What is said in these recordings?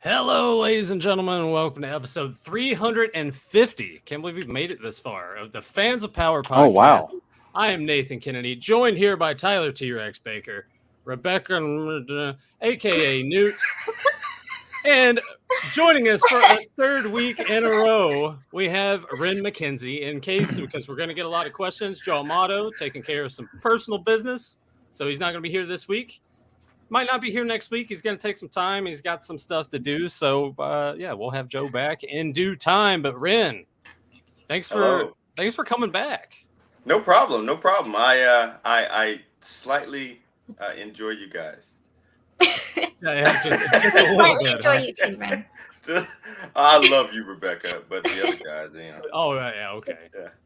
Hello, ladies and gentlemen, and welcome to episode 350. Can't believe we've made it this far of the Fans of Power podcast. Oh, wow. I am Nathan Kennedy, joined here by Tyler T-Rex Baker, Rebecca, aka Newt, and joining us for a third week in a row, we have Ren McKenzie in case, because we're going to get a lot of questions. Joe Amato taking care of some personal business, so he's not going to be here this week. Might not be here next week. He's going to take some time. He's got some stuff to do. So, yeah, we'll have Joe back in due time. But Ren, thanks for coming back. No problem. I slightly enjoy you guys. Just a little bit. Enjoy you too, Ren. I love you, Rebecca, but the other guys, Oh yeah, okay.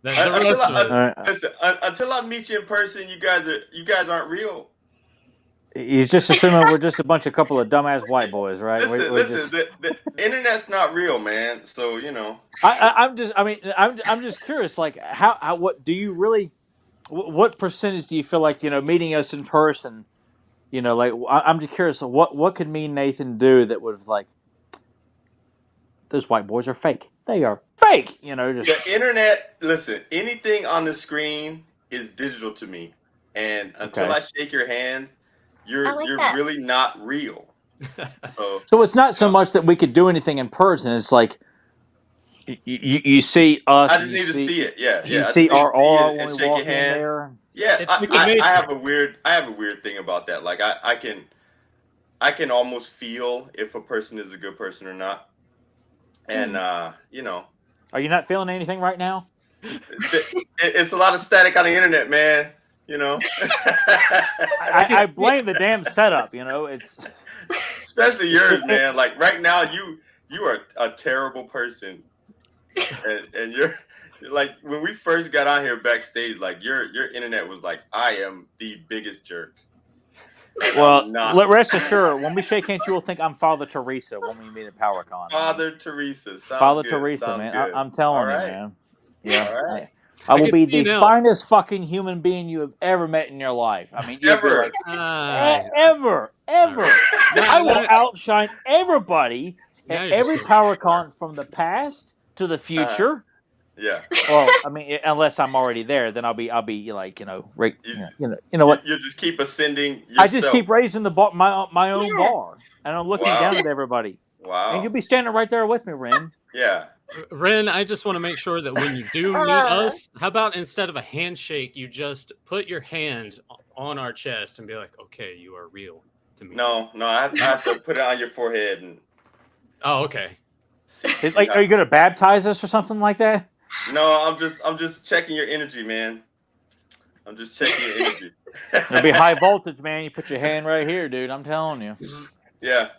Yeah. Listen, until I meet you in person, you guys aren't real. He's just assuming we're just a couple of dumbass white boys, right? Listen, the internet's not real, man. So I'm just curious. Like, what do you really? What percentage do you feel like meeting us in person? Like I'm just curious. What could me and Nathan do that would like? Those white boys are fake. They are fake. Just the internet. Listen, anything on the screen is digital to me, and until I shake your hand. You're really not real. So it's not so much that we could do anything in person. It's like you see us. I just need to see it. Yeah. You see our aura when we walk in there. Yeah, I have a weird thing about that. Like I can almost feel if a person is a good person or not. And Are you not feeling anything right now? It's a lot of static on the internet, man. I blame the damn setup. It's especially yours, man. Like right now, you are a terrible person, and you're like when we first got on here backstage, like your internet was like, I am the biggest jerk. Well, rest assured, when we shake hands, you will think I'm Father Teresa when we meet at PowerCon. Father Teresa, Father Teresa, man. I'm telling you, man. Yeah. All right. I will be the finest fucking human being you have ever met in your life. I mean, ever. Ever. I will outshine everybody at every PowerCon from the past to the future. Yeah. Well, I mean, unless I'm already there, then I'll be like, you know what? You just keep ascending yourself. I just keep raising the bar, my own bar, and I'm looking down at everybody. Wow. And you'll be standing right there with me, Ren. Yeah. Ren, I just want to make sure that when you do meet us, how about instead of a handshake, you just put your hand on our chest and be like, okay, you are real to me. No, I have to put it on your forehead. And oh, okay. Are you going to baptize us or something like that? No, I'm just checking your energy, man. I'm just checking your energy. It'll be high voltage, man. You put your hand right here, dude. I'm telling you. Yeah.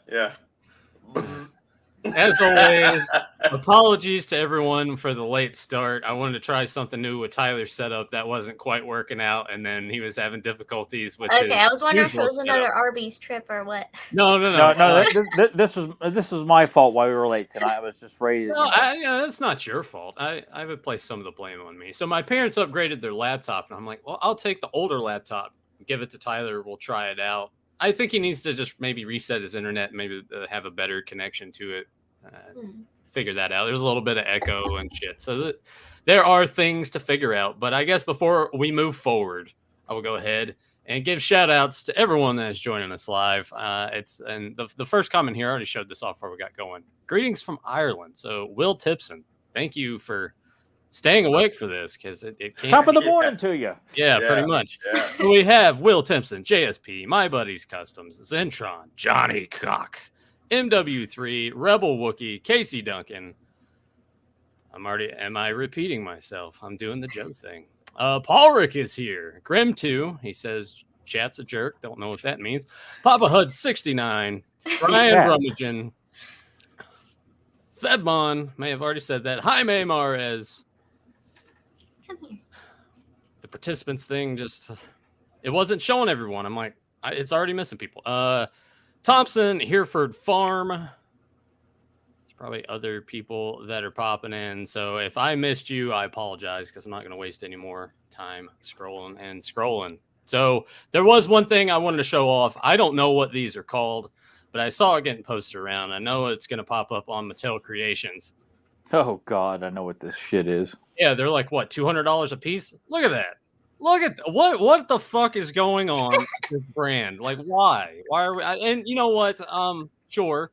As always, apologies to everyone for the late start. I wanted to try something new with Tyler's setup that wasn't quite working out, and then he was having difficulties with. Okay, I was wondering if it was another Arby's trip or what. No. This was my fault why we were late tonight. I was just ready. That's not your fault. I would place some of the blame on me. So my parents upgraded their laptop, and I'm like, well, I'll take the older laptop, give it to Tyler. We'll try it out. I think he needs to just maybe reset his internet, maybe have a better connection to it. Figure that out. There's a little bit of echo and shit. So there are things to figure out. But I guess before we move forward, I will go ahead and give shout outs to everyone that is joining us live. The first comment here, I already showed this off before we got going. Greetings from Ireland. So Will Tipson, thank you for staying awake for this because it came top of the morning to you. Yeah, pretty much. Yeah. So we have Will Timpson, JSP, My Buddies Customs, Zentron, Johnny Cock, MW3, Rebel Wookie, Casey Duncan. Am I repeating myself? I'm doing the Joe thing. Paul Rick is here. Grim2, he says, chat's a jerk. Don't know what that means. Papa Hud 69, Brian Brummagem, Fedmon, may have already said that. Jaime Mares. Come here. The participants thing it wasn't showing everyone. I'm like, it's already missing people. Thompson, Hereford Farm. There's probably other people that are popping in. So if I missed you, I apologize because I'm not going to waste any more time scrolling. So there was one thing I wanted to show off. I don't know what these are called, but but I saw it getting posted around. I know it's going to pop up on Mattel Creations. Oh God, I know what this shit is. Yeah, they're like what, $200 a piece? Look at that. Look at what the fuck is going on with this brand? Like, why? Why are we? And you know what? Sure,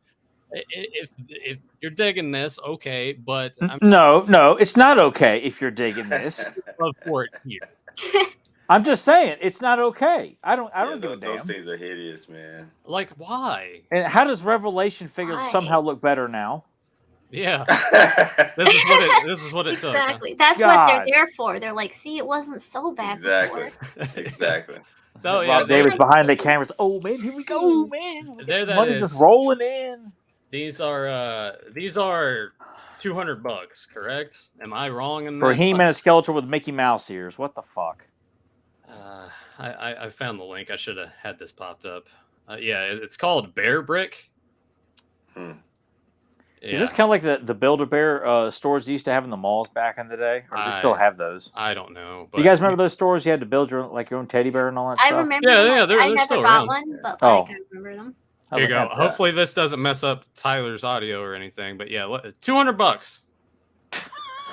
if you're digging this, okay, but I'm No, it's not okay if you're digging this. love for it here. I'm just saying it's not okay. I don't give a damn. Those things are hideous, man. Like, why? And how does Revelation figure Why? somehow look better now? Yeah, this is what it took. Huh? Exactly. That's what God. they're there for. They're like, see, it wasn't so bad Exactly. before. Exactly. So yeah, Rob Davis behind the cameras. Oh man, here we go, man. There that Money is. just rolling in. These are $200, correct? Am I wrong in that? For He-Man and Skeletor with Mickey Mouse ears. What the fuck? I found the link. I should have had this popped up. Yeah, it's called Bear Brick. Hmm. Yeah, Is this kind of like the Build-A-Bear stores you used to have in the malls back in the day? Or do you still have those? I don't know. But You guys remember those stores you had to build your own teddy bear and all that I stuff? remember Yeah, them. yeah, they're I never still got around. one, but Oh. like, I remember them. I Here you would go. have Hopefully this doesn't mess up Tyler's audio or anything. But yeah, $200.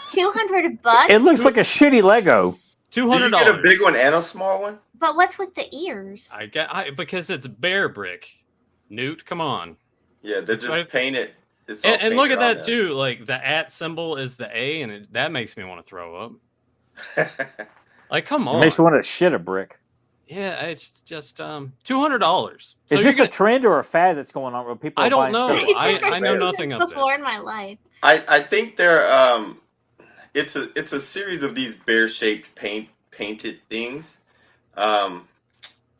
$200. It looks like a shitty Lego. Do $200. you get a big one and a small one? But what's with the ears? Because it's Bear Brick. Newt, come on. Yeah, they're That's just right. painted. It's all And look painted at on that too. Like the @ symbol is the A, and that makes me want to throw up. there. Like, come It on. makes me want to shit a brick. Yeah, it's just $200. So Is this a trend or a fad that's going on where people I are don't buying know. stuff? I I've never know seen nothing this of before this. in my life. I think they're it's a series of these bear shaped painted things.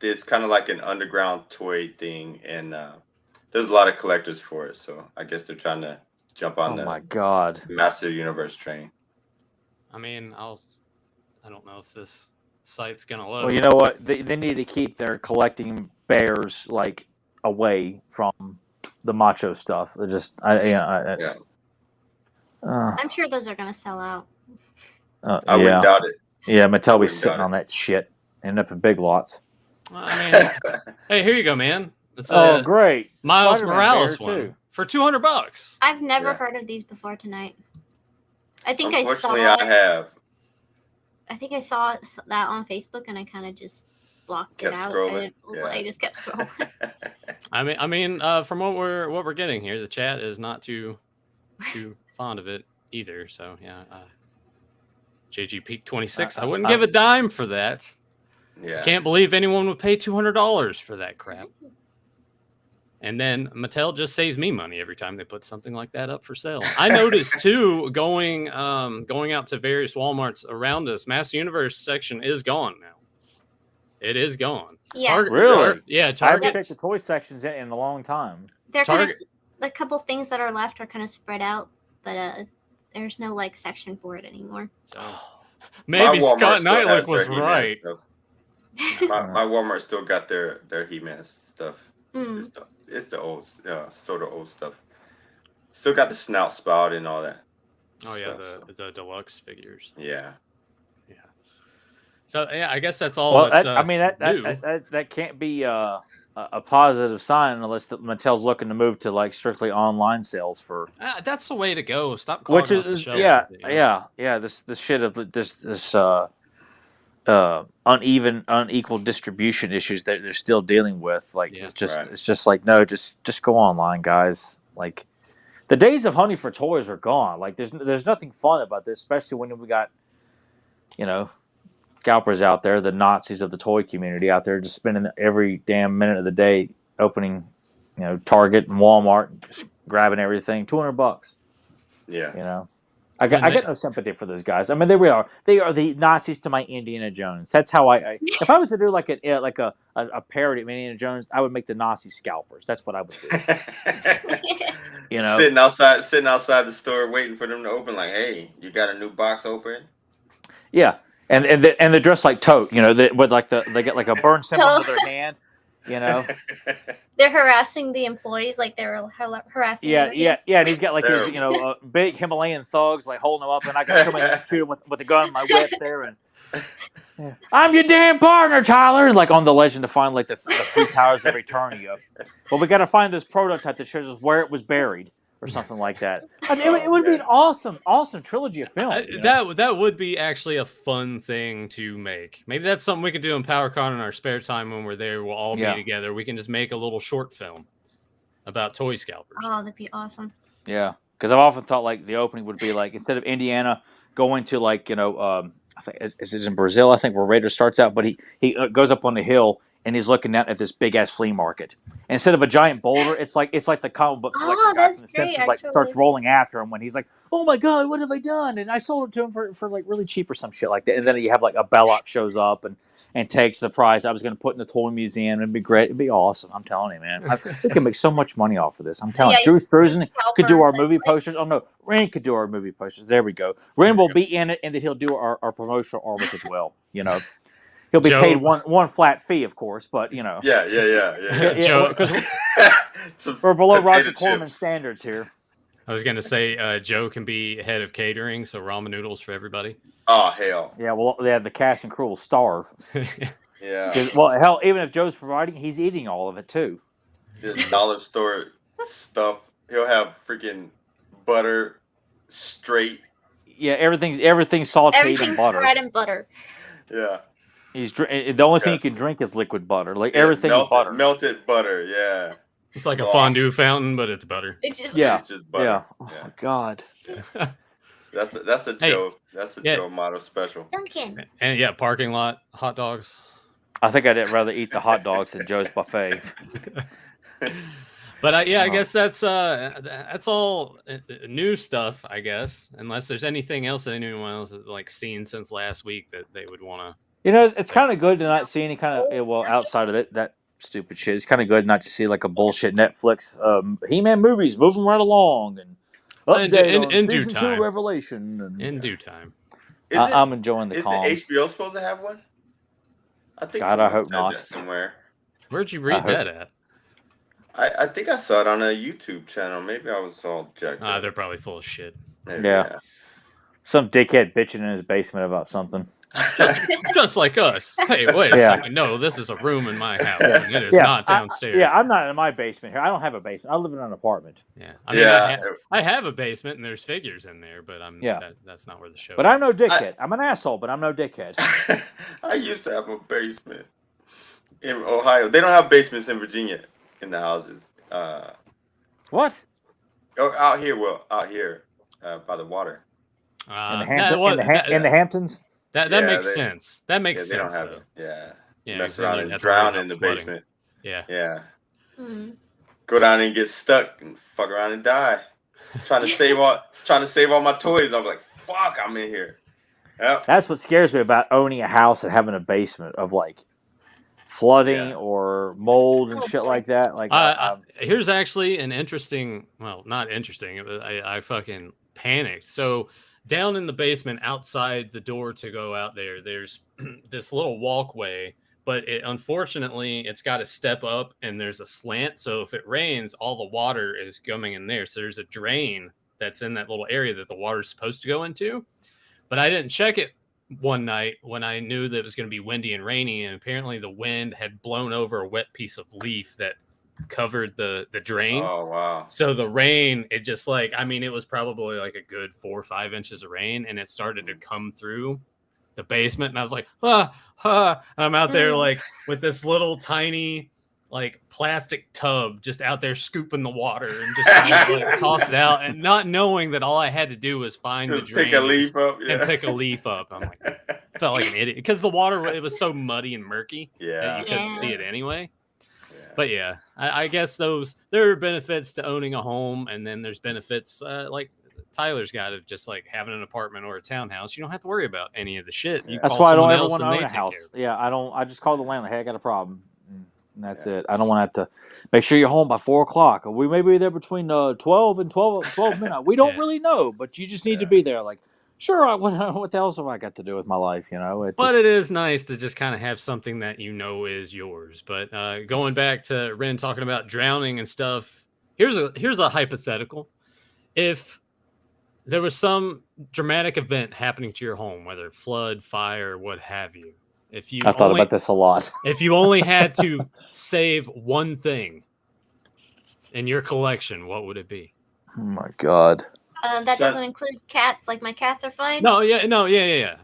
It's kind of like an underground toy thing, and there's a lot of collectors for it. So I guess they're trying to jump on Oh my the God. Master Universe train. I mean, I don't know if this site's gonna load. Well, you know what? They need to keep their collecting bears like away from the macho stuff. They're just Yeah. I'm sure those are gonna sell out. I wouldn't doubt it. Yeah, Mattel be wouldn't sitting doubt on that shit. End up in Big Lots. I mean, hey, here you go, man. It's Oh, a great. Miles Spider-Man Morales bear, one too. for $200. I've never Yeah. heard of these before tonight. I think I saw. Unfortunately, I have. I think I saw that on Facebook, and I kind of just blocked Kept it out. scrolling, I just kept scrolling. I mean, from what we're getting here, the chat is not too fond of it either. So yeah, JG Peak 26. I wouldn't give a dime for that. Yeah. Can't believe anyone would pay $200 for that crap. And then Mattel just saves me money every time they put something like that up for sale. I noticed too, going out to various Walmarts around us, Master Universe section is gone now. It is gone. Yeah. Really? Yeah, I haven't Target. checked the toy sections in a long time. They're kind of Target- the couple things that are left are kind of spread out, but there's no like section for it anymore. So, maybe My Walmart Scott still has Knightlick was their He-Man right. stuff. My Walmart still got their He-Man stuff. Mm. It's the old, sort of old stuff. Still got the snout spout and all that. Oh yeah, stuff, the deluxe figures. Yeah. Yeah. So yeah, I guess that's all. Well, that's, that can't be a positive sign unless Mattel's looking to move to like strictly online sales for. That's the way to go. Stop Which clogging up the is shelves with it, yeah. This shit of this unequal distribution issues that they're still dealing with. Like Yeah. it's just like no, just go online, guys. Like the days of hunting for toys are gone. Like there's nothing fun about this, especially when we got scalpers out there, the Nazis of the toy community out there, just spending every damn minute of the day opening, Target and Walmart, and just grabbing everything. $200. Yeah. I got no sympathy for those guys. I mean, they are the Nazis to my Indiana Jones. That's how I if I was to do like a parody of Indiana Jones, I would make the Nazi scalpers. That's what I would do. Sitting outside the store waiting for them to open. Like, hey, you got a new box open? Yeah, and they're dressed like Tote. With like they get like a burn symbol under their hand. They're harassing the employees like they're harassing. Yeah. And he's got like his big Himalayan thugs like holding him up, and I got to come in and shoot him with a gun in my whip there, and Yeah. I'm your damn partner, Tyler. Like on the Legend to find like the three towers of Eternia. But we got to find this prototype that shows us where it was buried or something like that. I mean, it would be an awesome trilogy of films. That would be actually a fun thing to make. Maybe that's something we could do in PowerCon in our spare time when we're there. We'll all be together. We can just make a little short film about toy scalpers. Oh, that'd be awesome. Yeah, because I've often thought like the opening would be like instead of Indiana going to like I think is it in Brazil? I think where Raider starts out, but he goes up on the hill and he's looking down at this big ass flea market. And instead of a giant boulder, it's like the comic book collector guy from the Simpsons like starts rolling after him when he's like, "Oh my god, what have I done?" And I sold it to him for like really cheap or some shit like that. And then you have like a Belloc shows up and takes the prize I was going to put in the toy museum. It'd be great. It'd be awesome. I'm telling you, man. We can make so much money off of this. I'm telling you. Drew Struzan could do our movie posters. Oh, no. Ren could do our movie posters. There we go. Ren will be in it, and then he'll do our promotional artwork as well. You know, he'll be paid one flat fee, of course, but, you know. Yeah. Because we're below Roger Corman's standards here. I was going to say Joe can be head of catering, so ramen noodles for everybody. Oh, hell. Yeah, well, the cast and crew will starve. Yeah. Well, hell, even if Joe's providing, he's eating all of it, too. The dollar store stuff. He'll have freaking butter straight. Yeah, everything's sauteed in butter. Fried in butter. Yeah. The only thing you can drink is liquid butter. Like everything is butter. Melted butter, yeah. It's like a fondue fountain, but it's butter. It's just It's just butter. Yeah. Oh my god. That's a Joe. That's a Joe motto special. Duncan. And parking lot hot dogs. I think I'd rather eat the hot dogs than Joe's buffet. But I guess that's all new stuff. I guess unless there's anything else that anyone else has like seen since last week that they would want to. You know, it's kind of good to not see any kind of outside of that stupid shit. It's kind of good not to see like a bullshit Netflix He-Man movies moving right along and update in due time. Revelation and, in due time. I'm enjoying the calm. Is HBO supposed to have one? I think. God, I hope not. That somewhere. Where'd you read that at? I think I saw it on a YouTube channel. Maybe I was all jacked up. They're probably full of shit. Maybe, yeah. Some dickhead bitching in his basement about something. Just like us. Hey, wait a second. No, this is a room in my house, and it is not downstairs. I'm not in my basement here. I don't have a basement. I live in an apartment. Yeah, I mean, I have a basement, and there's figures in there, but that's not where the show. But I'm no dickhead. I'm an asshole, but I'm no dickhead. I used to have a basement in Ohio. They don't have basements in Virginia in the houses. What? Oh, out here, by the water. In the Hamptons. That makes sense. That makes sense. They don't have it. Yeah. Mess around and drown in the flooding. basement. Yeah. Yeah. Mm-hmm. Go down and get stuck and fuck around and die. Trying to save all my toys. I'm like, fuck, I'm in here. Yep. That's what scares me about owning a house and having a basement of like flooding or mold and shit like that. Like, here's actually an interesting. Well, not interesting. I fucking panicked. So. Down in the basement, outside the door to go out there, there's this little walkway, but unfortunately, it's got to step up and there's a slant. So if it rains, all the water is coming in there. So there's a drain that's in that little area that the water's supposed to go into. But I didn't check it one night when I knew that it was going to be windy and rainy. And apparently the wind had blown over a wet piece of leaf that covered the drain. Oh wow. So the rain, it just it was probably like a good 4 or 5 inches of rain, and it started to come through the basement, and I was like, and I'm out there like with this little tiny like plastic tub just out there scooping the water and just kind of toss it out, and not knowing that all I had to do was find the drain pick a leaf up and pick a leaf up. I'm like, felt like an idiot because the water, it was so muddy and murky that you couldn't see it anyway. But yeah, I guess there are benefits to owning a home, and then there's benefits like Tyler's got of just like having an apartment or a townhouse. You don't have to worry about any of the shit. That's why I don't ever want to own a house. Yeah, I don't. I just call the landlord. Hey, I got a problem, and that's it. I don't want to have to make sure you're home by 4 o'clock. We may be there between 12 and 12 midnight. We don't really know, but you just need to be there. Like, sure, what else have I got to do with my life? You know. It is nice to just kind of have something that you know is yours. But going back to Ren talking about drowning and stuff, here's a hypothetical. If there was some dramatic event happening to your home, whether flood, fire, what have you, If you I thought about this a lot. if you only had to save one thing in your collection, what would it be? Oh my god. That Son- doesn't include cats. Like my cats are fine. No, yeah. Oh, Yeah,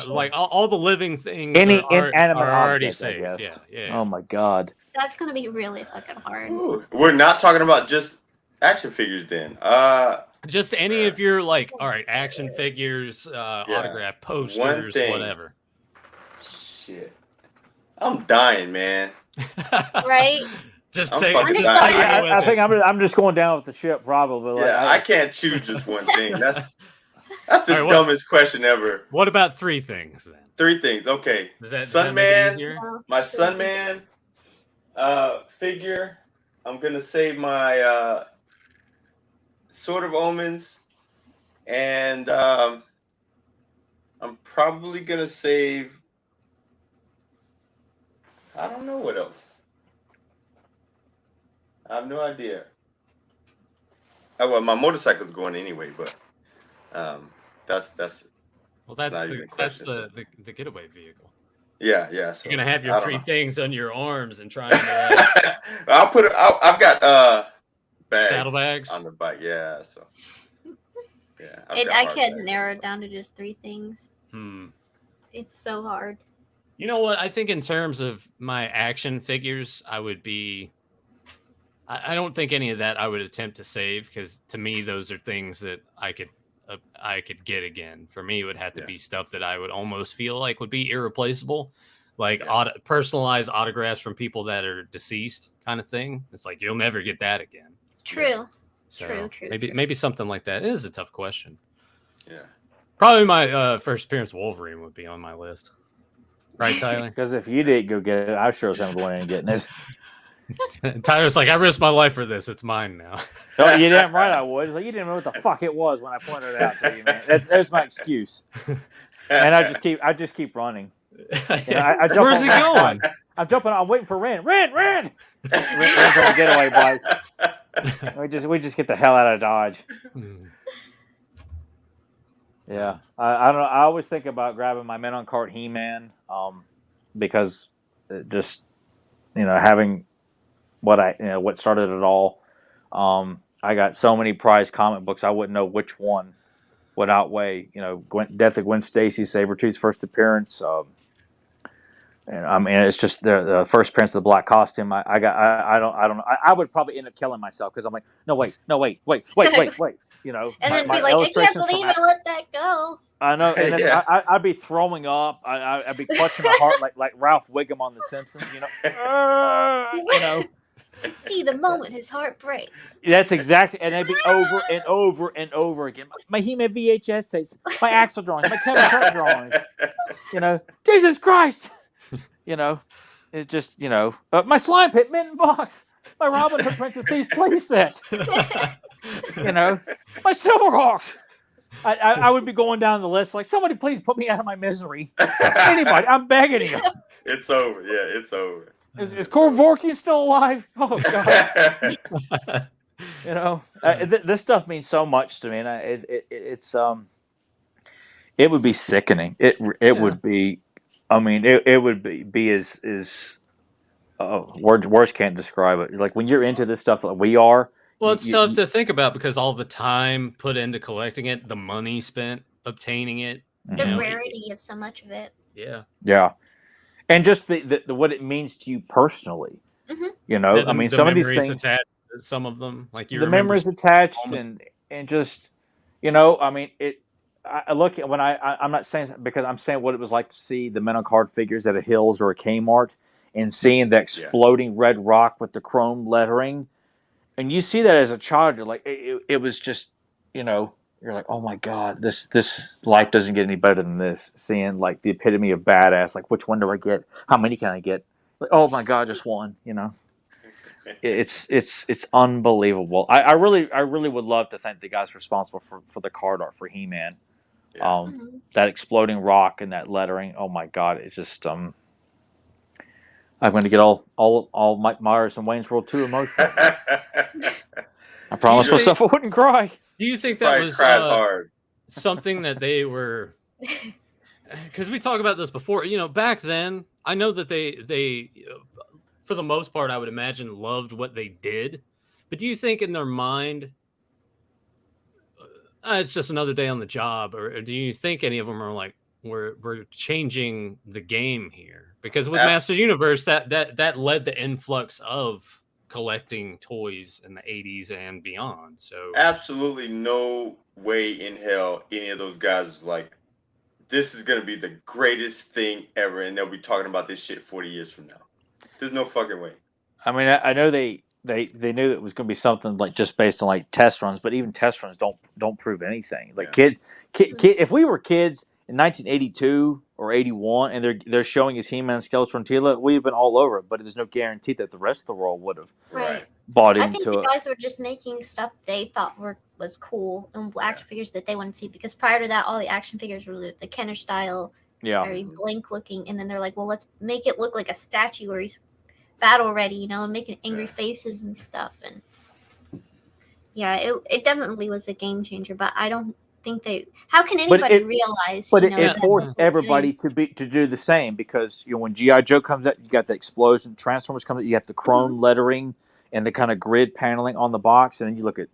shit. like all the living things Any are inanimate already object, I safe. guess. Yeah. Oh my god. That's gonna be really fucking hard. Ooh, we're not talking about just action figures then. Just any of your like, all right, action figures, autograph posters, thing. whatever. Shit. I'm dying, man. Right? Just I'm take fucking just dying. take it with I it. think I'm just going down with the ship probably. Yeah, I Like, can't choose just one thing. That's the All right, what- dumbest question ever. What about 3 things then? 3 things. Okay. Does that make it Sunman, easier? No. my Sunman figure. I'm gonna save my Sword of Omens, and I'm probably gonna save. I don't know what else. I have no idea. Oh well, my motorcycle's going anyway, but that's Well, that's not the even a that's question, the getaway vehicle. yeah. So You're gonna have I your don't 3 know. things on your arms and trying to I'll put it. I've got bags saddlebags. on the bike. Yeah, so yeah. I can't narrow it down to just 3 things. Hmm. It's so hard. You know what? I think in terms of my action figures, I would be. I don't think any of that I would attempt to save because to me those are things that I could get again. For me, it would have to be stuff that I would almost feel like would be irreplaceable, like personalized autographs from people that are deceased, kind of thing. It's like you'll never get that again. True. So True. maybe something like that. It is a tough question. Yeah. Probably my first appearance Wolverine would be on my list. Right, Tyler? because if you didn't go get it, I sure as hell going in and getting it. And Tyler's like, I risked my life for this. It's mine now. Oh, you damn right I was. Like, you didn't know what the fuck it was when I pointed it out to you, man. That's my excuse. And I just keep running. You know, I jump Where's he going? I'm jumping. I'm waiting for Ren. Ren. Ren's on the getaway bike. We just get the hell out of Dodge. Yeah, I don't know. I always think about grabbing my Men on Cart He-Man, because it just having what started it all. I got so many prized comic books, I wouldn't know which one would outweigh, Death of Gwen Stacy, Sabretooth's first appearance. And I mean, it's just the first appearance of the black costume. I don't know. I would probably end up killing myself because I'm like, no, wait. And then be like, I can't believe I let that go. I know, and then I'd be throwing up. I'd be clutching my heart like Ralph Wiggum on The Simpsons. See the moment his heart breaks. That's exactly, and it'd be over and over and over again. My He-Man VHS tapes, my Axel drawings, my Kevin Hart drawings. Jesus Christ. It's just my Slime Pit Mitten box, my Robin Hood Prince of Thieves playset. My Silverhawks. I would be going down the list like, somebody please put me out of my misery. Anybody, I'm begging you. It's over. Yeah, it's over. Is Korvorkian still alive? Oh God. This stuff means so much to me, and it would be sickening. It would be. I mean, it would be as words can't describe it. Like when you're into this stuff like we are. Well, it's tough to think about because all the time put into collecting it, the money spent obtaining it, the rarity of so much of it. Yeah, and just the what it means to you personally. Mm-hmm. I mean, some of these things, attached, some of them, like you the memories attached, and just I mean, I look at when I'm not saying because I'm saying what it was like to see the Men on Card figures at a Hills or a Kmart and seeing the exploding red rock with the chrome lettering. And you see that as a child, you're like, it was just, you're like, oh my God, this life doesn't get any better than this. Seeing like the epitome of badass, like which one do I get? How many can I get? Like, oh my God, just one. It's unbelievable. I really would love to thank the guys responsible for the card art for He-Man. Yeah. That exploding rock and that lettering. Oh my God, it's just I'm going to get all Mike Myers and Wayne's World 2 emotional. I promised myself I wouldn't cry. Do you think that was cries hard. something that they were because we talked about this before. Back then, I know that they for the most part, I would imagine loved what they did. But do you think in their mind, it's just another day on the job, or do you think any of them are like, we're changing the game here? Because with Master Universe, that led the influx of collecting toys in the 80s and beyond. So absolutely no way in hell any of those guys was like, this is gonna be the greatest thing ever, and they'll be talking about this shit 40 years from now. There's no fucking way. I mean, I know they knew it was going to be something like just based on like test runs, but even test runs don't prove anything. Like kids, if we were kids in 1982 or 81, and they're showing us He-Man, Skeletor, and Tila, we've been all over it. But there's no guarantee that the rest of the world would have bought I think into the it. guys were just making stuff they thought was cool and action figures that they wanted to see, because prior to that, all the action figures were the Kenner style, very blank looking, and then they're like, well, let's make it look like a statue where he's battle ready, and making angry faces and stuff. And it definitely was a game changer, but I don't think how can anybody realize? But it forced everybody to do the same, because when G.I. Joe comes out, you got the explosion. Transformers comes out, you got the chrome lettering and the kind of grid paneling on the box, and then you look at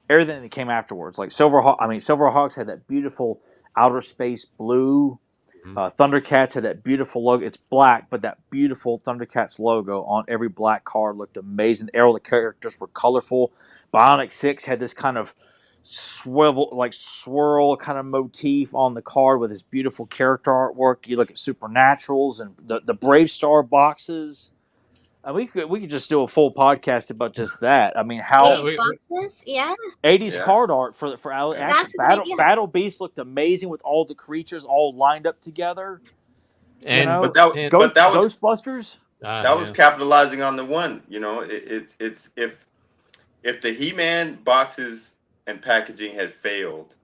everything that came afterwards. Like Silverhawks had that beautiful outer space blue. Thundercats had that beautiful logo. It's black, but that beautiful Thundercats logo on every black card looked amazing. Earl, the characters were colorful. Bionic 6 had this kind of swirl kind of motif on the card with this beautiful character artwork. You look at Supernaturals and the Brave Star boxes. We could just do a full podcast about just that. I mean, how 80s boxes, 80s card art for Battle Beast looked amazing with all the creatures all lined up together. And Ghostbusters. That was capitalizing on the one. It's if the He-Man boxes and packaging had failed,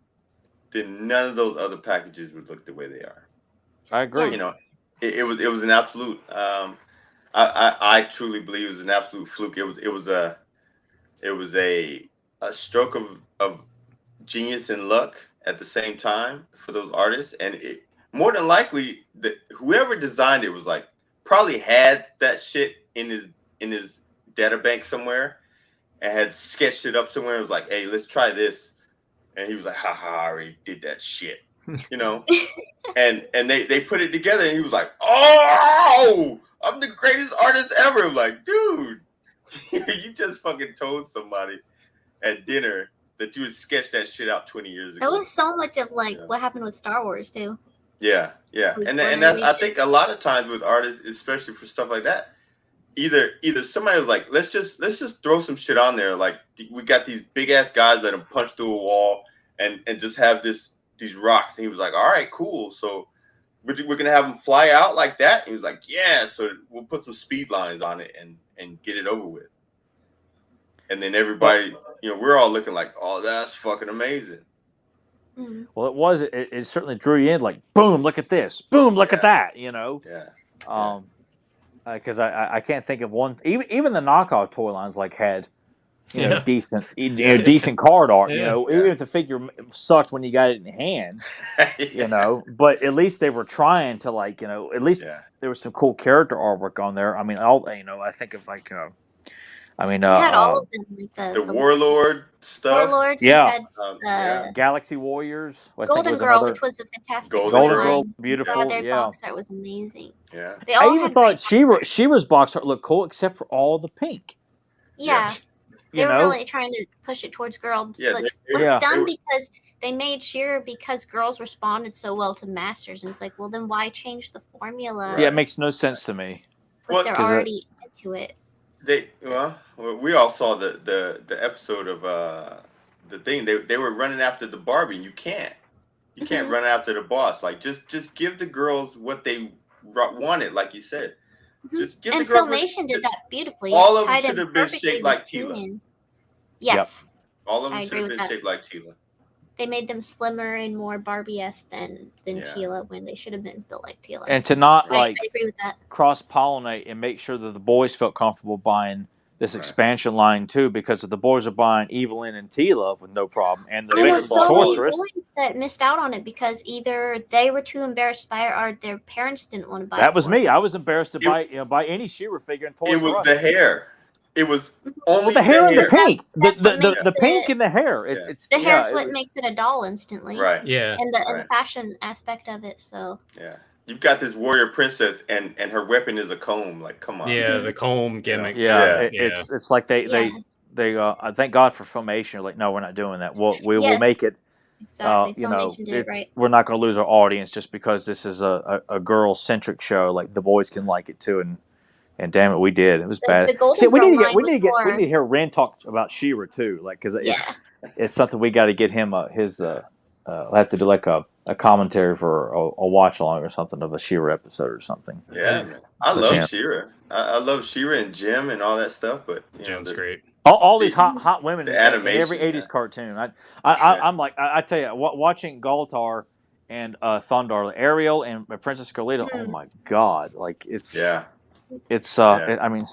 then none of those other packages would look the way they are. I agree. It was an absolute. I truly believe it was an absolute fluke. It was a stroke of genius and luck at the same time for those artists, and more than likely that whoever designed it was like probably had that shit in his data bank somewhere and had sketched it up somewhere. It was like, hey, let's try this, and he was like, haha, I already did that shit, and they put it together, and he was like, oh, I'm the greatest artist ever. I'm like, dude, you just fucking told somebody at dinner that you would sketch that shit out 20 years ago. That was so much of what happened with Star Wars too. Yeah. And that's, I think a lot of times with artists, especially for stuff like that, either somebody was like, let's just throw some shit on there. Like, we got these big ass guys, let them punch through a wall and just have these rocks. And he was like, all right, cool. So we're going to have them fly out like that. And he was like, yeah, so we'll put some speed lines on it and get it over with. And then everybody, we're all looking like, oh, that's fucking amazing. Well, it certainly drew you in, like, boom, look at this. Boom, look at that, Because I can't think of one. Even the knockoff toy lines had decent card art. Even if the figure sucked when you got it in hand, But at least they were trying to at least there was some cool character artwork on there. I mean, I think of had all of them, the Warlord stuff. Warlords, Galaxy Warriors. Golden Girl, which was a fantastic Golden Girl, beautiful. Their box art was amazing. Yeah, I even thought She-Ra's box art looked cool, except for all the pink. Yeah. They were really trying to push it towards girls. But it's done because they made She-Ra because girls responded so well to Masters. And it's like, well, then why change the formula? Yeah, it makes no sense to me. If they're already into it. We all saw the episode of the thing. They were running after the Barbie, and you can't run after the boss. Like, just give the girls what they wanted, like you said. Just give the girls. And Filmation did that beautifully. All of them should have been shaped like Tila. Yes. Yep. All of them should have been shaped like Tila. They made them slimmer and more Barbie-esque than Tila, when they should have been built like Tila. And to not I agree with that. cross-pollinate and make sure that the boys felt comfortable buying this expansion line too, because the boys are buying Evelyn and Tila with no problem, and the I know Vengeful so many Sorceress. boys that missed out on it because either they were too embarrassed to buy it or their parents didn't want to buy it. That was for me. them. I was embarrassed to buy any She-Ra figure in Toys It R was Us. the hair. It was only Well, the hair and the pink. That's what makes The pink it- and the hair. Yeah. It's The hair is it what was- makes it a doll instantly. right. Yeah. And the Right. fashion aspect of it. So Yeah. You've got this warrior princess, and her weapon is a comb. Like, come on. Yeah, the comb gimmick. Yeah, Yeah. it's like they thank God for Filmation. Like, no, we're not doing that. We will Yes. make it. exactly, Filmation did it right. We're not going to lose our audience just because this is a girl centric show. Like the boys can like it too, and damn it, we did. It was bad. The Golden See, we Girl need line to was get we more- need to hear Ren talk about She-Ra too. Like because Yeah. it's something we got to get him his. We'll have to do like a commentary for a watch along or something of a She-Ra episode or something. Yeah, man. I love She-Ra. I love She-Ra and Jim and all that stuff, but Jim's great. All these hot women the in animation, every 80s yeah. cartoon. I'm like, I tell you, watching Galtar and Thundar, Ariel and Princess Carlita, oh my God. Like, it's, I mean,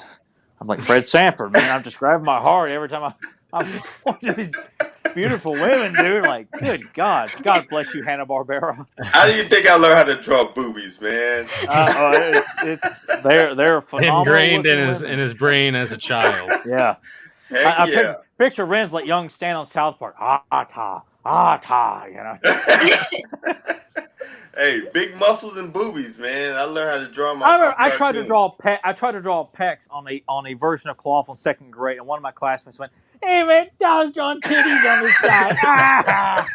I'm like Fred Sanford, man. I'm just grabbing my heart every time I'm watching these beautiful women, dude. Like, good God. God bless you, Hanna-Barbera. How do you think I learned how to draw boobies, man? They're phenomenal. Ingrained in his brain as a child. Yeah. Heck yeah. Picture Ren's like young Stan on South Park. Ta, you know. Hey, big muscles and boobies, man. I learned how to draw my. I tried to draw pecs on a version of cloth in second grade, and one of my classmates went, "Hey man, I was drawing titties on this guy."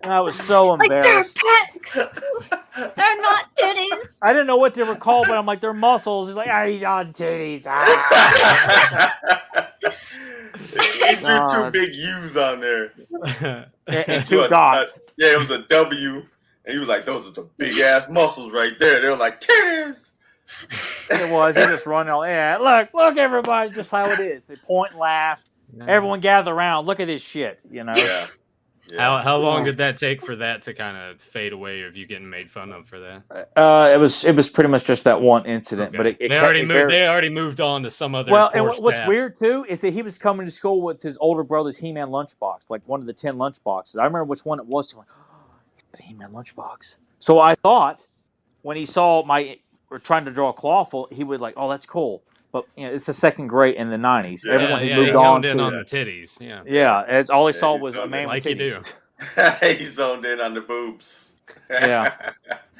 And I was so embarrassed. Like they're pecs. They're not titties. I didn't know what they were called, but I'm like, they're muscles. He's like, he's on titties. He drew two big U's on there. and two dots. Yeah, it was a W. And he was like, those are the big ass muscles right there. They were like, titties. It was. He just running all, look, everybody, just how it is. They point and laugh. Everyone gather around. Look at this shit, you know? Yeah. How long did that take for that to kind of fade away, of you getting made fun of for that? It was pretty much just that one incident, Okay. but they already moved on to some other. Well, and what's weird too is that he was coming to school with his older brother's He-Man lunchbox, like one of the 10 lunchboxes. I remember which one it was. I'm like, oh, He-Man lunchbox. So I thought when he saw we're trying to draw a clawful, he would like, oh, that's cool. But it's the second grade in the 90s. Yeah, Everyone had he moved on zoned in to on the titties. Yeah. Yeah, all he saw was a man like with you titties. do. He zoned in on the boobs. Yeah.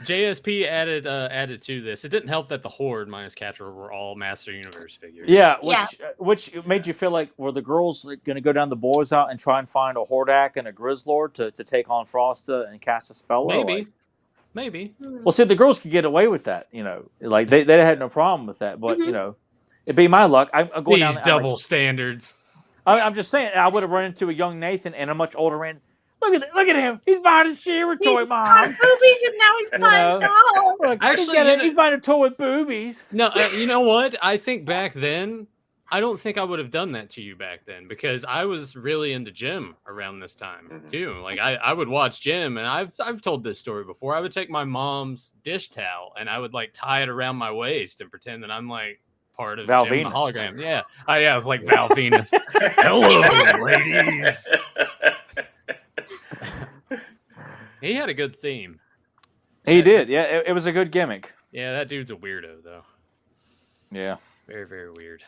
JSP added to this. It didn't help that the Horde minus Catra were all Master Universe figures. Yeah, which made you feel like, were the girls going to go down the boys out and try and find a Hordak and a Grizzlord to take on Frosta and cast a spell? Maybe. Well, see, the girls could get away with that, like they had no problem with that. But it'd be my luck. I'm going These down double standards. I'm just saying, I would have run into a young Nathan and a much older Rand. Look at him. He's buying a She-Ra toy, Mom. He's boobies and now he's buying dolls. Look, Actually, he's buying a toy with boobies. No, you know what? I think back then, I don't think I would have done that to you back then, because I was really into Jim around this time too. Like I would watch Jim, and I've told this story before. I would take my mom's dish towel and I would like tie it around my waist and pretend that I'm like part of Val Jim the Venus. hologram. Yeah. I was like Val Venus. Hello, ladies. He had a good theme. He did. Yeah, it was a good gimmick. Yeah, that dude's a weirdo though. Yeah. Very, very weird.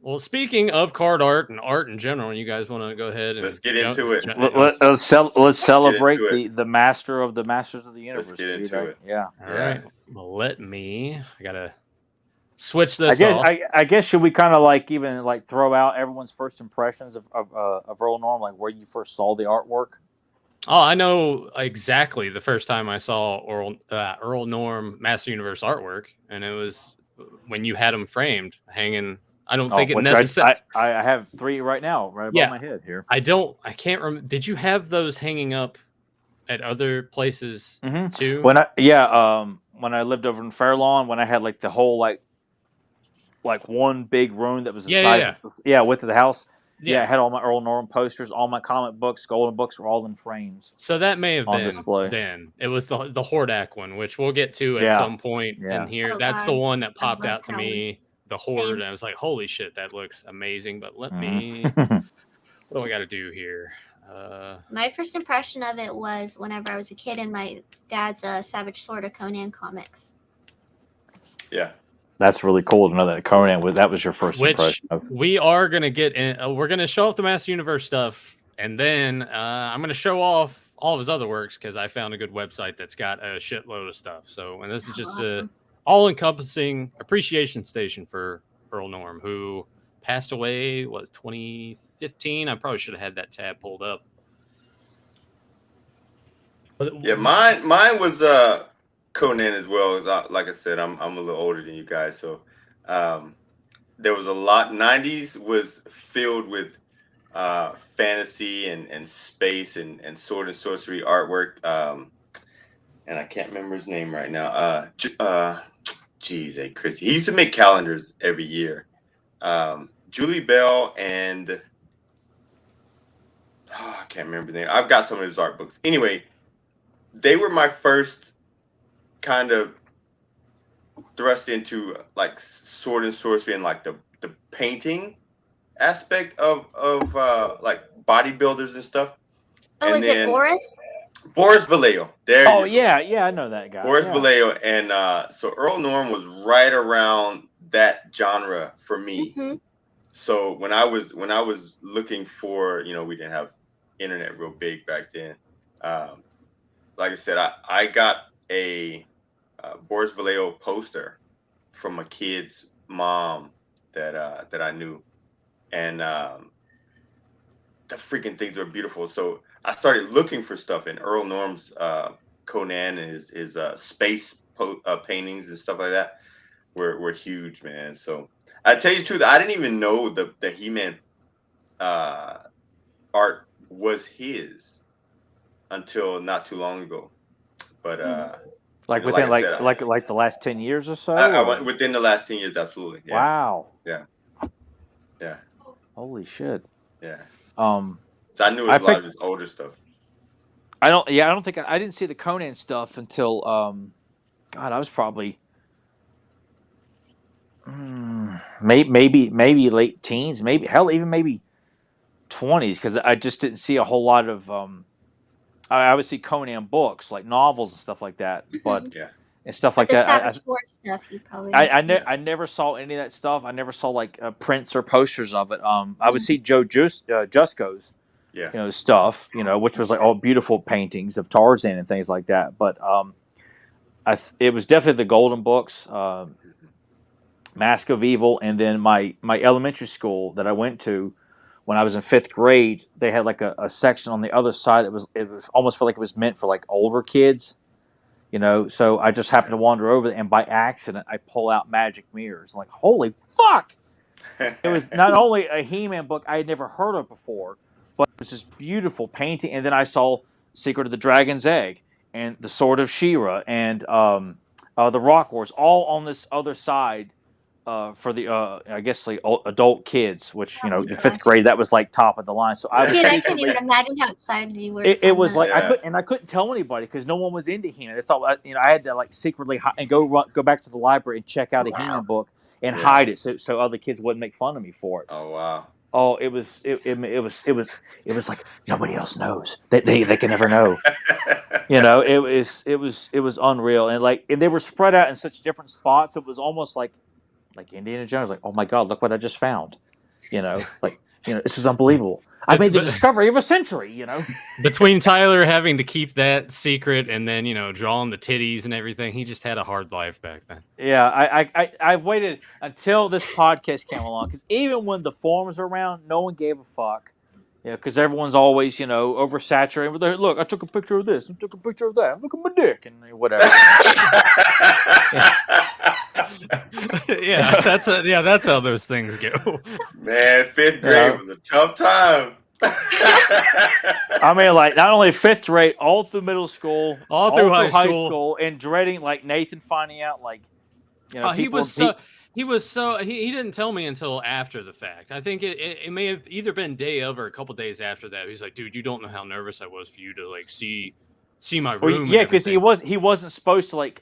Well, speaking of card art and art in general, you guys want to go ahead and let's get into it. Let's celebrate the master of the masters of the universe. Let's get into it. Yeah. All right. Well, I gotta switch this off. I guess should we kind of like even like throw out everyone's first impressions of Earl Norem, like where you first saw the artwork? Oh, I know exactly the first time I saw Earl Norem Master Universe artwork, and it was when you had him framed, hanging. I don't think it necessarily. I have 3 right now, right above my head here. I can't remember. Did you have those hanging up at other places too? When I lived over in Fairlawn, when I had like the whole like one big room that was the size width of the house. Yeah, I had all my Earl Norem posters, all my comic books, golden books were all in frames. So that may have been display. Then. It was the Hordak one, which we'll get to at some point in here. Oh, That's God. the one that popped out to me the Horde, Same. and I was like, holy shit, that looks amazing. But let me, Mhm. what do I got to do here? My first impression of it was whenever I was a kid in my dad's Savage Sword of Conan comics. Yeah. That's really cool to know that Conan that was your first Which impression of. we are going to get in. We're going to show off the Master Universe stuff, and then I'm going to show off all of his other works because I found a good website that's got a shitload of stuff. So, and this is just Awesome. all-encompassing appreciation station for Earl Norem, who passed away, 2015? I probably should have had that tab pulled up. But Yeah, mine was Conan as well. Like I said, I'm a little older than you guys, so there was a lot. 90s was filled with fantasy and space and sword and sorcery artwork. And I can't remember his name right now. Geez, hey Chrissy. He used to make calendars every year. Julie Bell and I can't remember the name. I've got some of his art books. Anyway, they were my first kind of thrust into like sword and sorcery and like the painting aspect of like bodybuilders and stuff. Oh, And is it then Boris? Boris Vallejo. There Oh you go. yeah, I know that guy. Boris Yeah. Vallejo. And so Earl Norem was right around that genre for me. Mm-hmm. So when I was looking for, we didn't have internet real big back then. Like I said, I got a Boris Vallejo poster from a kid's mom that I knew, and the freaking things were beautiful. So I started looking for stuff, and Earl Norm's Conan and his space paintings and stuff like that were huge, man. So I tell you the truth, I didn't even know the He-Man art was his until not too long ago. But Like like within I said, like the last 10 years or so. I went within the last 10 years, absolutely. Yeah. Wow. Yeah. Holy shit. Yeah. So I knew a lot of his older stuff. I don't think I didn't see the Conan stuff until God, I was probably maybe late teens, maybe hell even maybe 20s, because I just didn't see a whole lot of I would see Conan books like novels and stuff like that, but Yeah. and stuff But like the that. Savage Sword stuff, you probably. I never saw any of that stuff. I never saw like prints or posters of it. I would see Joe Jusko's, stuff, which was like all beautiful paintings of Tarzan and things like that. But it was definitely the Golden Books, Mask of Evil, and then my elementary school that I went to when I was in 5th grade, they had like a section on the other side that was almost felt like it was meant for like older kids. So I just happened to wander over, and by accident, I pull out Magic Mirrors. I'm like, holy fuck! It was not only a He-Man book I had never heard of before, but it was this beautiful painting. And then I saw Secret of the Dragon's Egg and the Sword of She-Ra and the Rock Wars, all on this other side for the I guess like adult kids, which in 5th grade that was like top of the line. So I was I can't even imagine how excited you were. it was like I couldn't tell anybody because no one was into He-Man. They thought I had to like secretly and go back to the library and check out a He-Man book and hide it so other kids wouldn't make fun of me for it. Oh wow. Oh, it was like nobody else knows. They can never know. It was unreal, and they were spread out in such different spots. It was almost like Indiana Jones. Like, oh my God, look what I just found. This is unbelievable. I made the discovery of a century. Between Tyler having to keep that secret and then drawing the titties and everything, he just had a hard life back then. Yeah, I waited until this podcast came along, because even when the forums were around, no one gave a fuck. Because everyone's always oversaturated with look. I took a picture of this. I took a picture of that. Look at my dick and whatever. That's how those things go. Man, 5th grade was a tough time. I mean, like not only 5th grade, all through middle school, all through high school, and dreading like Nathan finding out he didn't tell me until after the fact. I think it may have either been day of or a couple days after that. He's like, dude, you don't know how nervous I was for you to like see my room. Yeah, because he wasn't supposed to like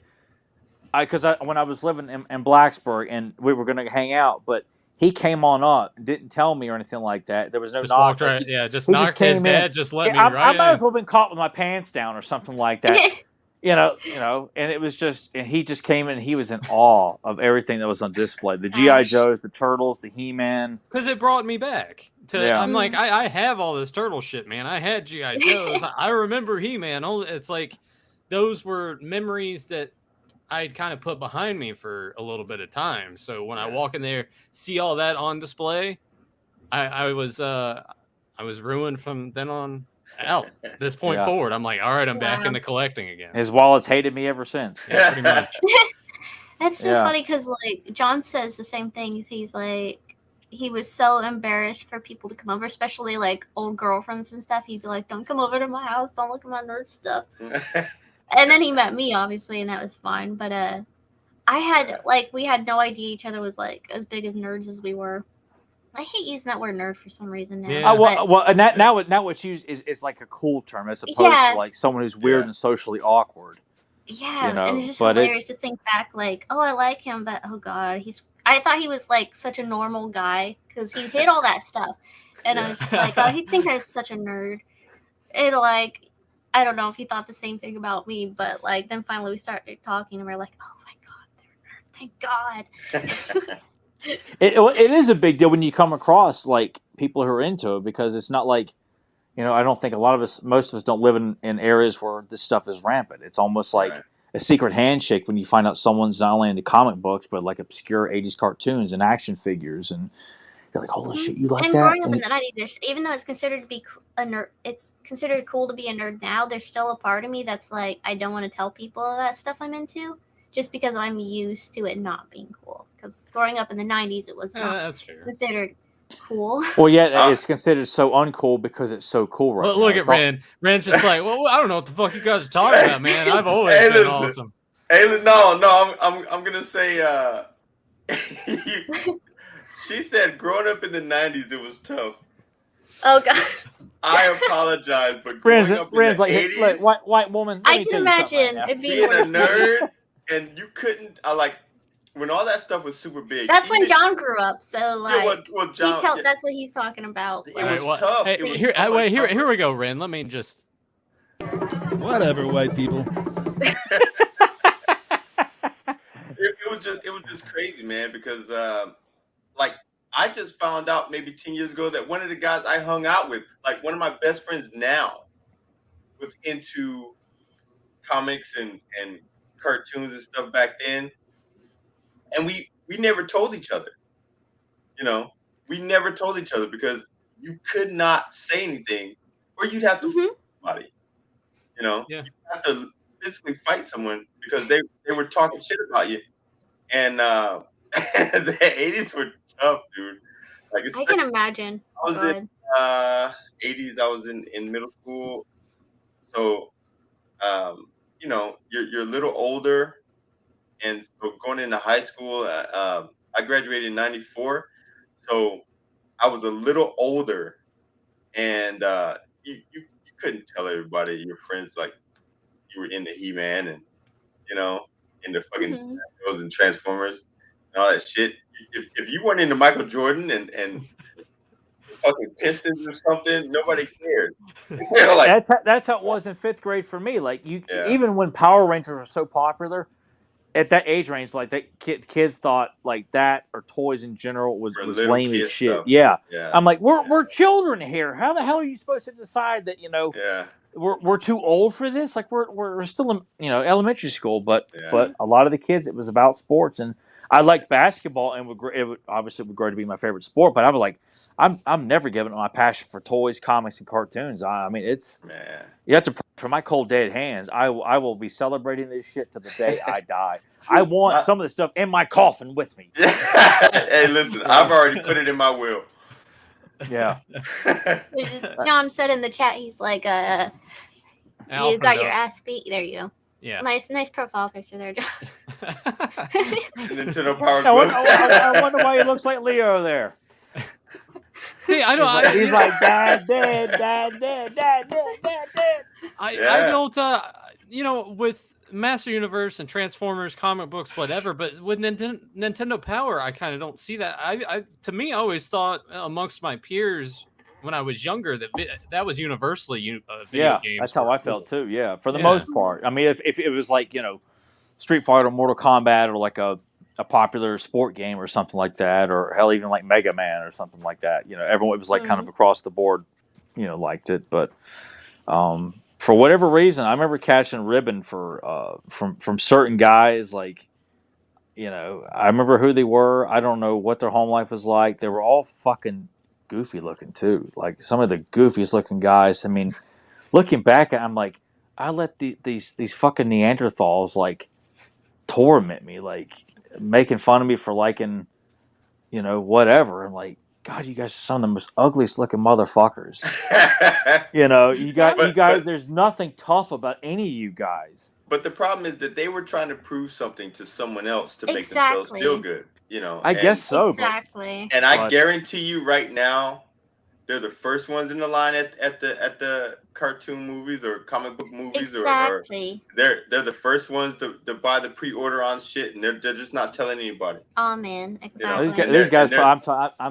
because when I was living in Blacksburg and we were going to hang out, but he came on up, didn't tell me or anything like that. There was no Just knock. walked Like, right. Yeah, just he just knocked. His came in. dad just let me I right might as in. well have been caught with my pants down or something like that. You know, and it was just, and he just came in and he was in awe of everything that was on display. The G.I. Joes, the Turtles, the He-Man. Because it brought me back. I'm like, I have all this turtle shit, man. I had G.I. Joes. I remember He-Man. It's like, those were memories that I'd kind of put behind me for a little bit of time. So when I walk in there, see all that on display, I was ruined from then on out. This point forward, I'm like, all right, I'm back into collecting again. His wallet's hated me ever since. Yeah, pretty much. That's so funny because like John says the same things. He's like, he was so embarrassed for people to come over, especially like old girlfriends and stuff. He'd be like, "Don't come over to my house. Don't look at my nerd stuff." And then he met me, obviously, and that was fine. But we had no idea each other was like as big as nerds as we were. I hate using that word nerd for some reason now. Yeah. And now what's used is like a cool term as opposed to like someone who's weird and socially awkward. Yeah, and it's just hilarious to think back, like, oh, I like him, but oh god, I thought he was like such a normal guy because he hid all that stuff, and I was just like, oh, he'd think I'm such a nerd. And like, I don't know if he thought the same thing about me, but like, then finally we started talking, and we're like, oh my god, they're a nerd, thank god. It is a big deal when you come across like people who are into it because it's not like, I don't think most of us don't live in areas where this stuff is rampant. It's almost like a secret handshake when you find out someone's not only into comic books, but like obscure 80s cartoons and action figures. And you're like, holy shit, you like that? And growing up in the 90s, even though it's considered to be a nerd, it's considered cool to be a nerd now, there's still a part of me that's like, I don't want to tell people that stuff I'm into just because I'm used to it not being cool. Because growing up in the 90s, it was not considered cool. Well, yeah, it's considered so uncool because it's so cool right now. Look at Rand. Rand's just like, well, I don't know what the fuck you guys are talking about, man. I've always been awesome. Hey, no, I'm gonna say, she said growing up in the 90s, it was tough. Oh god. I apologize, but growing up in the 80s, like, white woman. I can imagine it being a nerd, and you couldn't when all that stuff was super big. That's when John grew up, so like John, that's what he's talking about. It was tough. Hey, here we go, Ren. Let me just. Whatever, white people. It was just crazy, man. Because I just found out maybe 10 years ago that one of the guys I hung out with, like one of my best friends now, was into comics and cartoons and stuff back then. And we never told each other, we never told each other because you could not say anything or you'd have to fight somebody, you have to physically fight someone because they were talking shit about you. And the 80s were tough, dude. Like I can imagine. I was in 80s, I was in middle school. So, you're a little older. And so going into high school, I graduated in 94. So I was a little older. And you couldn't tell everybody, your friends, like you were into He-Man and, into fucking Heroes and Transformers and all that shit. If you weren't into Michael Jordan and fucking Pistons or something, nobody cared. That's how it was in 5th grade for me. Like even when Power Rangers were so popular, at that age range, like that kids thought like that or toys in general was lame as shit. Stuff. Yeah. I'm like, we're children here. How the hell are you supposed to decide that we're too old for this? Like we're still in elementary school, but a lot of the kids, it was about sports, and I liked basketball, and it would obviously grow to be my favorite sport. But I was like, I'm never giving up my passion for toys, comics, and cartoons. I mean, you have to for my cold dead hands. I will be celebrating this shit to the day I die. I want some of the stuff in my coffin with me. Hey, listen, I've already put it in my will. Yeah. John said in the chat, he's like, you got your ass beat. There you go. Yeah. Nice profile picture there, John. Nintendo Power Glove. I wonder why he looks like Leo there. See, I don't. He's like dad dead, dad dead, dad dead, dad dead. I don't. With Master Universe and Transformers, comic books, whatever. But with Nintendo Power, I kind of don't see that. To me, I always thought amongst my peers when I was younger that was universally video games. That's how I felt too. Yeah, for the most part. I mean, if it was like Street Fighter, Mortal Kombat, or like a popular sport game or something like that, or hell, even like Mega Man or something like that. Everyone was like kind of across the board, liked it. But for whatever reason, I remember catching ribbon for from certain guys. Like, I remember who they were. I don't know what their home life was like. They were all fucking goofy looking too. Like some of the goofiest looking guys. I mean, looking back, I'm like, I let these fucking Neanderthals like torment me, like making fun of me for liking, whatever. I'm like, God, you guys are some of the most ugliest looking motherfuckers. You guys. There's nothing tough about any of you guys. But the problem is that they were trying to prove something to someone else to make themselves feel good. I guess so. Exactly. And I guarantee you, right now, they're the first ones in the line at the cartoon movies or comic book movies. Exactly. Or they're the first ones to buy the pre-order on shit, and they're just not telling anybody. Oh man, exactly. These guys, I'm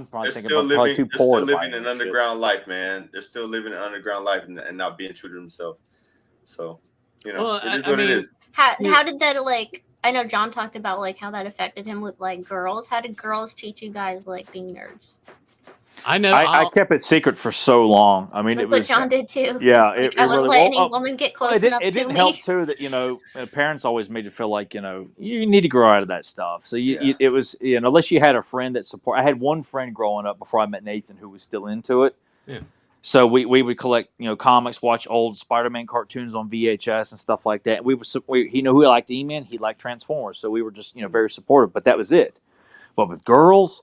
probably thinking about probably too poor. They're still living an underground life, man. They're still living an underground life and not being true to themselves. So, it is what it is. How did that I know John talked about like how that affected him with like girls. How did girls teach you guys like being nerds? I know. I kept it secret for so long. I mean, that's what John did too. Yeah, I wouldn't let any woman get close enough to me. It didn't help too that parents always made you feel like you need to grow out of that stuff. So it was unless you had a friend that support. I had one friend growing up before I met Nathan who was still into it. Yeah. So we would collect comics, watch old Spider-Man cartoons on VHS and stuff like that. He knew who I liked E-Man, he liked Transformers, so we were just very supportive. But that was it. But with girls.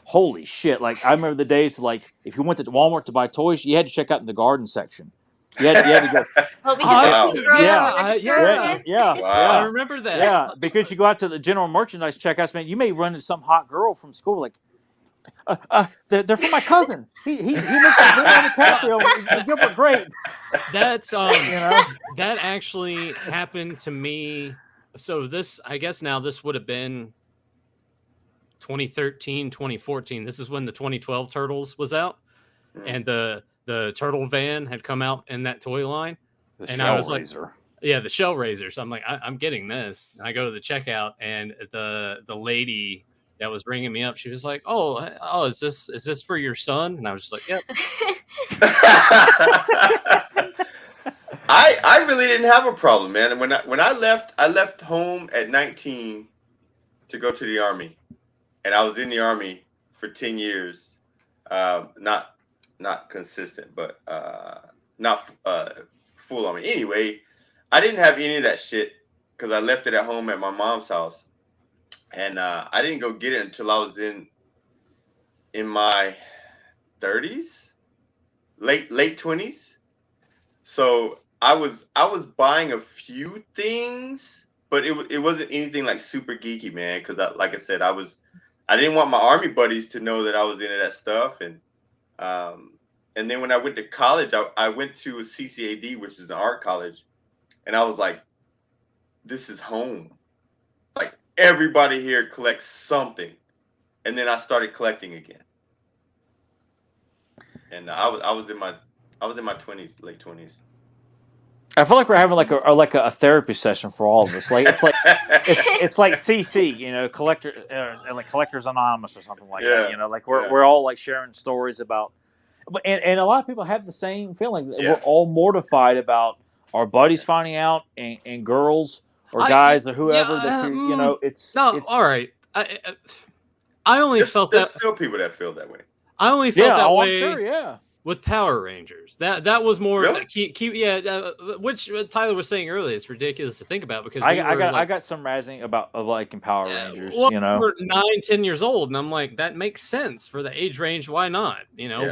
Holy shit! Like I remember the days like if you went to Walmart to buy toys, you had to check out in the garden section. You had to go. Oh, because yeah. Wow. I remember that. Yeah, because you go out to the general merchandise checkouts, man. You may run into some hot girl from school like, they're from my cousin. He makes a DiCaprio. Gilbert Grape. That's that actually happened to me. So I guess now this would have been 2013, 2014. This is when the 2012 Turtles was out, and the Turtle van had come out in that toy line, and I was like, the Shell Razor. So I'm like, I'm getting this. And I go to the checkout, and the lady that was ringing me up, she was like, "Oh, is this for your son?" And I was just like, "Yep." I really didn't have a problem, man. And when I left home at 19 to go to the Army. And I was in the Army for 10 years, not consistent, but not full Army. Anyway, I didn't have any of that shit because I left it at home at my mom's house, and I didn't go get it until I was in my 30s, late 20s. So I was buying a few things, but it wasn't anything like super geeky, man. Because like I said, I didn't want my Army buddies to know that I was into that stuff. And then when I went to college, I went to a CCAD, which is an art college. And I was like, this is home. Like everybody here collects something. And then I started collecting again. And I was in my 20s, late 20s. I feel like we're having like a therapy session for all of us. Like it's like CC, Collectors Anonymous or something like that. Like we're all like sharing stories about, and a lot of people have the same feeling. We're all mortified about our buddies finding out, and girls or guys or whoever it's all right. I only felt there's still people that feel that way. I only felt that way. I'm sure, with Power Rangers. That was more really? Which Tyler was saying earlier. It's ridiculous to think about because I got some razzing of liking Power Rangers. Well, we're 9-10 years old, and I'm like, that makes sense for the age range. Why not?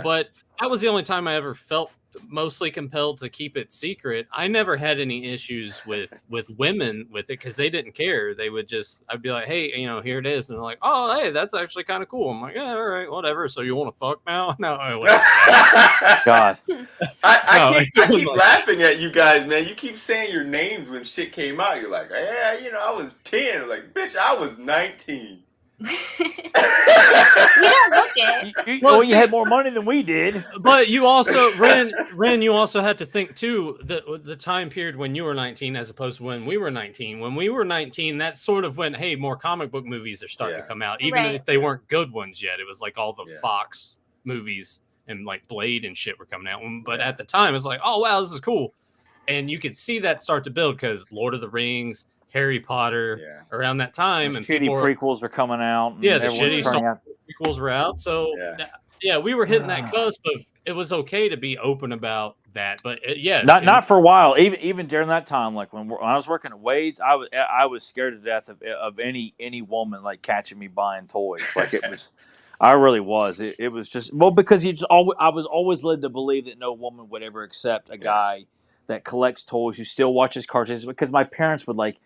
But that was the only time I ever felt mostly compelled to keep it secret. I never had any issues with women with it because they didn't care. They would I'd be like, hey, here it is, and they're like, oh, hey, that's actually kind of cool. I'm like, yeah, all right, whatever. So you want to fuck now? No, God. I I keep laughing at you guys, man. You keep saying your names when shit came out. You're like, yeah, I was 10. I'm like, bitch, I was 19. You don't look it. Well, you had more money than we did. But you also, Ren, you also had to think too the time period when you were 19 as opposed to when we were 19. When we were 19, that's sort of when, hey, more comic book movies are starting to come out, even if they weren't good ones yet. It was like all the Fox movies and like Blade and shit were coming out. But at the time, it's like, oh wow, this is cool, and you could see that start to build because Lord of the Rings, Harry Potter, around that time, and shitty prequels were coming out. Yeah, the shitty prequels were out. So we were hitting that cusp of it was okay to be open about that. But not for a while. Even during that time, like when I was working at Wade's, I was scared to death of any woman like catching me buying toys. Like it was. I really was. It was just because I was always led to believe that no woman would ever accept a guy that collects toys who still watches cartoons, because my parents would like,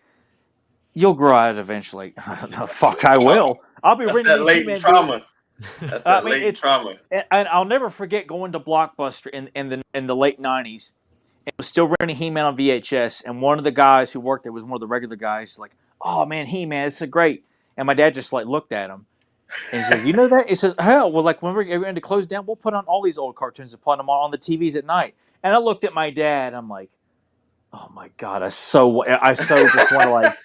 you'll grow out eventually. No, fuck, I will. I'll be renting that latent trauma. That's that latent trauma. And I'll never forget going to Blockbuster in the late '90s. And was still renting He-Man on VHS, and one of the guys who worked there was one of the regular guys. Like, oh man, He-Man, it's a great. And my dad just like looked at him. And he said, you know that? He says, hell, well, like when we're going to close down, we'll put on all these old cartoons and put them on the TVs at night. And I looked at my dad. I'm like, oh my God, I so just want to like,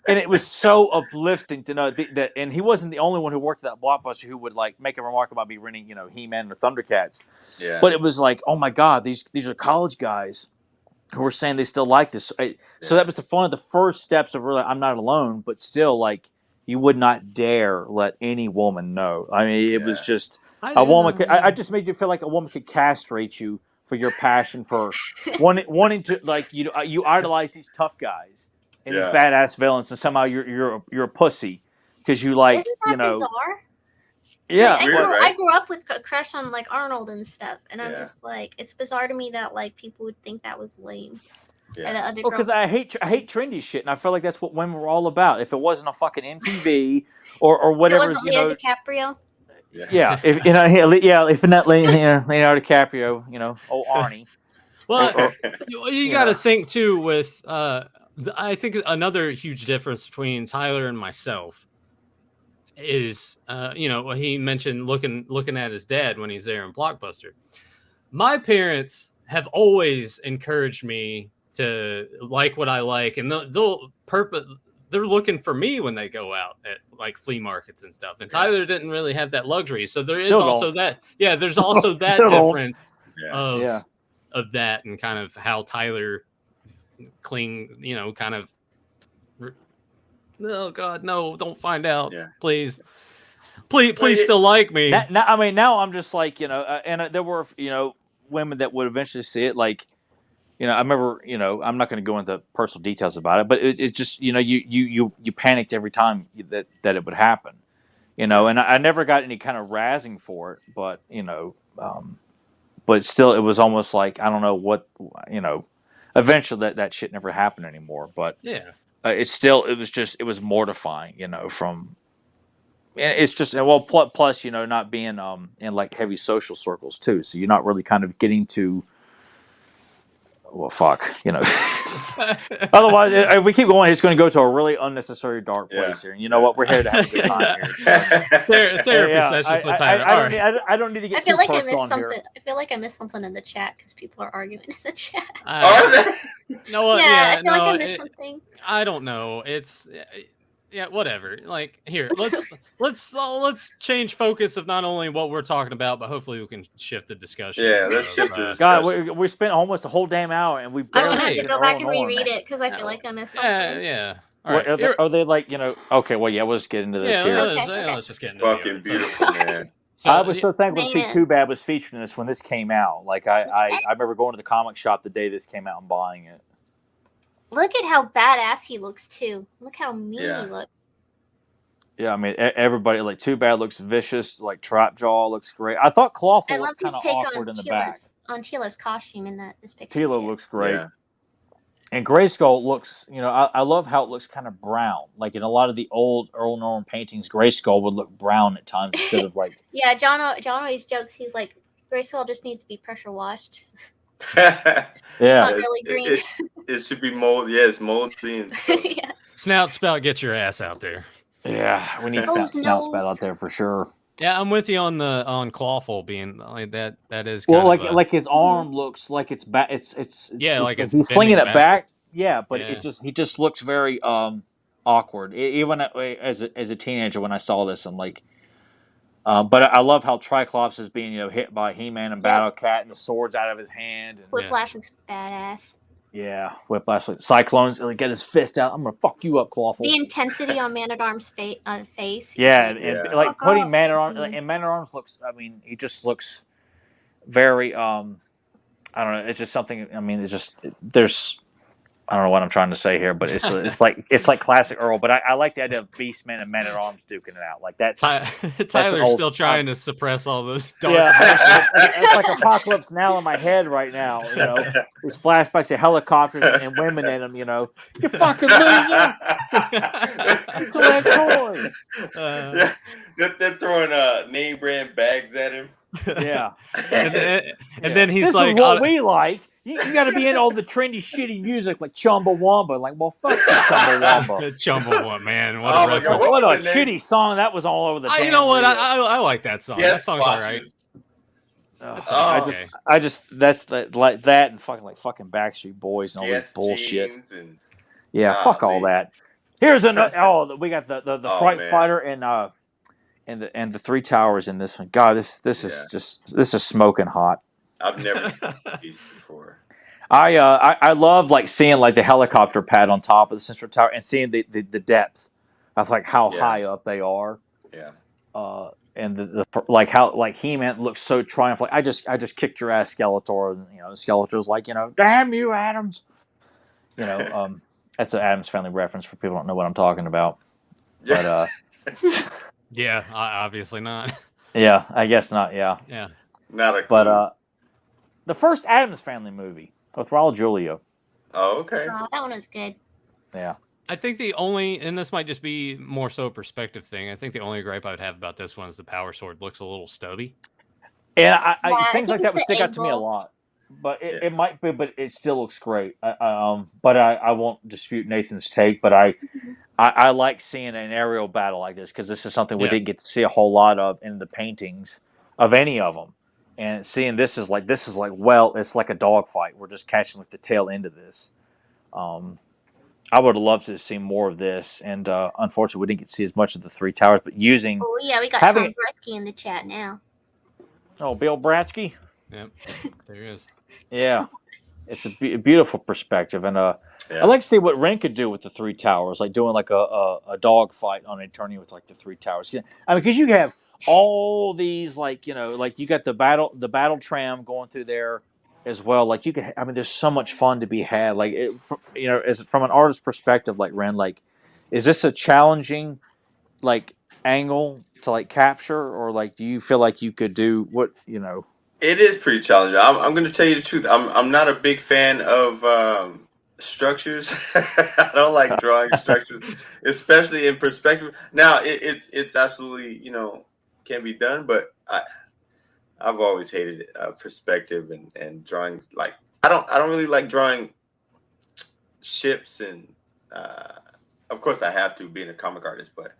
and it was so uplifting to know that. And he wasn't the only one who worked at that Blockbuster who would like make a remark about me renting, He-Man or Thundercats. Yeah. But it was like, oh my God, these are college guys who were saying they still like this. So that was one of the first steps of really, I'm not alone, but still like. You would not dare let any woman know. I mean, it was just a woman. I just made you feel like a woman could castrate you for your passion for wanting to like you idolize these tough guys and these badass villains, and somehow you're a pussy because you like. Isn't that bizarre? Yeah, weird, I grew up with a crush on like Arnold and stuff, and I'm just like, it's bizarre to me that like people would think that was lame. Yeah. Because I hate trendy shit, and I feel like that's what women were all about. If it wasn't a fucking MTV or whatever, it wasn't Leonardo DiCaprio. Yeah, if not Leonardo DiCaprio, old Arnie. Well, you got to think too with I think another huge difference between Tyler and myself is he mentioned looking at his dad when he's there in Blockbuster. My parents have always encouraged me to like what I like, and they're looking for me when they go out at like flea markets and stuff. And Tyler didn't really have that luxury, so there is there's also that difference of that, and kind of how Tyler kind of. Oh God, no! Don't find out, please. Please, still like me. Now I'm just like and there were women that would eventually see it like. I remember, I'm not going to go into personal details about it, but it just, you panicked every time that it would happen, and I never got any kind of razzing for it, but, but still it was almost like, I don't know what, eventually that shit never happened anymore, but it was mortifying, it's just, plus, not being, in like heavy social circles too. So you're not really kind of getting to, well, fuck, Otherwise, if we keep going, it's going to go to a really unnecessary dark place here. And you know what? We're here to have a good time here. Therapy sessions with Tyler. I don't need to get too personal on here. I feel like I missed something in the chat because people are arguing in the chat. Are they? No, I feel like I missed something. I don't know. It's whatever. Like here, let's change focus of not only what we're talking about, but hopefully we can shift the discussion. Yeah, let's shift the discussion. God, we spent almost a whole damn hour, and we barely had to go back and reread it because I feel like I missed something. Yeah. All right. Are they like okay? Well, we'll just get into this here. Let's just get into it. Fucking beautiful, man. So, I was so thankful to see Too Bad was featured in this when this came out. Like I remember going to the comic shop the day this came out and buying it. Look at how badass he looks too. Look how mean he looks. Yeah, I mean everybody like Too Bad looks vicious. Like Trapjaw looks great. I thought Clawful looked kind of awkward in the back. On Tila's costume in this picture. Tila looks great. Yeah. And Grayskull looks, I love how it looks kind of brown. Like in a lot of the old Earl Norem paintings, Grayskull would look brown at times instead of like. Yeah, John always jokes. He's like, Grayskull just needs to be pressure washed. Yeah. Not really green. It should be moldy. Yeah, it's moldy and stuff. Yeah. Snout spout, get your ass out there. Yeah, we need Nose, snout spout nose. out there for sure. Yeah, I'm with you on Clawful being like that. That is Well, kind of a, like his arm looks like it's back. It's Yeah, like it's he's slinging bending it back. Yeah, but Yeah. he just looks very awkward. Even as a teenager when I saw this, I'm like, but I love how Triclops is being hit by He-Man and Battle Cat and the swords out of his hand. And, Whiplash looks badass. yeah, Whiplash. Cyclone's gonna get his fist out. I'm gonna fuck you up, Clawful. The intensity on Man at Arms' face. Yeah, and like putting Man at Arms, Mhm. and Man at Arms looks. I mean, he just looks very. I don't know. It's just something. I mean, there's. I don't know what I'm trying to say here, but it's like classic Earl. But I like the idea of Beastman and Men at Arms duking it out. Like that. Tyler's still trying to suppress all those dark. Yeah, it's like Apocalypse Now in my head right now. These flashbacks of helicopters and women in them. You fucking loser. Collect toys. Yeah, they're throwing name brand bags at him. Yeah, and then he's this like, is what we like. You got to be in all the trendy, shitty music like Chumbawamba. Like, well, fuck you, Chumbawamba. Chumbawamba, man. What Oh a my reference. God, What a shitty song that was all over the damn You know what? radio. I like that song. That song's all right. Okay. That's like that and fucking Backstreet Boys and all this bullshit. Yeah, fuck all that. Here's another. We got the Fright Fighter and the Three Towers in this one. God, this is smoking hot. I've never seen these before. I love like seeing like the helicopter pad on top of the central tower and seeing the depth of like how high up they are. Yeah. And the like how like He-Man looks so triumphant. Like, I just kicked your ass, Skeletor, and Skeletor's like, damn you, Adams. That's an Adams Family reference for people who don't know what I'm talking about. Yeah. But yeah, obviously not. Yeah, I guess not. Yeah. Yeah. Not a clue. But the first Addams Family movie with Raul Julia. Oh, okay. Oh, that one was good. Yeah. I think the only, and this might just be more so a perspective thing, I think the only gripe I would have about this one is the Power Sword looks a little stubby. And I things like think that would it's the stick out to me a angle. lot. But it might be, but it still looks great. But I won't dispute Nathan's take. But I like seeing an aerial battle like this because this is something we didn't get to see a whole lot of in the paintings of any of them. And seeing this is like well, it's like a dogfight. We're just catching like the tail end of this. I would have loved to see more of this, and unfortunately, we didn't get to see as much of the Three Towers. But using Oh yeah, we got Tom Bresky in the chat now. Oh, Bill Bratsky. Yep, there he is. Yeah, it's a beautiful perspective, and I'd like to see what Ren could do with the Three Towers, like doing like a dog fight on Eternia with like the Three Towers. Yeah, I mean, because you have all these like like you got the battle tram going through there as well. Like you could, I mean, there's so much fun to be had. Like as from an artist's perspective, like Ren, like is this a challenging like angle to like capture, or like do you feel like you could do what It is pretty challenging. I'm going to tell you the truth. I'm not a big fan of structures. I don't like drawing structures, especially in perspective. Now it's absolutely can be done, but I've always hated perspective and drawing. Like I don't really like drawing ships, and of course I have to being a comic artist, but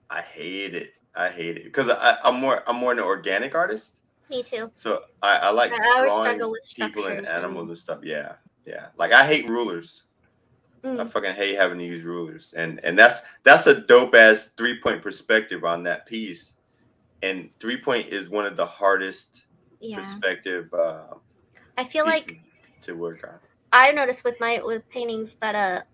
I hate it. I hate it because I'm more an organic artist. Me too. So I like always drawing struggle with people and structures animals and stuff. Yeah. Like I hate rulers. Mm. I fucking hate having to use rulers, and that's a dope ass 3-point perspective on that piece. And 3-point is one of the hardest perspective. I feel like to work on. I noticed with paintings that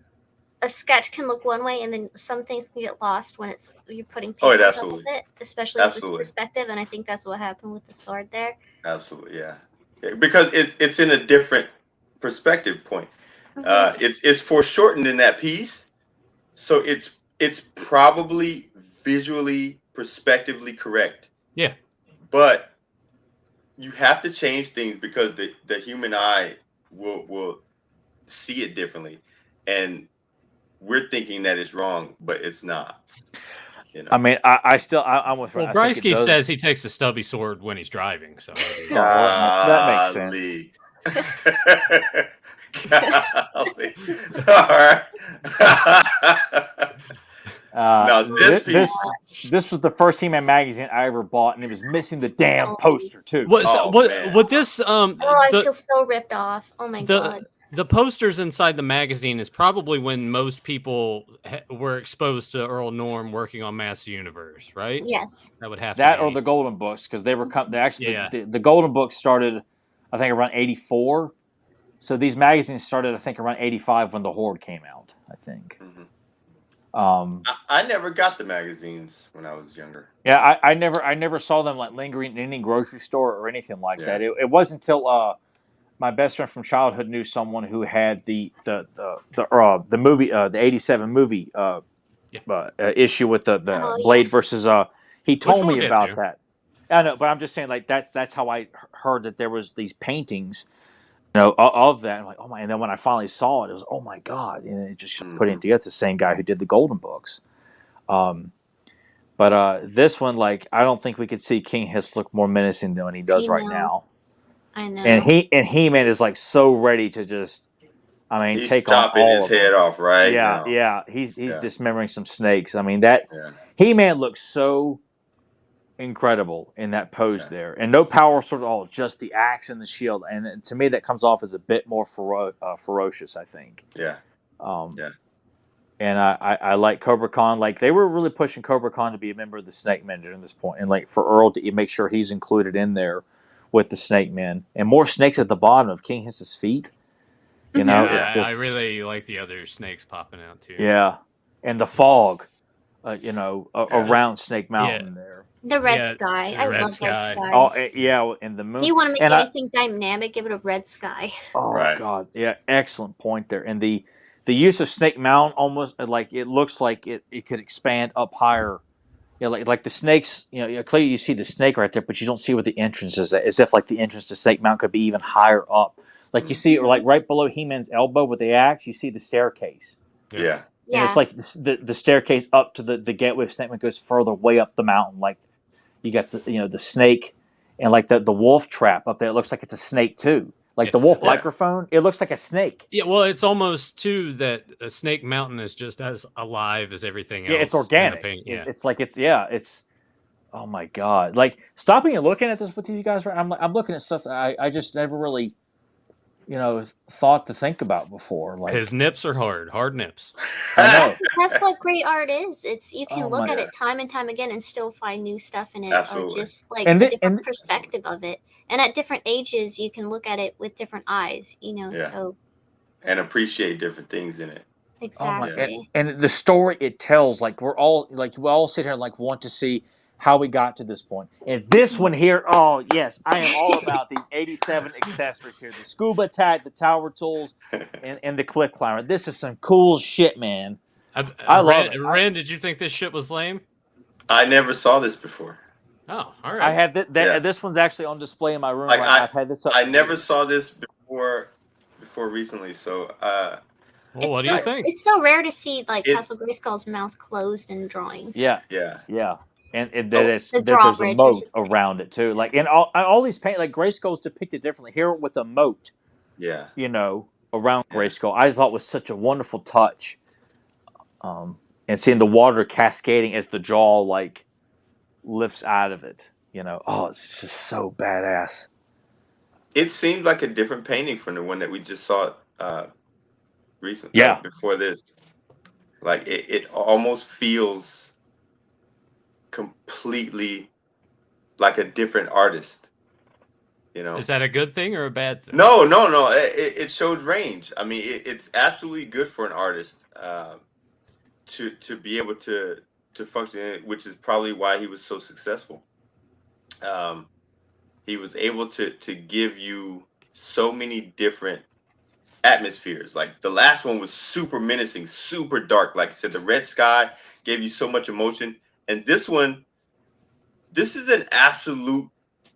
a sketch can look one way, and then some things can get lost when you're putting paint on top of it, especially with perspective. And I think that's what happened with the sword there. Absolutely, yeah, because it's in a different perspective point. Mm-hmm. It's foreshortened in that piece, so it's probably visually perspectively correct. Yeah, but you have to change things because the human eye will see it differently, and we're thinking that it's wrong, but it's not. I mean, I'm with. Well, Brysky says he takes a stubby sword when he's driving, so that makes sense. Golly. All right. Now this piece. This was the first He-Man magazine I ever bought, and it was missing the damn poster too. What this I feel so ripped off. Oh my god. The posters inside the magazine is probably when most people were exposed to Earl Norem working on Master Universe, right? Yes. That would have that to be. or the Golden Books, because they were Yeah. the Golden Books started, I think, around 84. So these magazines started, I think, around 85 when the Horde came out, I think. Mhm. I never got the magazines when I was younger. Yeah, I never saw them like lingering in any grocery store or anything like that. It wasn't until my best friend from childhood knew someone who had the movie, the 87 movie issue with the Blade versus. He told me about that. I know, but I'm just saying, like, that's how I heard that there was these paintings, of that. I'm like, oh my! And then when I finally saw it, it was, oh my god! And it just put it together. It's the same guy who did the Golden Books. But this one, like, I don't think we could see King Hiss look more menacing than he does right now. I know. And He-Man is like so ready to just, he's take chopping on all his head off right now. Yeah, he's dismembering some snakes. I mean, that He-Man looks so incredible in that pose there, and no power sword at all, just the axe and the shield. And to me, that comes off as a bit more ferocious, I think. Yeah. And I like Cobra Khan. Like, they were really pushing Cobra Khan to be a member of the Snake Men during this point, and like for Earl to make sure he's included in there with the Snake Men, and more snakes at the bottom of King Hiss's feet. I really like the other snakes popping out too. Yeah, and the fog, around Snake Mountain there. The red sky. I love red skies. Oh, yeah, and the moon. If you want to make anything dynamic, give it a red sky. Oh, God. Yeah, excellent point there. And the use of Snake Mountain, almost like it looks like it could expand up higher. Like the snakes, clearly you see the snake right there, but you don't see what the entrance is. As if like the entrance to Snake Mountain could be even higher up. Like you see, like right below He-Man's elbow with the axe, you see the staircase. Yeah. And it's like the staircase up to the gateway of Snake Mountain goes further way up the mountain. Like you got the snake and like the wolf trap up there. It looks like it's a snake too. Like the wolf microphone, it looks like a snake. Yeah, well, it's almost too that a Snake Mountain is just as alive as everything else. Yeah, it's organic. It's like it's. Oh my god! Like stopping and looking at this with you guys, I'm looking at stuff that I just never really, thought to think about before. Like his nips are hard nips. I know. That's what great art is. It's you can look at it time and time again and still find new stuff in it, or just like a different perspective of it. And at different ages, you can look at it with different eyes. So and appreciate different things in it. Exactly. And the story it tells, like we all sit here and like want to see how we got to this point. And this one here, oh yes, I am all about the 87 accessories here. The scuba tag, the tower tools, and the cliff climber. This is some cool shit, man. I love it. Rand, did you think this shit was lame? I never saw this before. Oh, all right. I had this one's actually on display in my room. I've had this up. I never saw this before recently, so well, what do you think? It's so rare to see like Castle Grayskull's mouth closed in drawings. Yeah. And there's a moat around it too. Like in all these paint, like Grayskull's depicted differently. Here with a moat. Yeah. Around Grayskull, I thought was such a wonderful touch. And seeing the water cascading as the jaw like lifts out of it. It's just so badass. It seemed like a different painting from the one that we just saw recently. Yeah. Before this. Like it almost feels completely like a different artist. Is that a good thing or a bad thing? No. It shows range. I mean, it's absolutely good for an artist to be able to function in it, which is probably why he was so successful. He was able to give you so many different atmospheres. Like the last one was super menacing, super dark. Like I said, the red sky gave you so much emotion. And this one, this is an absolute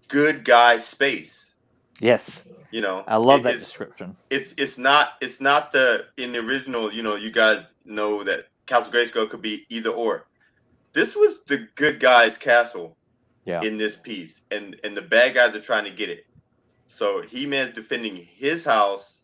good guy space. Yes. I love that description. It's not in the original, you guys know that Castle Grayskull could be either or. This was the good guy's castle in this piece. And the bad guys are trying to get it. So He-Man's defending his house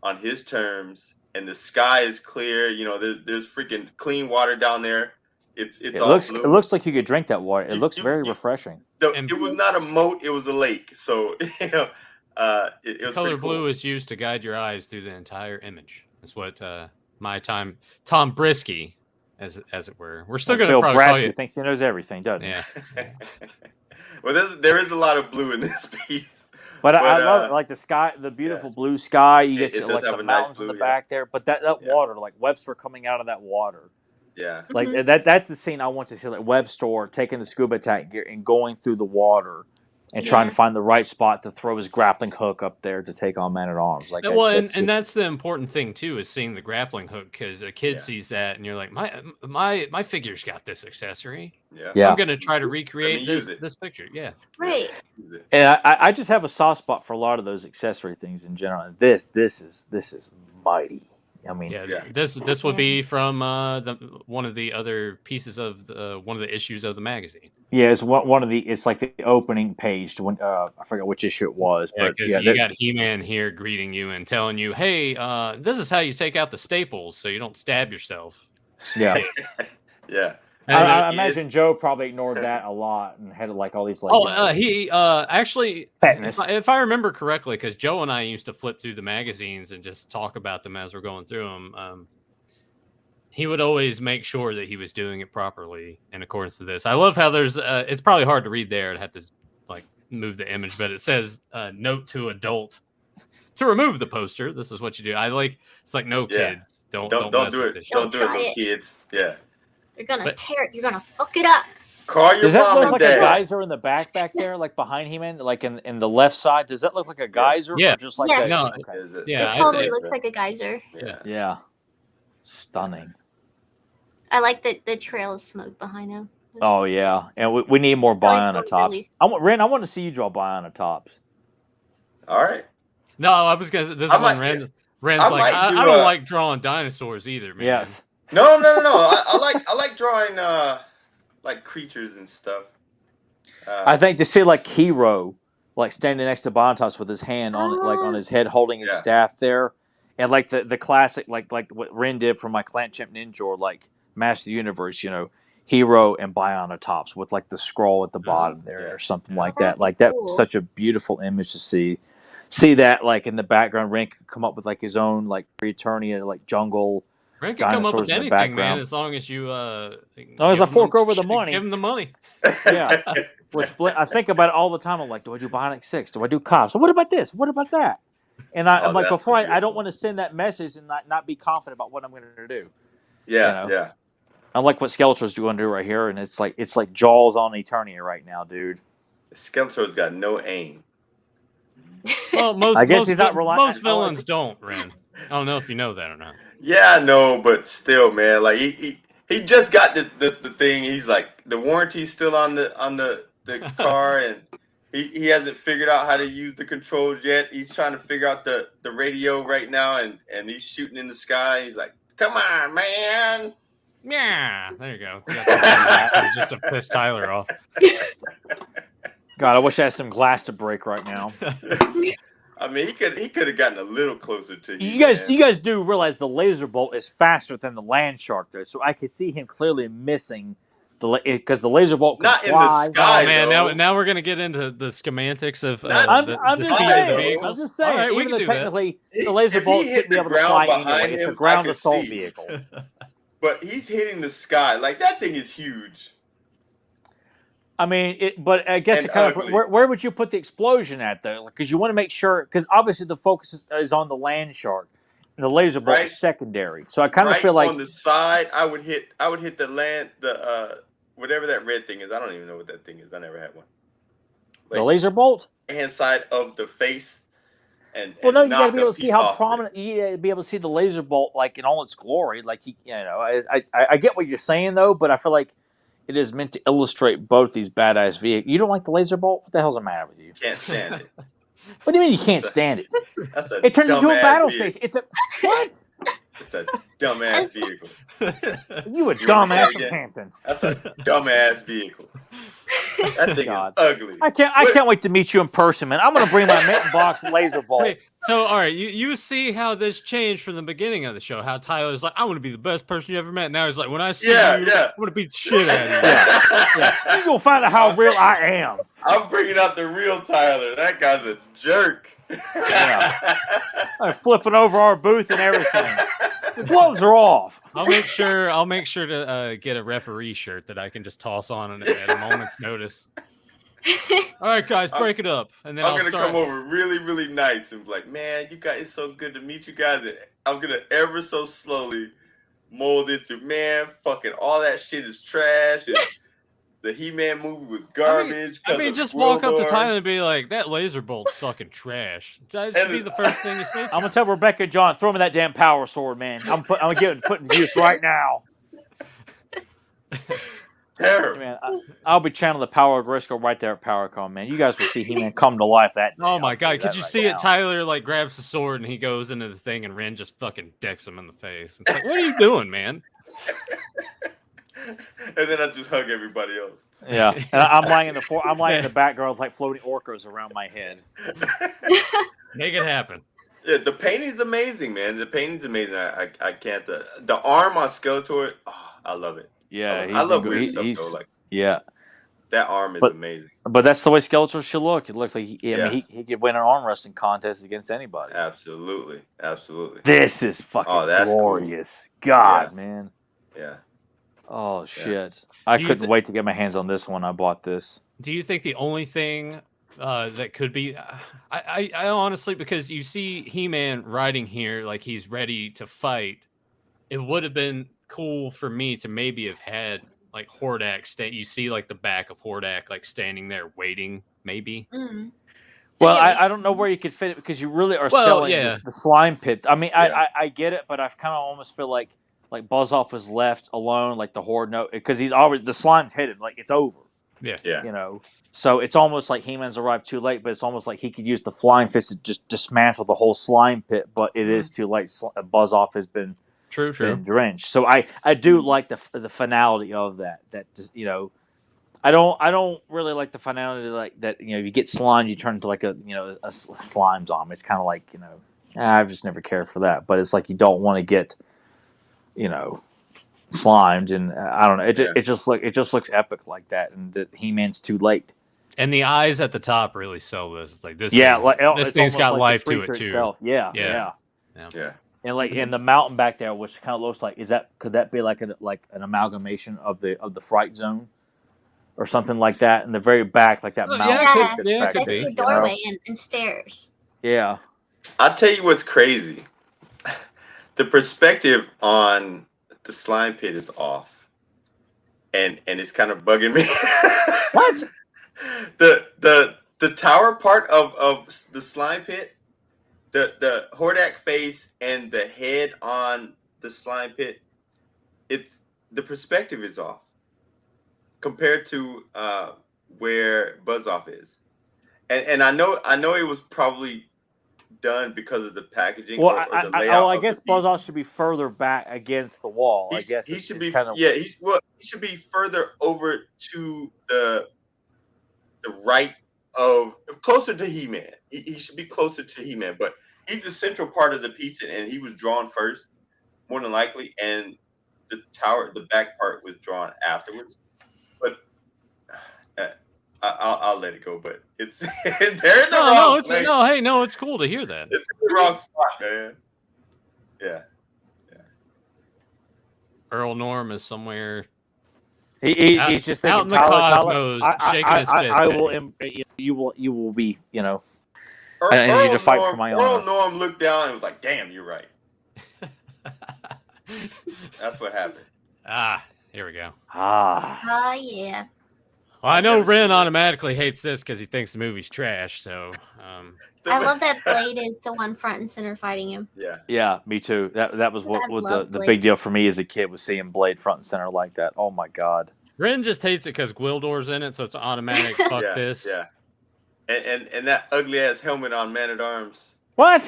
on his terms, and the sky is clear. You know, there's freaking clean water down there. It all blue. It looks like you could drink that water. It looks very refreshing. It was not a moat; it was a lake. So it was color cool. blue is used to guide your eyes through the entire image. That's what Tom Brisky, as it were. We're still going to probably call you. Thinks he knows everything, doesn't he? Yeah. Well, there is a lot of blue in this piece. But I love it, like the sky, the beautiful blue sky. You get like the mountains in the back there, but that water, like Webster coming out of that water. Yeah, like that's the scene I want to see. Like Webster taking the scuba tank gear and going through the water and trying to find the right spot to throw his grappling hook up there to take on Man at Arms. Like, and that's the important thing too, is seeing the grappling hook, because a kid sees that and you're like, my figure's got this accessory. Yeah. I'm gonna try to recreate this picture. Yeah, right. And I just have a soft spot for a lot of those accessory things in general. This is mighty. I mean, this would be from one of the other pieces of one of the issues of the magazine. Yeah, it's one of the. It's like the opening page to when I forgot which issue it was. Yeah, but because you got He-Man here greeting you and telling you, "Hey, this is how you take out the staples so you don't stab yourself." Yeah, yeah. I imagine Joe probably ignored that a lot and had like all these like. He actually, if I remember correctly, because Joe and I used to flip through the magazines and just talk about them as we're going through them. He would always make sure that he was doing it properly in accordance to this. I love how there's. It's probably hard to read there. I'd have to like move the image, but it says "Note to adult." To remove the poster, this is what you do. It's like no kids. Don't do it. Don't do it, little kids. Yeah. You're gonna tear it. You're gonna fuck it up. Call your Does that mom look and like dad. a geyser in the back there, like behind He-Man, like in the left side? Does that look like a geyser? Yeah. Or just like Yes. No. Okay. Yeah. It totally looks like a geyser. Yeah. Stunning. I like the trail of smoke behind him. Oh yeah, and we need more Bionatops. Ren, I want to see you draw Bionatops. All right. No, I was gonna. This is when Ren's like, I don't like drawing dinosaurs either, man. Yes. No. I like drawing like creatures and stuff. I think to see like Hero, like standing next to Bionatops with his hand on his head, holding his staff there, and like the classic like what Ren did for my Clan Champ Ninja, or like Master of the Universe, you know, Hero and Bionatops with like the scroll at the bottom there or something like that. Like that was such a beautiful image to see. See that like in the background, Ren could come up with like his own like Eternia like jungle. Ren can come up with anything, man, as long as you as long as I fork over the money. Give him the money. Yeah. I think about it all the time. I'm like, do I do Bionic 6? Do I do Cops? So what about this? What about that? And I'm like, before I don't want to send that message and not be confident about what I'm going to do. Yeah, yeah. I like what Skeletor's going to do right here, and it's like Jaws on Eternia right now, dude. Skeletor's got no aim. Well, most villains don't, Ren. I don't know if you know that or not. Yeah, I know, but still, man, like he just got the thing. He's like, the warranty's still on the car, and he hasn't figured out how to use the controls yet. He's trying to figure out the radio right now, and he's shooting in the sky. He's like, come on, man. Yeah, there you go. Just to piss Tyler off. God, I wish I had some glass to break right now. I mean, he could have gotten a little closer to you. You guys do realize the laser bolt is faster than the land shark, though, so I could see him clearly missing because the laser bolt can fly. In the sky. Oh man, now we're gonna get into the schematics of I'm just saying. vehicles. I'm just saying. Right, even though technically the laser bolt shouldn't be able to fly anyway, it's a ground assault vehicle. But he's hitting the sky like that thing is huge. I mean, but I guess where would you put the explosion at though? Because you want to make sure, because obviously the focus is on the land shark, and the laser bolt is secondary. So I kind of feel like on the side, I would hit the whatever that red thing is. I don't even know what that thing is. I never had one. Like, the laser bolt. Hand side of the face. You gotta be able to see how prominent. You gotta be able to see the laser bolt like in all its glory. Like I get what you're saying though, but I feel like it is meant to illustrate both these badass vehicles. You don't like the laser bolt? What the hell's the matter with you? Can't stand it. What do you mean you can't stand it? It turns into a battle station. It's a what? It's a dumbass vehicle. You a dumbass from Hampton. That's a dumbass vehicle. That thing God. is ugly. I can't wait to meet you in person, man. I'm gonna bring my mint box laser bolt. Wait, so all right, you see how this changed from the beginning of the show? How Tyler's like, I want to be the best person you ever met. Now he's like, when I see you, I'm gonna beat the shit out of you. Yeah. You gonna find out how real I am. I'm bringing out the real Tyler. That guy's a jerk. I'm flipping over our booth and everything. The gloves are off. I'll make sure to get a referee shirt that I can just toss on at a moment's notice. All right, guys, break it up, and then I'm gonna come over really, really nice and be like, man, you guys, it's so good to meet you guys. And I'm gonna ever so slowly mold into, man, fucking all that shit is trash. And the He-Man movie was garbage. I mean just walk up to Tyler and be like, that laser bolt's fucking trash. That should be the first thing you say. I'm gonna tell Rebecca John, throw me that damn power sword, man. I'm putting in use right now. Terrible. Man, I'll be channeling the power of Grisco right there at PowerCon, man. You guys will see He-Man come to life that day. Oh my god, could you right see now. it? Tyler like grabs the sword and he goes into the thing and Ren just fucking decks him in the face. It's like, what are you doing, man? And then I just hug everybody else. Yeah, and I'm lying in the background with like floating orcas around my head. Make it happen. Yeah, the painting's amazing, man. The painting's amazing. I can't. The arm on Skeletor, I love it. Yeah, I love weird stuff though. Like that arm is amazing. But that's the way Skeletor should look. It looks like he could win an arm wrestling contest against anybody. Absolutely. This is fucking glorious. Cool. God, man. Yeah. Oh shit! I couldn't wait to get my hands on this one. I bought this. Do you think the only thing that could be, I honestly, because you see He-Man riding here like he's ready to fight, it would have been cool for me to maybe have had like Hordak stay. You see like the back of Hordak like standing there waiting, maybe. Mm. Well, I don't know where you could fit it because you really are selling the slime pit. I mean, I get it, but I kind of almost feel like Buzz-Off was left alone, like the Horde, because he's already the slime's hidden, like it's over. Yeah. You know, so it's almost like He-Man's arrived too late, but it's almost like he could use the flying fist to just dismantle the whole slime pit, but it is too late. Buzz-Off has been been drenched. So I do like the finality of that. That you know, I don't really like the finality like that. You know, you get slime, you turn into like a slime zombie. It's kind of like I've just never cared for that. But it's like you don't want to get slimed, and I don't know. It just looks epic like that, and that He-Man's too late. And the eyes at the top really sell this. It's like this. This thing's got like life to it too. Itself. Yeah. And like in the mountain back there, which kind of looks like could that be like an amalgamation of the Fright Zone or something like that in the very back, like that mountain. Yeah, it's a doorway and stairs. Yeah. I'll tell you what's crazy. The perspective on the slime pit is off, and it's kind of bugging me. What? The tower part of the slime pit, the Hordak face and the head on the slime pit, the perspective is off compared to where Buzz-Off is, and I know it was probably done because of the packaging or the layout. I guess Buzz-Off should be further back against the wall. I guess he should be he should be further over to the right of closer to He-Man. He should be closer to He-Man, but he's the central part of the pizza, and he was drawn first, more than likely, and the back part was drawn afterwards. But I'll let it go, but it's they're in the wrong place. It's cool to hear that. It's in the wrong spot, man. Yeah. Earl Norem is somewhere. He's just out in the cosmos, shaking his fist. You will be, I need to fight for my honor. Earl Norem looked down and was like, "Damn, you're right." That's what happened. Here we go. Yeah. Well, I know Ren automatically hates this because he thinks the movie's trash. So, I love that Blade is the one front and center fighting him. Yeah, me too. That was what was the big deal for me as a kid, was seeing Blade front and center like that. Oh my god. Ren just hates it because Gwildor's in it, so it's an automatic fuck this. Yeah. And that ugly ass helmet on Man at Arms. What?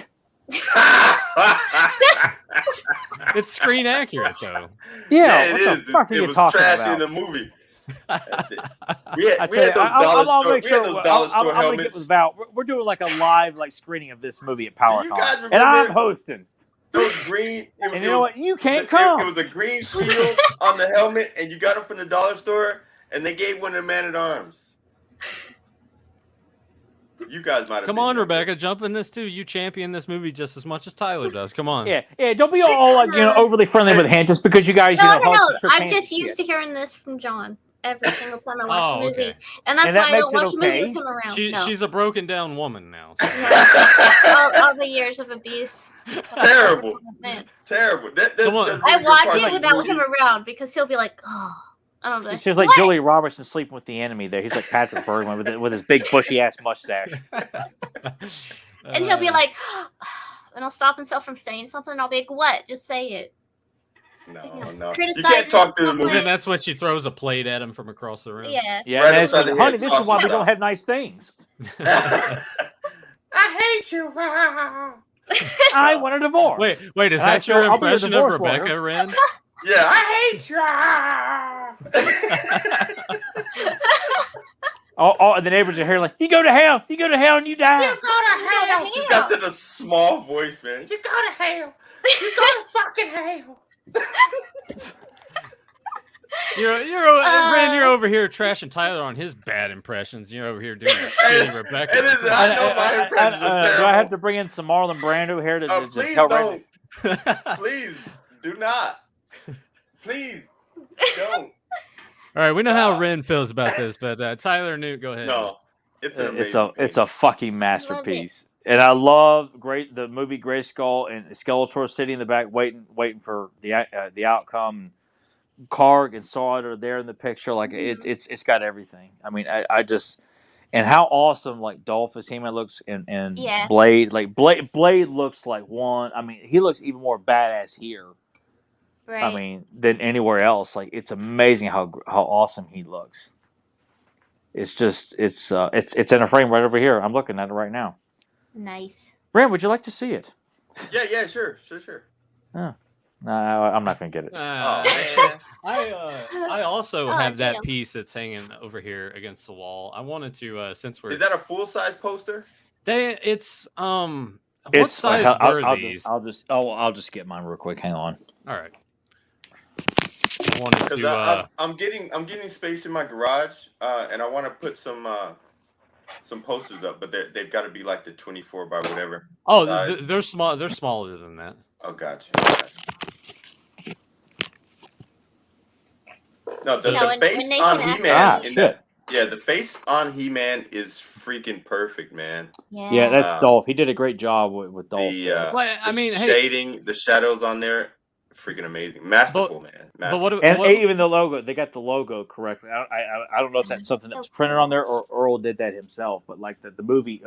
It's screen accurate though. Yeah, it is. It was trashy in the movie. That's it. We had those dollar store. We had those dollar store I'm gonna get helmets. with Val. We're doing like a live screening of this movie at Do you PowerCon, guys and remember I'm hosting. those green? And you know what? You can't come. It was a green shield on the helmet, and you got them from the dollar store, and they gave one to Man-at-Arms. You guys might have. Come on, Rebecca, jump in this too. You champion this movie just as much as Tyler does. Come on. Yeah. Don't be all like overly friendly with Han just because you guys No. I'm just used to hearing this from John every single time I watch a movie, and that's why I don't watch a movie with him around. She's a broken down woman now. So. all the years of abuse. Terrible. Terrible. I watch it without him around because he'll be like, oh. I don't know. She's like Julia Robertson sleeping with the enemy there. He's like Patrick Bergman with his big bushy ass mustache. And he'll be like, and I'll stop himself from saying something. And I'll be like, what? Just say it. No. You can't talk through the movie. And that's when she throws a plate at him from across the room. Yeah. Right, honey, this is why we don't have nice things. I hate you. I want a divorce. Wait, is that your impression of Rebecca, Ren? Yeah, I hate you. And the neighbors are here like, you go to hell, and you die. You go to hell. She's got such a small voice, man. You go to hell. You go to fucking hell. Ren, you're over here trashing Tyler on his bad impressions. You're over here doing shitty Rebecca. I know my impressions are terrible. Do I have to bring in some Marlon Brando here to please tell don't. Please do not. Please don't. All right, we know how Ren feels about this, but Tyler and Newt, go ahead. No, it's an amazing it's a fucking masterpiece, and I love the movie Grayskull and Skeletor sitting in the back waiting for the outcome. Karg and Sawd are there in the picture. Like it's got everything. I mean, I just and how awesome like Dolphus He-Man looks and Blade. Like Blade looks like one. I mean, he looks even more badass here. Right. I mean, than anywhere else. Like it's amazing how awesome he looks. It's just it's in a frame right over here. I'm looking at it right now. Nice. Brand, would you like to see it? Yeah, sure. Oh. No, I'm not gonna get it. I also have that piece that's hanging over here against the wall. I wanted to since we're. Is that a full size poster? What size were these? I'll just get mine real quick. Hang on. All right. I wanted to. I'm getting space in my garage, and I want to put some posters up, but they've got to be like the 24 by whatever. Oh, they're small. They're smaller than that. Oh, gotcha. No, the face on He-Man. The face on He-Man is freaking perfect, man. Yeah, that's Dolph. He did a great job with Dolph. Shading, the shadows on there, freaking amazing, masterful, man. Masterful. But even the logo, they got the logo correctly. I don't know if that's something that was printed on there or Earl did that himself, but like the movie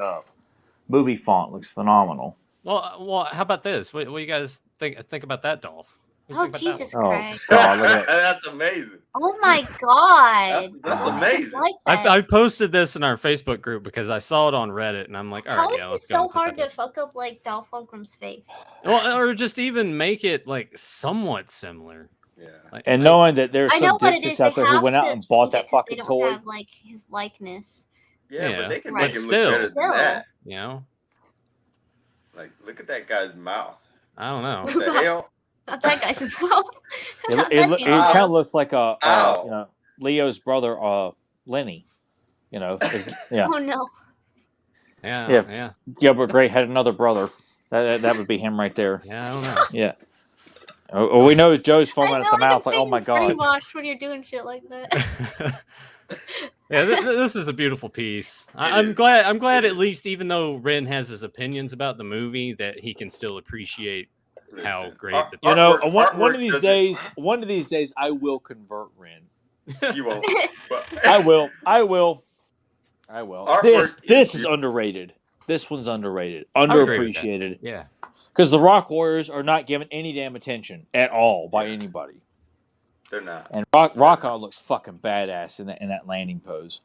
font looks phenomenal. Well, how about this? What do you guys think about that, Dolph? Oh, Jesus Christ. That's amazing. Oh, my God. That's amazing. Like that. I posted this in our Facebook group because I saw it on Reddit, and I'm like, all right, let's go. How is it so hard to fuck up, like, Dolph Lundgren's face? Well, or just even make it, like, somewhat similar. Yeah. And knowing that there's some dipshits out there who went out and bought that fucking toy. They don't have, like, his likeness. Yeah, but they can make him look better than that. You know? Like, look at that guy's mouth. I don't know. What the hell? Not that guy's mouth. It kind of looks like Leo's brother, Lenny. Yeah. Oh no. Yeah. Gilbert Grape had another brother. That would be him right there. Yeah, I don't know. Yeah. We know Joe's foaming at the mouth. Like, oh my God. Brainwashed when you're doing shit like that. Yeah, this is a beautiful piece. I'm glad at least, even though Ren has his opinions about the movie, that he can still appreciate how great the one of these days I will convert Ren. You won't. I will. This is underrated. This one's underrated. Underappreciated. Yeah. Because the Rock Warriors are not given any damn attention at all by anybody. They're not. And Rock-On looks fucking badass in that landing pose.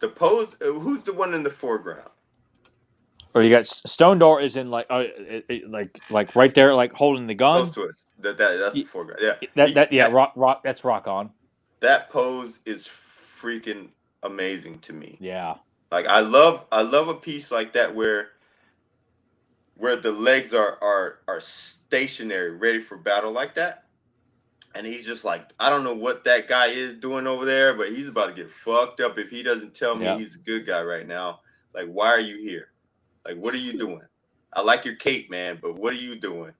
The pose. Who's the one in the foreground? Or you got Stone Door is in like right there, like holding the gun. Close to us. That's the foreground. Yeah. Rock. That's Rock-On. that pose is freaking amazing to me. Yeah. Like I love a piece like that where the legs are stationary, ready for battle like that. And he's just like, I don't know what that guy is doing over there, but he's about to get fucked up if he doesn't tell me he's a good guy right now. Like, why are you here? Like, what are you doing? I like your cape, man, but what are you doing?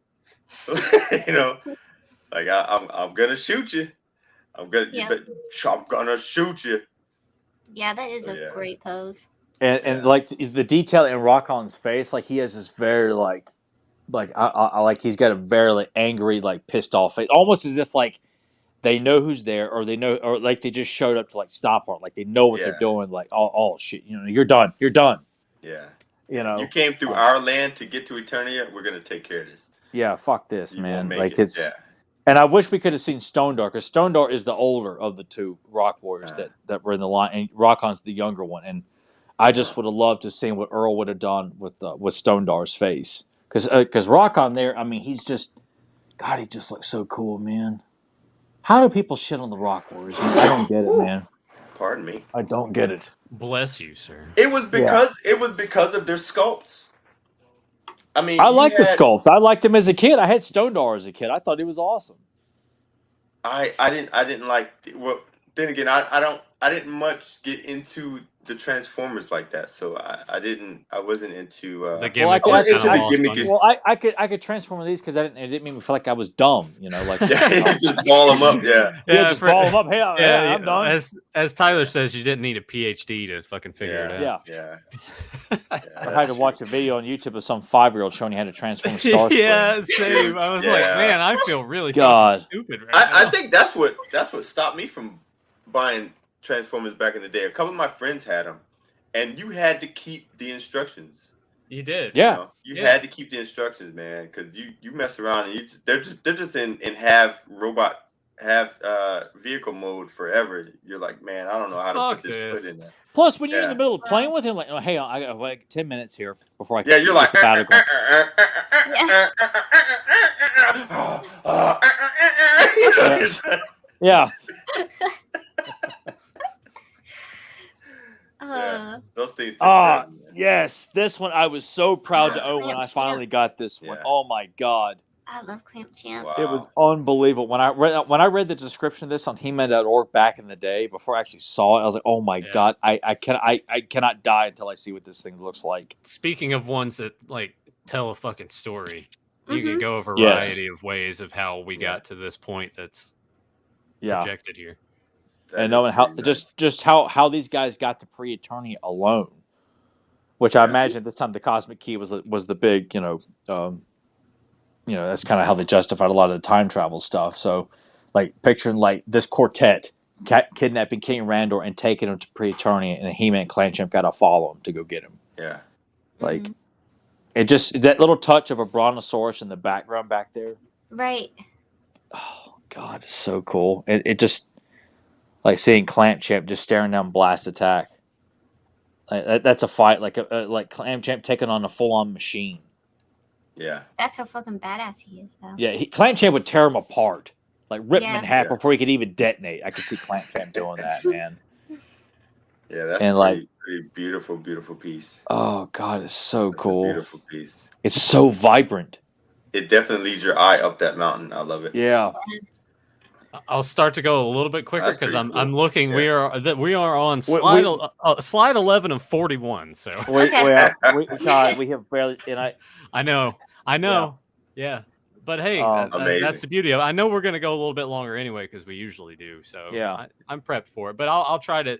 You know, like I'm gonna shoot you. I'm gonna shoot you. Yeah, that is a great pose. And like the detail in Rockon's face, like he has this very like I like he's got a very like, angry, like pissed off face, almost as if like they know who's there, or they know, or like they just showed up to like stop her, like they know what they're doing. Like, oh shit, you know, you're done. Yeah, you know, you came through our land to get to Eternia. We're gonna take care of this. Yeah, fuck this, You man. won't make Like it. it's. Yeah. And I wish we could have seen Stondar, because Stondar is the older of the two Rock Warriors that were in the line, and Rockon's the younger one. And I just would have loved to see what Earl would have done with Stondar's face, because Rockon there, I mean, he's just, God, he just looks so cool, man. How do people shit on the Rock Warriors? Man? I don't get it, man. Pardon me. I don't get it. Bless you, sir. It was because of their sculpts. I mean, I like the sculpts. I liked him as a kid. I had Stondar as a kid. I thought he was awesome. I didn't like. Well, then again, I didn't much get into the Transformers like that, so I wasn't into the gimmick. I was into the gimmick. Well, I could transform these because it didn't make me feel like I was dumb, you know, like just ball them up, just ball them up. Hey, I'm done. As Tyler says, you didn't need a PhD to fucking figure it out. Yeah. I had to watch a video on YouTube of some 5-year-old showing you how to transform Starscream. Yeah, same. I was like, man, I feel really fucking stupid right now. I think that's what stopped me from buying Transformers back in the day. A couple of my friends had them, and you had to keep the instructions. You did, yeah. You had to keep the instructions, man, because you mess around and they're just in half robot, half vehicle mode forever. You're like, man, I don't know how to put this foot in there. Plus, when you're in the middle of playing with him, like, oh, hey, I got like 10 minutes here before I. Yeah, you're like. Yeah. Those things. Yes, this one I was so proud to own when I finally got this one. Yeah. Oh my God. I love Clamp Champ. Wow. It was unbelievable. When I read the description of this on He-Man.org back in the day, before I actually saw it, I was like, oh my God, I cannot die until I see what this thing looks like. Speaking of ones that like tell a fucking story, you can go a variety of ways of how we got to this point that's projected here. And knowing how just how these guys got to pre-Eternia alone, which I imagine at this time the Cosmic Key was the big, that's kind of how they justified a lot of the time travel stuff. So, like picturing like this quartet kidnapping King Randor and taking him to pre-Eternia, and He-Man and Clan Champ got to follow him to go get him. Yeah, like it just that little touch of a brontosaurus in the background back there. Right. Oh God, it's so cool. It just. Like seeing Clamp Champ just staring down Blast Attack. That's a fight, like Clamp Champ taking on a full-on machine. Yeah. That's how fucking badass he is, though. Yeah, Clamp Champ would tear him apart, like rip him in half before he could even detonate. I could see Clamp Champ doing that, man. Yeah, that's a pretty beautiful, beautiful piece. Oh God, it's so cool. A beautiful piece. It's so vibrant. It definitely leads your eye up that mountain. I love it. Yeah. I'll start to go a little bit quicker because I'm looking. Yeah. We are on slide 11 of 41. So we have barely. And I know. Yeah. But hey, that's the beauty of it. I know we're gonna go a little bit longer anyway because we usually do. So yeah, I'm prepped for it. But I'll try to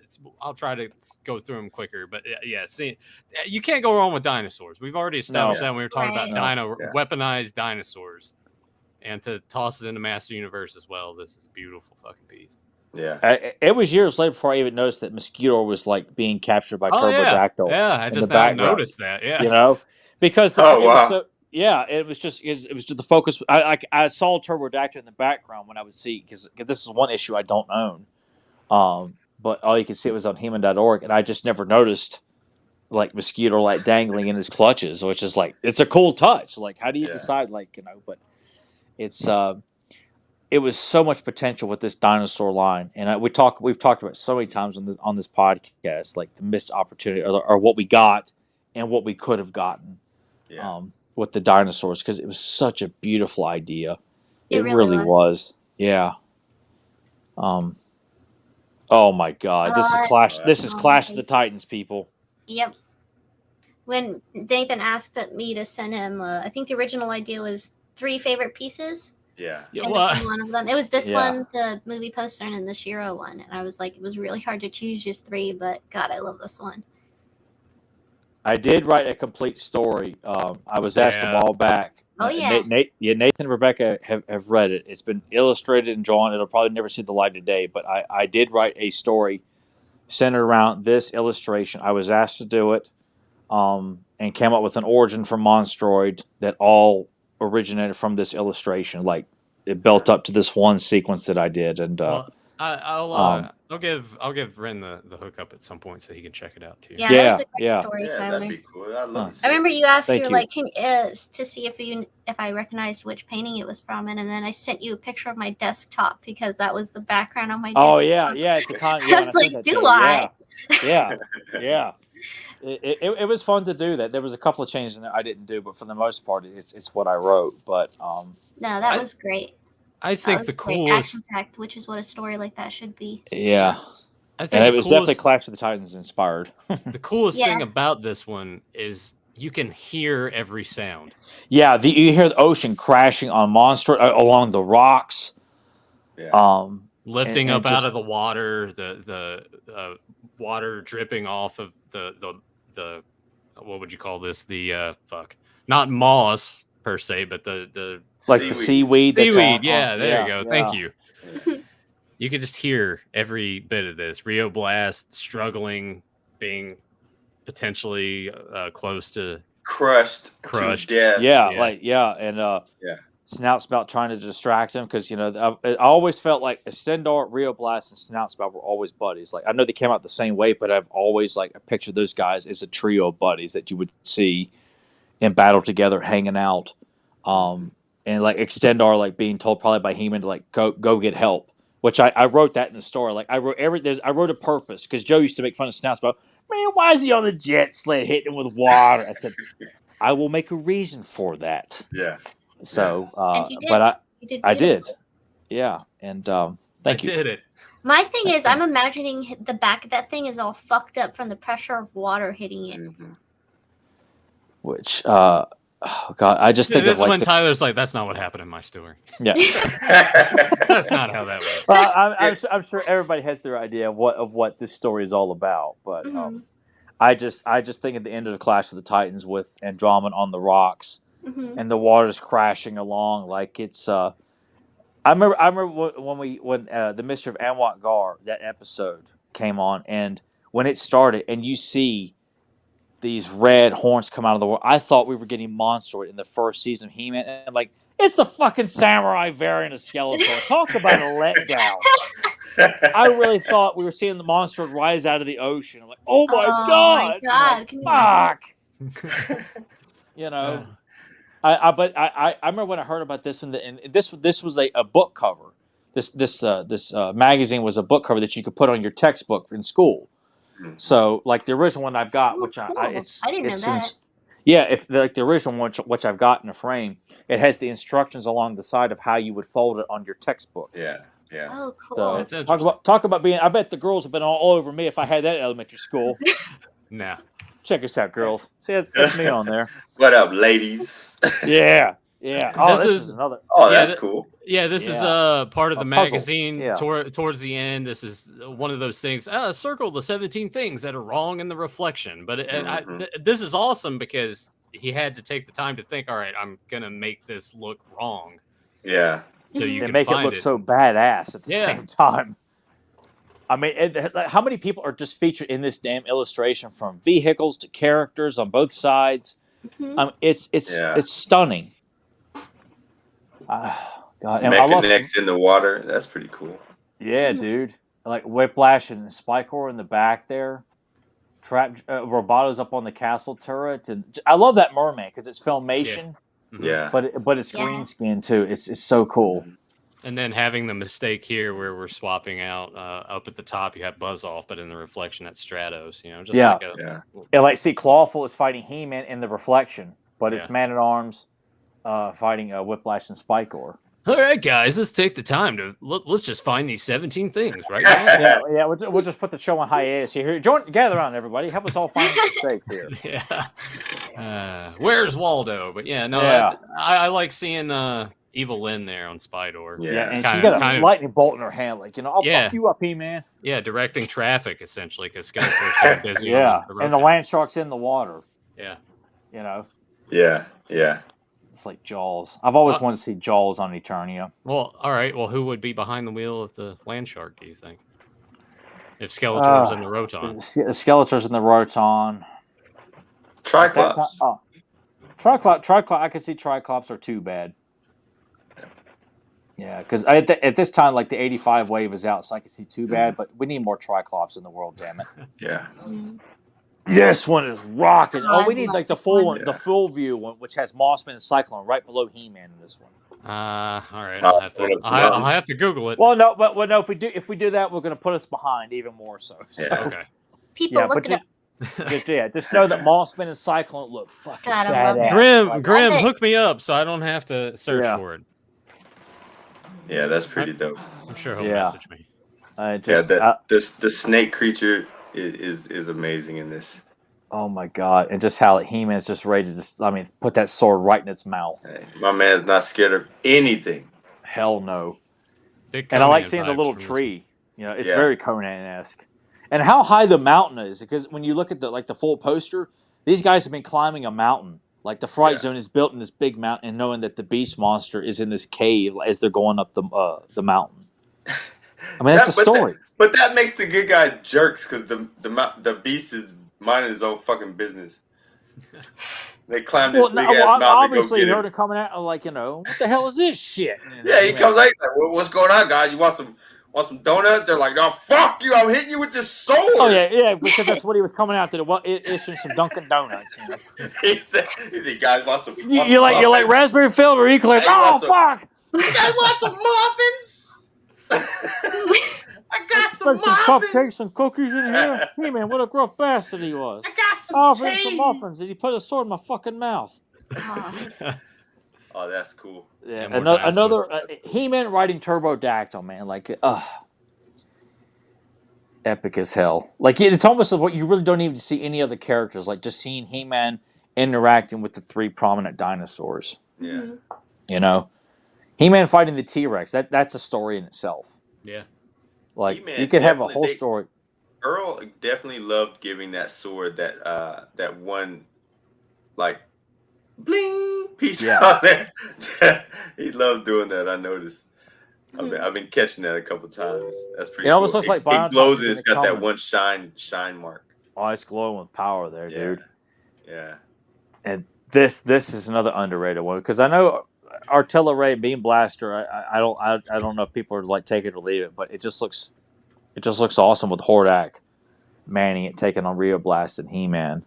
go through them quicker. But see, you can't go wrong with dinosaurs. We've already established that when we were talking about weaponized dinosaurs. And to toss it into Master Universe as well. This is a beautiful fucking piece. Yeah. It was years later before I even noticed that Mosquito was like being captured by Turbodactyl. Yeah, I just now noticed that. Yeah. Because it was just the focus. I saw Turbodactyl in the background when I would see, because this is one issue I don't own. But all you could see it was on He-Man.org, and I just never noticed like Mosquito like dangling in his clutches, which is like, it's a cool touch. Like, how do you decide, like, but it's it was so much potential with this dinosaur line, and we've talked about it so many times on this podcast, like the missed opportunity or what we got and what we could have gotten with the dinosaurs, because it was such a beautiful idea. It really was. Yeah. Oh my God, this is Clash. This is Clash of the Titans, people. Yep. When Nathan asked me to send him, I think the original idea was 3 favorite pieces. Yeah. And this is one of them. It was this one, the movie poster, and the Shiro one. And I was like, it was really hard to choose just 3, but God, I love this one. I did write a complete story. I was asked a while back. Oh, yeah. Nathan and Rebecca have read it. It's been illustrated and drawn. It'll probably never see the light of day, but I did write a story centered around this illustration. I was asked to do it, and came up with an origin for Monstroid that all originated from this illustration. Like, it built up to this one sequence that I did, and I'll give Ren the hookup at some point so he can check it out too. Yeah, that was a great story, Tyler. That'd be cool. I'd love to see I remember you asked Thank you. like, to see if I recognized which painting it was from, and then I sent you a picture of my desktop because that was the background on my desktop. Oh yeah, at the time. I was like, do I? Yeah. It was fun to do that. There was a couple of changes in there I didn't do, but for the most part, it's what I wrote. But no, that was great. I think the coolest action-packed, which is what a story like that should be. Yeah, I think and it was definitely Clash of the Titans inspired. The coolest thing about this one is you can hear every sound. Yeah, you hear the ocean crashing on monster along the rocks. Yeah. Lifting up out of the water, the water dripping off of the what would you call this? The not moss per se, but the the seaweed. Seaweed, yeah, there you go. Thank you. You could just hear every bit of this. Rio Blast struggling, being potentially close to crushed. To death. And Snoutspout trying to distract him, because I always felt like Estendar, Rio Blast, and Snoutspout were always buddies. Like, I know they came out the same way, but I've always pictured those guys as a trio of buddies that you would see in battle together, hanging out. And Extendar being told probably by He-Man to go get help, which I wrote that in the story. I wrote a purpose, because Joe used to make fun of Snoutspout. Man, why is he on the jet sled hitting him with water? I said, I will make a reason for that. Yeah. So, and you did. but I did. Yeah, and thank you. I did it. My thing is, I'm imagining the back of that thing is all fucked up from the pressure of water hitting it. Mm-hmm. Which, oh God, I just think this of when Tyler's like, that's not what happened in my story. Yeah. That's not how that works. Well, I'm sure everybody has their idea of what this story is all about, but I just think at the end of the Clash of the Titans with Andromeda on the rocks and the water's crashing along like it's. I remember when the Mystery of Anwat Gar, that episode came on, and when it started, and you see these red horns come out of the water, I thought we were getting Monstroid in the first season of He-Man, and I'm like, it's the fucking samurai variant of Skeletor. Talk about a letdown. I really thought we were seeing the Monstroid rise out of the ocean. I'm like, oh my God. Fuck. I remember when I heard about this, and this was a book cover. This magazine was a book cover that you could put on your textbook in school. So, the original one I've got, which I didn't know that. Yeah, if the original one, which I've got in a frame, it has the instructions along the side of how you would fold it on your textbook. Yeah. Oh, cool. So, talk about being. I bet the girls have been all over me if I had that at elementary school. Nah. Check us out, girls. See, that's me on there. What up, ladies? Yeah. Oh, this is another. Oh, that's cool. Yeah, this is part of the magazine. Yeah. Towards the end, this is one of those things. Circle the 17 things that are wrong in the reflection. But this is awesome because he had to take the time to think. All right, I'm gonna make this look wrong. Yeah. So you can make it look so badass at the same time. I mean, how many people are just featured in this damn illustration, from vehicles to characters on both sides? It's stunning. God, and Mechanics in the water. That's pretty cool. Yeah, dude. Like Whiplash and Spikor in the back there. Roboto's up on the castle turret, and I love that merman because it's filmation. Yeah. But it's green skin too. It's so cool. And then having the mistake here where we're swapping out up at the top, you have Buzz Off, but in the reflection at Stratos, just Yeah. like And like, see, Clawful is fighting He-Man in the reflection, but it's Yeah. Man-at-Arms fighting Whiplash and Spikor. All right, guys, let's take the time to let's just find these 17 things right now. Yeah. We'll just put the show on hiatus here. Gather around, everybody. Help us all find the mistakes here. Yeah. Where's Waldo? But yeah, no, I like seeing Evil Lynn there on Spydor. Yeah, and she's got a lightning bolt in her hand, like, I'll fuck you up, He-Man. Yeah, directing traffic essentially because Skeletor's kind of busy. And the land shark's in the water. Yeah. Yeah. It's like Jaws. I've always wanted to see Jaws on Eternia. Well, all right. Well, who would be behind the wheel of the land shark, do you think? If Skeletor's in the Roton. Skeletor's in the Roton. Triclops. Triclops. I can see Triclops are too bad. Yeah, because at this time, like, the 85 wave is out, so I can see too bad, but we need more Triclops in the world, damn it. Yeah. This one is rocking. Oh, we need like the full one, the full view one, which has Mossman and Cyclone right below He-Man in this one. All right, I'll have to Google it. Well, no, if we do that, we're going to put us behind even more so. Okay. People look it up. Just know that Mossman and Cyclone look fucking badass. Grim, hook me up so I don't have to search for it. Yeah, that's pretty dope. I'm sure he'll message me. The snake creature is amazing in this. Oh my god! And just how He-Man's just ready to put that sword right in its mouth. Hey, my man's not scared of anything. Hell no. And I like seeing the little tree. It's very Conan-esque. And how high the mountain is, because when you look at the full poster, these guys have been climbing a mountain. Like, the Fright Zone is built in this big mountain, and knowing that the Beast Monster is in this cave as they're going up the mountain. I mean, that's a story. But that makes the good guys jerks, because the Beast is minding his own fucking business. They climb this big ass mountain. Obviously, you heard it coming out like, what the hell is this shit? He comes out, he's like, what's going on, guys? You want some donuts? They're like, no, fuck you! I'm hitting you with this sword. Oh yeah, because that's what he was coming out to. Issuing some Dunkin' Donuts. He said, guys want some? You like raspberry filled or eclair? Oh fuck! You guys want some muffins? I got some muffins. Some cupcakes and cookies in here. Hey man, what a gruff bastard he was. I got some tea. Some muffins. Did he put a sword in my fucking mouth? Oh, that's cool. Yeah, another He-Man riding Turbodactyl, man. Like, epic as hell. Like, it's almost like what you really don't even see any other characters. Like, just seeing He-Man interacting with the three prominent dinosaurs. Yeah. He-Man fighting the T-Rex. That's a story in itself. Yeah. Like, He-Man you could have a whole story. Earl definitely loved giving that sword that one, like, bling piece out there. He loved doing that. I noticed. I've been catching that a couple times. That's pretty. It almost looks like it glows and it's got that one shine mark. Oh, it's glowing with power there, dude. Yeah. And this is another underrated one, because I know Artillery Beam Blaster. I don't know if people are like take it or leave it, but it just looks awesome with Hordak manning it, taking on Rio Blast and He-Man.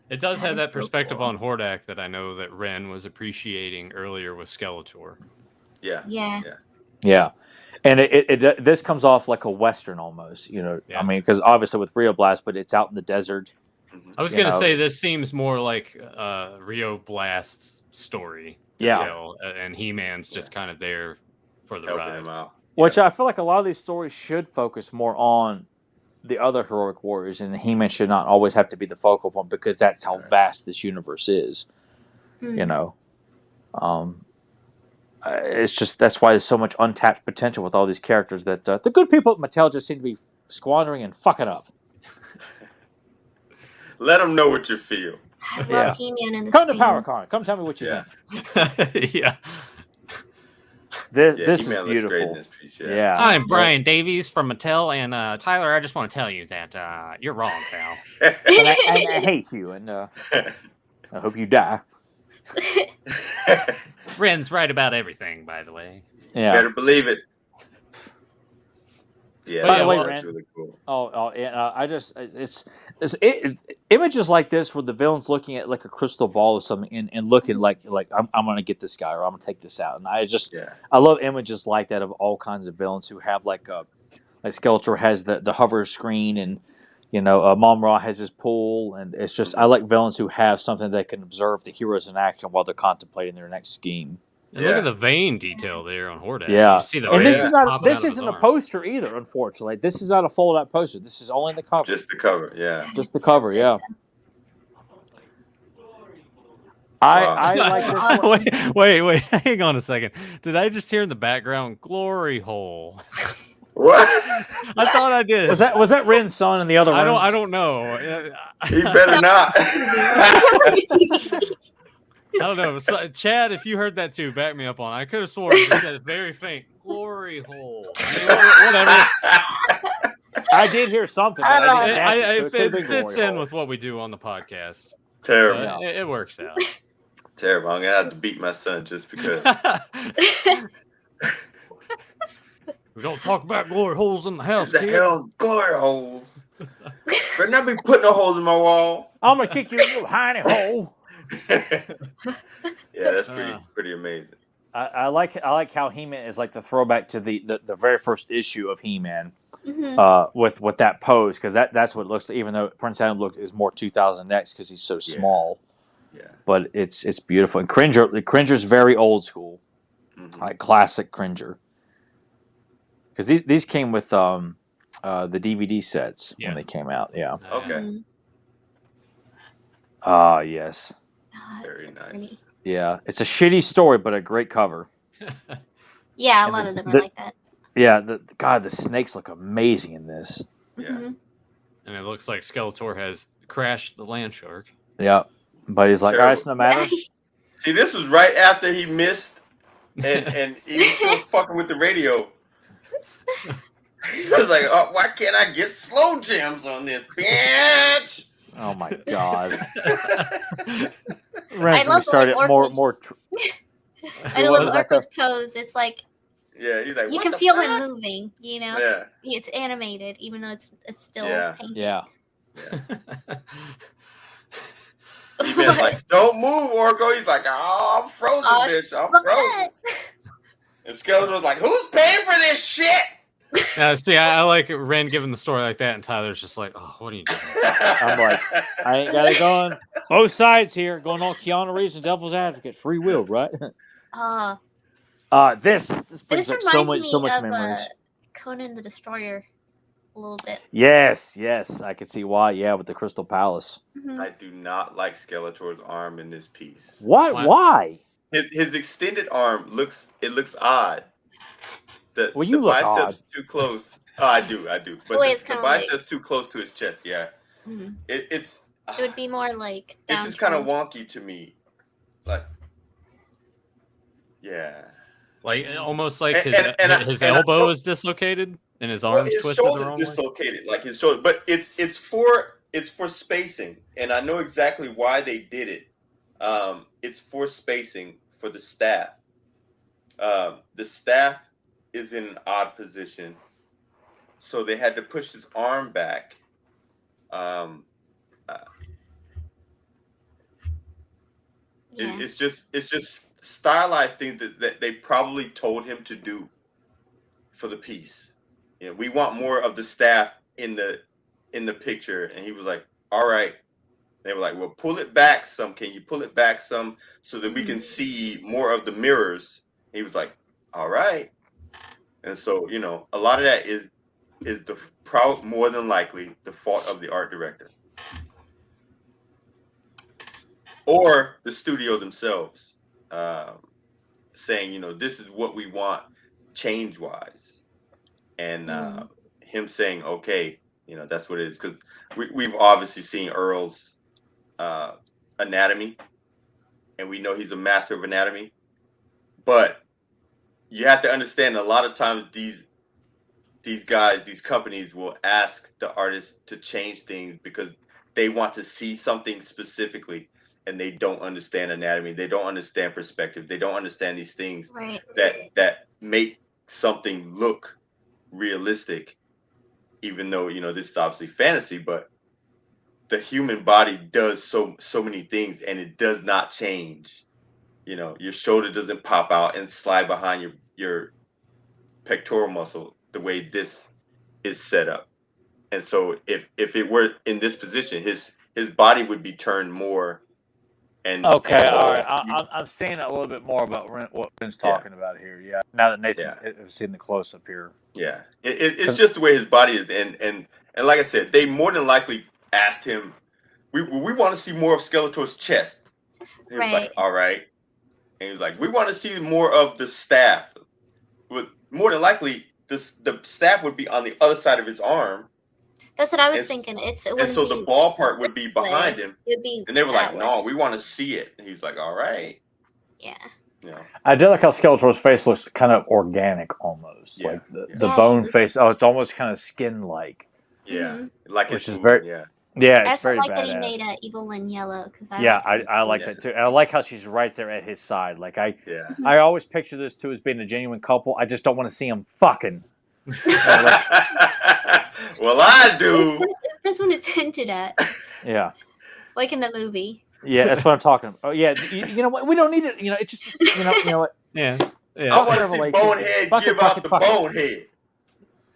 It does have that perspective on Hordak that I know that Ren was appreciating earlier with Skeletor. Yeah. And this comes off like a Western almost, I mean, because obviously with Rio Blast, but it's out in the desert. I was going to say this seems more like Rio Blast's story to tell, and He-Man's just kind of there for the helping ride. him out. Which I feel like a lot of these stories should focus more on the other heroic warriors, and He-Man should not always have to be the focal point, because that's how vast this universe is. It's just, that's why there's so much untapped potential with all these characters that the good people at Mattel just seem to be squandering and fucking up. Let them know what you feel. I love He-Man in this. Come to PowerCon. Come tell me what you think. Yeah. This is He-Man beautiful. looks great in this piece, Yeah. I'm Brian Davies from Mattel, and Tyler, I just want to tell you that you're wrong, pal. And I hate you, and I hope you die. Ren's right about everything, by the way. Yeah. Better believe it. Yeah, By the way, that's Ren, really cool. I just, it's Images like this where the villain's looking at like a crystal ball or something and looking like I'm gonna get this guy or I'm gonna take this out. And I love images like that of all kinds of villains who have like Skeletor has the hover screen and Mom Ra has his pool, and it's just I like villains who have something that can observe the heroes in action while they're contemplating their next scheme. And look at the vein detail there on Hordak. Yeah, You see the and veins this isn't a poster either. Unfortunately, this is not a fold-out poster. This is only the cover. Just the cover, yeah. Just the cover, yeah. I like this one. Wait, hang on a second. Did I just hear in the background glory hole? What? I thought I did. Was that Ren's son in the other room? I don't know. He better not. I don't know. So, Chad, if you heard that too, back me up on it. I could have sworn you said very faint. Glory hole. Whatever. I did hear something. It fits in with what we do on the podcast. Terrible. So it works out. Terrible. I'm going to have to beat my son just because. We don't talk about glory holes in the house. The hell's glory holes? Better not be putting no holes in my wall. I'm going to kick you in your hiney hole. Yeah, that's pretty amazing. I like how He-Man is like the throwback to the very first issue of He-Man, with that pose, because that's what it looks like, even though Prince Adam is more 2000X because he's so small. Yeah. But it's beautiful. And Cringer's very old school, like classic Cringer. Because these came with the DVD sets when they came out. Yeah. Okay. Ah, yes. Very nice. Pretty. Yeah, it's a shitty story, but a great cover. Yeah, a lot of them are like that. Yeah, the snakes look amazing in this. Yeah. And it looks like Skeletor has crashed the land shark. Yeah, but he's like, all right, it's no matter. See, this was right after he missed, and he was still fucking with the radio. He was like, oh, why can't I get slow jams on this, bitch? Oh my god. I love more. I love Orco's pose. It's like he's like you can feel him moving. Yeah, it's animated, even though it's still painted. Yeah. He-Man's like, don't move, Orko. He's like, oh, I'm frozen, bitch. I'm frozen. And Skeletor's like, who's paying for this shit? See, I like Ren giving the story like that, and Tyler's just like, "Oh, what are you doing?" I'm like, I ain't got it going. Both sides here, going on Keanu Reeves and Devil's Advocate, free will, right? This brings up so much memories. Conan the Destroyer, a little bit. Yes, I can see why. Yeah, with the Crystal Palace. I do not like Skeletor's arm in this piece. What? Why? His extended arm looks odd. The biceps too close. Oh, I do. But the biceps too close to his chest. Yeah, it would be more like it's just kind of wonky to me. Like, yeah, like almost like his elbow is dislocated and his arm's twisted the wrong dislocated, way. Like his shoulder. But it's for spacing, and I know exactly why they did it. It's for spacing for the staff. The staff is in an odd position, so they had to push his arm back. It's just stylized things that they probably told him to do for the piece. We want more of the staff in the picture, and he was like, all right. They were like, well, pull it back some. Can you pull it back some so that we can see more of the mirrors? He was like, all right. And so, a lot of that is more than likely the fault of the art director or the studio themselves, saying, this is what we want change wise, and him saying, okay, that's what it is, because we've obviously seen Earl's anatomy, and we know he's a master of anatomy, but you have to understand a lot of times these companies will ask the artists to change things because they want to see something specifically, and they don't understand anatomy. They don't understand perspective. They don't understand these things that make something look realistic, even though, this is obviously fantasy, but the human body does so many things, and it does not change. You know, your shoulder doesn't pop out and slide behind your pectoral muscle the way this is set up. And so if it were in this position, his body would be turned more Okay, and all more. right. I'm seeing a little bit more about what Ben's Yeah, talking about here. Yeah, now that Nathan's yeah, seen the close up here. yeah. It's just the way his body is, and like I said, they more than likely asked him, we want to see more of Skeletor's chest. And he was like, Right. all right. And he was like, we want to see more of the staff. But more than likely, the staff would be on the other side of his arm. That's what I was And, thinking. It and wouldn't so be the ball part would be this way. behind him. It would be And they were that like, way. no, we want to see it. And he was like, all right. Yeah. You know, I do like how Skeletor's face looks kind of organic almost, yeah, like the Yeah. bone face. Oh, it's almost kind of skin like. yeah. Mhm. Like Which it's is moving, very- yeah. Yeah, I it's also very like that he badass. made Evelyn yellow because I Yeah, like her. I like Yeah. that too. And I like how she's right there at his side. Like Yeah. I always picture this two as being a genuine couple. I just don't want to see them fucking. Well, I do. That's when it's hinted at, Yeah. like in the movie. Yeah, that's what I'm talking about. Oh, yeah, you know what? We don't need it. You know, it's just you know what? Yeah. I want to whatever, see like, Bonehead fuck it, give fuck out it, the fuck it. bonehead.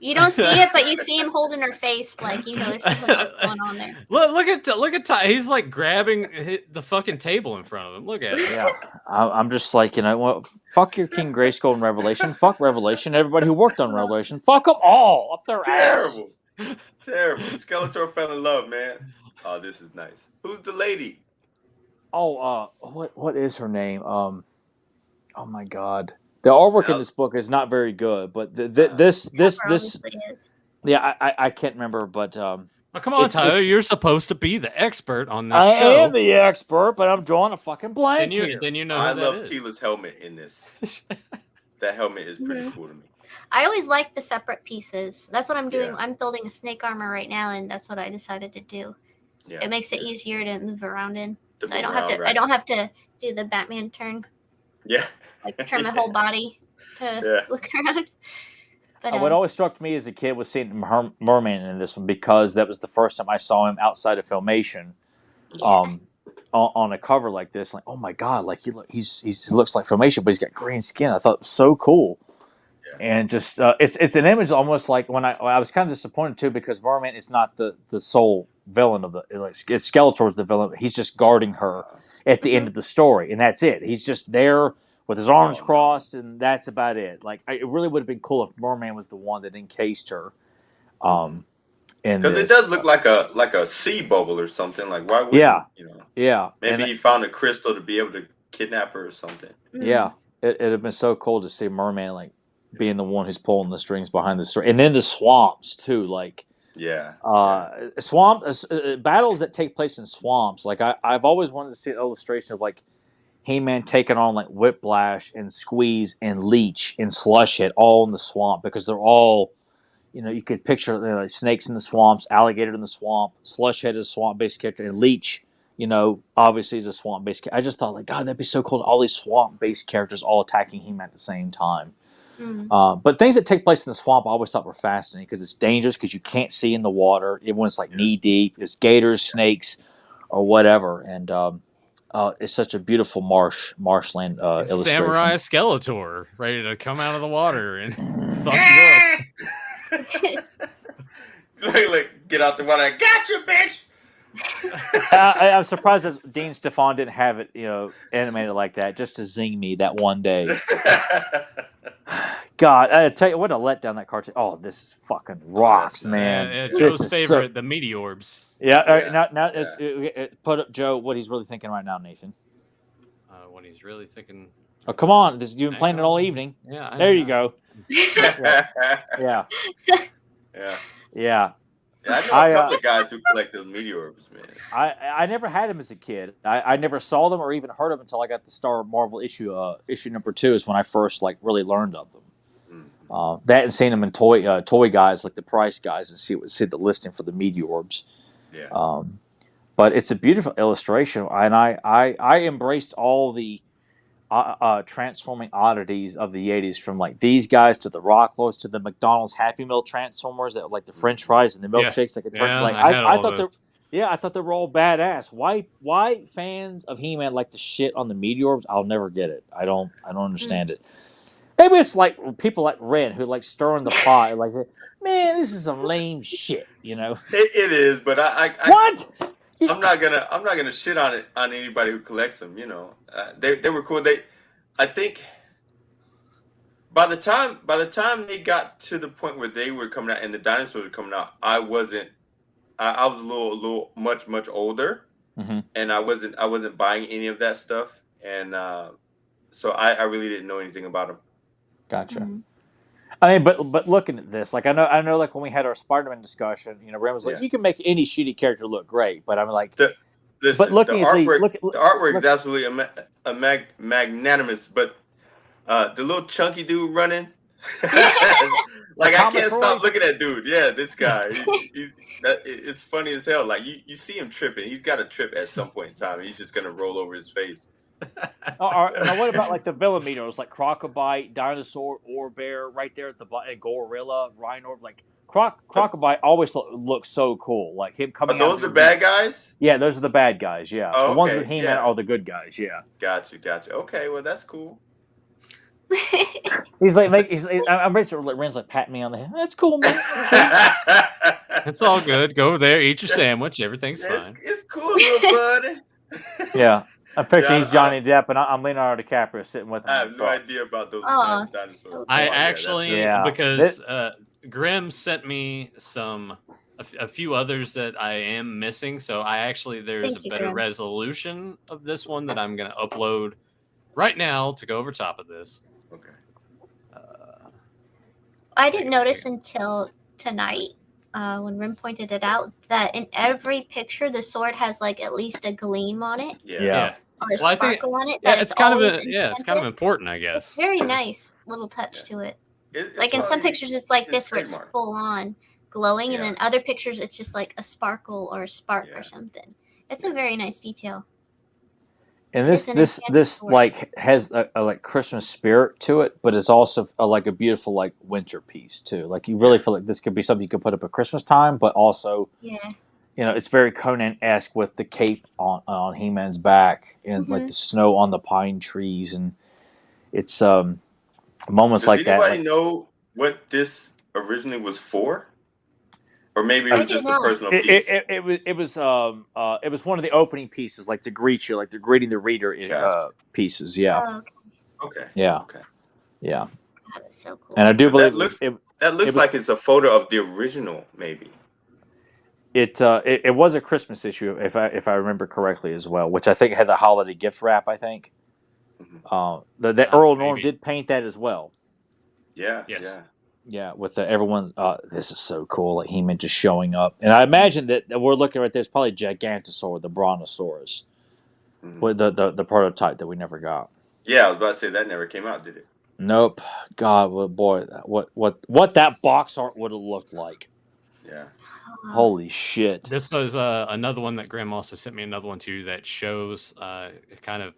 You don't see it, but you see him holding her face, like there's something else going on there. Look at Ty. He's like grabbing the fucking table in front of him. Look at it. Yeah, I'm just like, well, fuck your King Grayskull and Revelation. Fuck Revelation. Everybody who worked on Revelation. Fuck them all up their ass. Terrible. Terrible. Skeletor fell in love, man. Oh, this is nice. Who's the lady? Oh, what is her name? Oh my God. The artwork in this book is not very good, but this Cover obviously is. yeah, I can't remember, but Oh, come on, Tyler. You're supposed to be the expert on this show. I am the expert, but I'm drawing a fucking blank here. Then you know who I that love is. Tila's helmet in this. That helmet is pretty cool to me. I always like the separate pieces. That's what I'm doing. Yeah. I'm building a snake armor right now, and that's what I decided to do. Yeah. It makes it easier to move around in. To So move I don't around, have to. right. I don't have to do the Batman turn, Yeah. like turn my whole body to look around. But what always struck me as a kid was seeing Merman in this one because that was the first time I saw him outside of Filmation, on a cover like this. Like, oh my God, like he looks like Filmation, but he's got green skin. I thought it was so cool. Yeah. And just it's an image almost like when I was kind of disappointed too because Merman is not the sole villain of it's Skeletor's the villain. He's just guarding her at the end of the story, and that's it. He's just there with his arms crossed, and that's about it. Like, it really would have been cool if Merman was the one that encased her. Because it does look like a sea bubble or something. Like, why would you know? Yeah. Maybe he found a crystal to be able to kidnap her or something. Yeah, it'd have been so cool to see Merman like being the one who's pulling the strings behind the story, and then the swamps too. Like, battles that take place in swamps. Like, I've always wanted to see an illustration of like He-Man taking on like Whiplash and Squeeze and Leech and Slushhead all in the swamp because they're all, you could picture like snakes in the swamps, alligator in the swamp, Slushhead is a swamp-based character, and Leech, obviously is a swamp-based character. I just thought like, God, that'd be so cool. All these swamp-based characters all attacking He-Man at the same time. But things that take place in the swamp I always thought were fascinating because it's dangerous because you can't see in the water. Everyone's like knee deep. It's gators, snakes, or whatever. And it's such a beautiful marshland illustration. Samurai Skeletor ready to come out of the water and fuck you up. like, get out the water. I got you, bitch. I'm surprised that Dean Stefan didn't have it, animated like that, just to zing me that one day. God, I tell you what a letdown that cartoon. Oh, this is fucking rocks, man. Yeah, Joe's favorite, the Meteorbs. Yeah. All right, now put up Joe what he's really thinking right now, Nathan. What he's really thinking. Oh, come on! You've been playing it all evening. Yeah. There you go. Yeah. Yeah, I know a couple of guys who collect those Meteorbs, man. I never had them as a kid. I never saw them or even heard of them until I got the Star Marvel issue number 2 is when I first like really learned of them. That and seeing them in toy guys like the Price guys and see the listing for the Meteorbs. Yeah. But it's a beautiful illustration, and I embraced all the transforming oddities of the 80s, from like these guys to the Rocklords to the McDonald's Happy Meal Transformers that were like the French fries and the milkshakes. I Yeah, I thought they were all badass. Why fans of He-Man like to shit on the meteors? I'll never get it. I don't understand it. Maybe it's like people like Red who like stirring the pot, like, man, this is some lame shit, you know. It is, but What? I'm not gonna shit on it on anybody who collects them. You know, they were cool. I think by the time they got to the point where they were coming out and the dinosaurs were coming out, I wasn't. I was a little much older, and I wasn't buying any of that stuff, and so I really didn't know anything about them. Gotcha. I mean, but looking at this, like I know, like when we had our Spider-Man discussion, you know, Ren was like, you can make any shitty character look great, but I'm like, listen, but looking the at these, the artwork is absolutely magnanimous, but the little chunky dude running, like I can't stop looking at dude. Yeah, this guy, it's funny as hell. Like you see him tripping. He's got to trip at some point in time. He's just gonna roll over his face. Now what about like the villain meteors, like Crocobite, Dinosaur, Bear, right there at the Gorilla, Rhino? Like Crocobite always looks so cool. Like him coming. Are those the bad guys? Yeah, those are the bad guys. Yeah, oh, the ones with He-Man are the good guys. Yeah. Gotcha. Okay, well that's cool. He's like, I'm pretty sure Ren's like patting me on the head. That's cool, man. It's all good. Go over there, eat your sandwich. Everything's fine. It's cool, little buddy. Yeah. I'm picturing he's Johnny Depp, and I'm Leonardo DiCaprio sitting with him. I have no idea about those dinosaurs. I actually, because Grimm sent me a few others that I am missing, so there's a better resolution of this one that I'm going to upload right now to go over top of this. Okay. I didn't notice until tonight when Rim pointed it out that in every picture the sword has like at least a gleam on it. Yeah. Or a sparkle on it. It's kind of important, I guess. It's very nice little touch to it. Like in some pictures it's like this where it's full on glowing, and then other pictures it's just like a sparkle or a spark or something. It's a very nice detail. And this like has a like Christmas spirit to it, but it's also like a beautiful like winter piece too. Like you really feel like this could be something you could put up at Christmas time, but also you know, it's very Conan-esque with the cape on He-Man's back and like the snow on the pine trees, and it's moments like that. Does anybody know what this originally was for? Or maybe it was just a personal piece. It was one of the opening pieces, like to greet you, like they're greeting the reader pieces. Yeah. Oh, okay. Yeah. Okay. Yeah. That's so cool. And I do believe that looks like it's a photo of the original, maybe. It was a Christmas issue, if I remember correctly as well, which I think had the holiday gift wrap. I think the Earl Norem did paint that as well. Yeah. Yes. Yeah. Yeah, with everyone, this is so cool. Like He-Man just showing up, and I imagine that we're looking right there. It's probably Gigantosaur, the Brontosaurus, with the prototype that we never got. Yeah, I was about to say that never came out, did it? Nope. God, well, boy, what that box art would have looked like. Yeah. Holy shit! This was another one that Graham also sent me. Another one too that shows kind of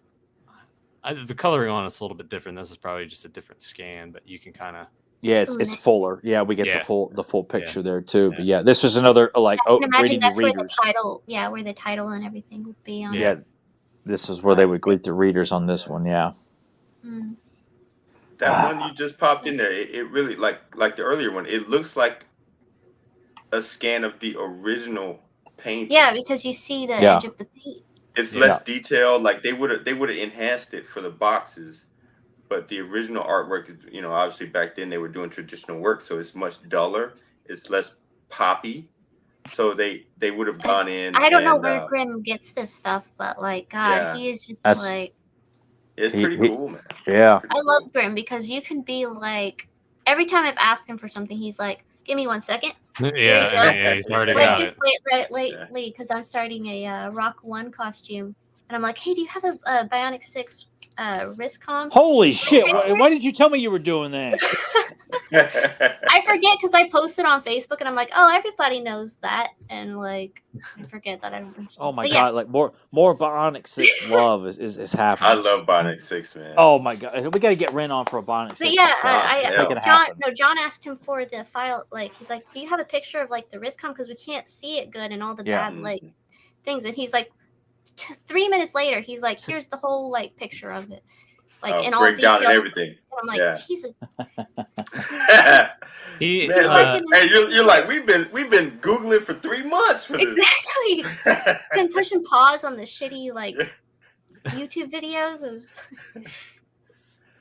the coloring on it's a little bit different. This is probably just a different scan, but you can kind of. Yeah, it's fuller. Yeah, we get the full picture there too. But yeah, this was another like I can imagine that's where the title, where the title and everything would be on. Yeah, this is where they would greet the readers on this one. Yeah. That one you just popped in there, it really like the earlier one. It looks like a scan of the original painting. Yeah, because you see the edge of the paint. It's less detailed. Like they would have enhanced it for the boxes. But the original artwork is, you know, obviously back then they were doing traditional work, so it's much duller. It's less poppy. So they would have gone in. I don't know where Grimm gets this stuff, but like, God, he is just like. It's pretty cool, man. Yeah. I love Grimm because you can be like, every time I've asked him for something, he's like, "Give me 1 second." Yeah, he's already got it. Just lately, because I'm starting a Rock 1 costume, and I'm like, "Hey, do you have a Bionic 6 Riscom?" Holy shit! Why did you tell me you were doing that? I forget because I posted on Facebook, and I'm like, "Oh, everybody knows that," and like, I forget that I don't. Oh my god! Like more Bionic 6 love is happening. I love Bionic 6, man. Oh my god, we got to get Ren on for a Bionic 6. But yeah, John asked him for the file. Like, he's like, "Do you have a picture of like the Riscom? Because we can't see it good and all the bad like things, and he's like, 3 minutes later, he's like, here's the whole like picture of it, like in all detail breakdown and everything. And I'm like, Yeah. Jesus. Man, like, hey, you're like, we've been Googling for 3 months for this. Exactly. Been pushing pause on the shitty like YouTube videos.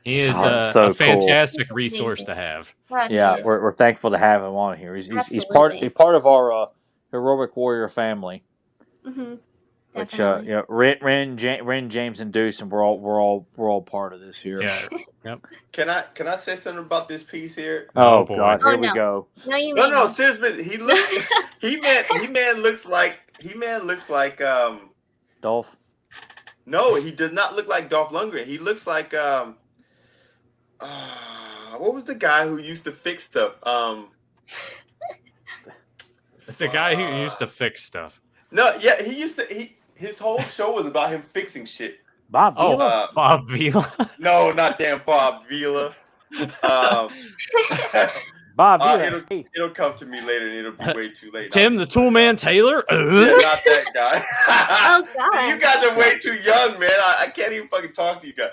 He is so a fantastic cool. resource to have. God, Yeah, yes. we're thankful to have him on here. He's Absolutely. part of our heroic warrior family. Mm-hmm. Which Definitely. Ren, James, and Deuce, and we're all part of this here. Yeah. Yep. Can I say something about this piece here? Oh boy. God, here Oh, we no. go. No, seriously, he looks. He-Man looks like Dolph. No, he does not look like Dolph Lundgren. He looks like what was the guy who used to fix stuff? The guy who used to fix stuff. No, yeah, he used to. His whole show was about him fixing shit. Bob Vila? Bob Vila. No, not damn Bob Vila. Bob Vila. It'll come to me later, and it'll be way too late. Tim the Toolman Taylor. Yeah, not that guy. Oh God! See, you guys are way too young, man. I can't even fucking talk to you guys.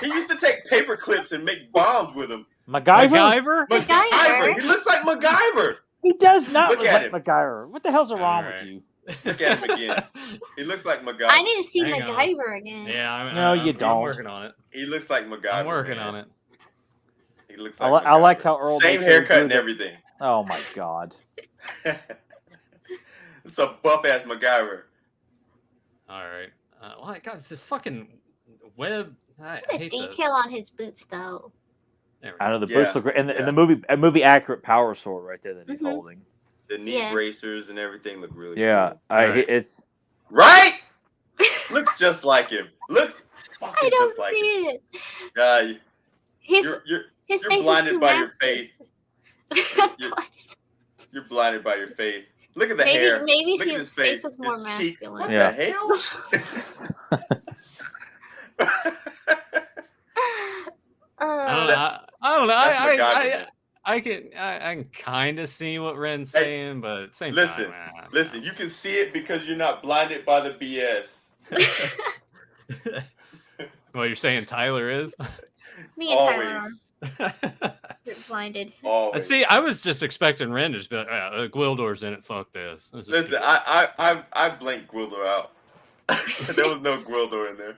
He used to take paper clips and make bombs with them. MacGyver? MacGyver. He looks like MacGyver. He does not Look look at like MacGyver. What the hell's wrong with you? Look at him again. He looks like MacGyver. I need to see Hang MacGyver again. Yeah, No, you I'm don't. working on it. He looks like MacGyver. I'm working man. on it. He looks like I like how Earl same haircut and everything. Oh my God. It's a buff ass MacGyver. All right. Well, God, it's a fucking web. I What a hate detail on his boots, though. I know the Yeah, boots look great, and the movie accurate power sword right there that he's holding. The knee bracers and everything look really Yeah, cool. it's right. Looks just like him. Looks fucking I don't just like see him. it. His You're face blinded is too by your massive. faith. You're blinded by your faith. Look at the hair. Maybe Look if at his face was more his cheeks. masculine. What Yeah. the hell? I don't know. That's MacGyver, I can kind of see what Ren's saying, but at the same listen, time, listen. You can see it because you're not blinded by the BS. Well, you're saying Tyler is? Me and Tyler Always. are blinded. Always. See, I was just expecting Ren to just be like, Gwildor's in it. Fuck this. This is Listen, stupid." I blanked Gwildor out. There was no Gwildor in there.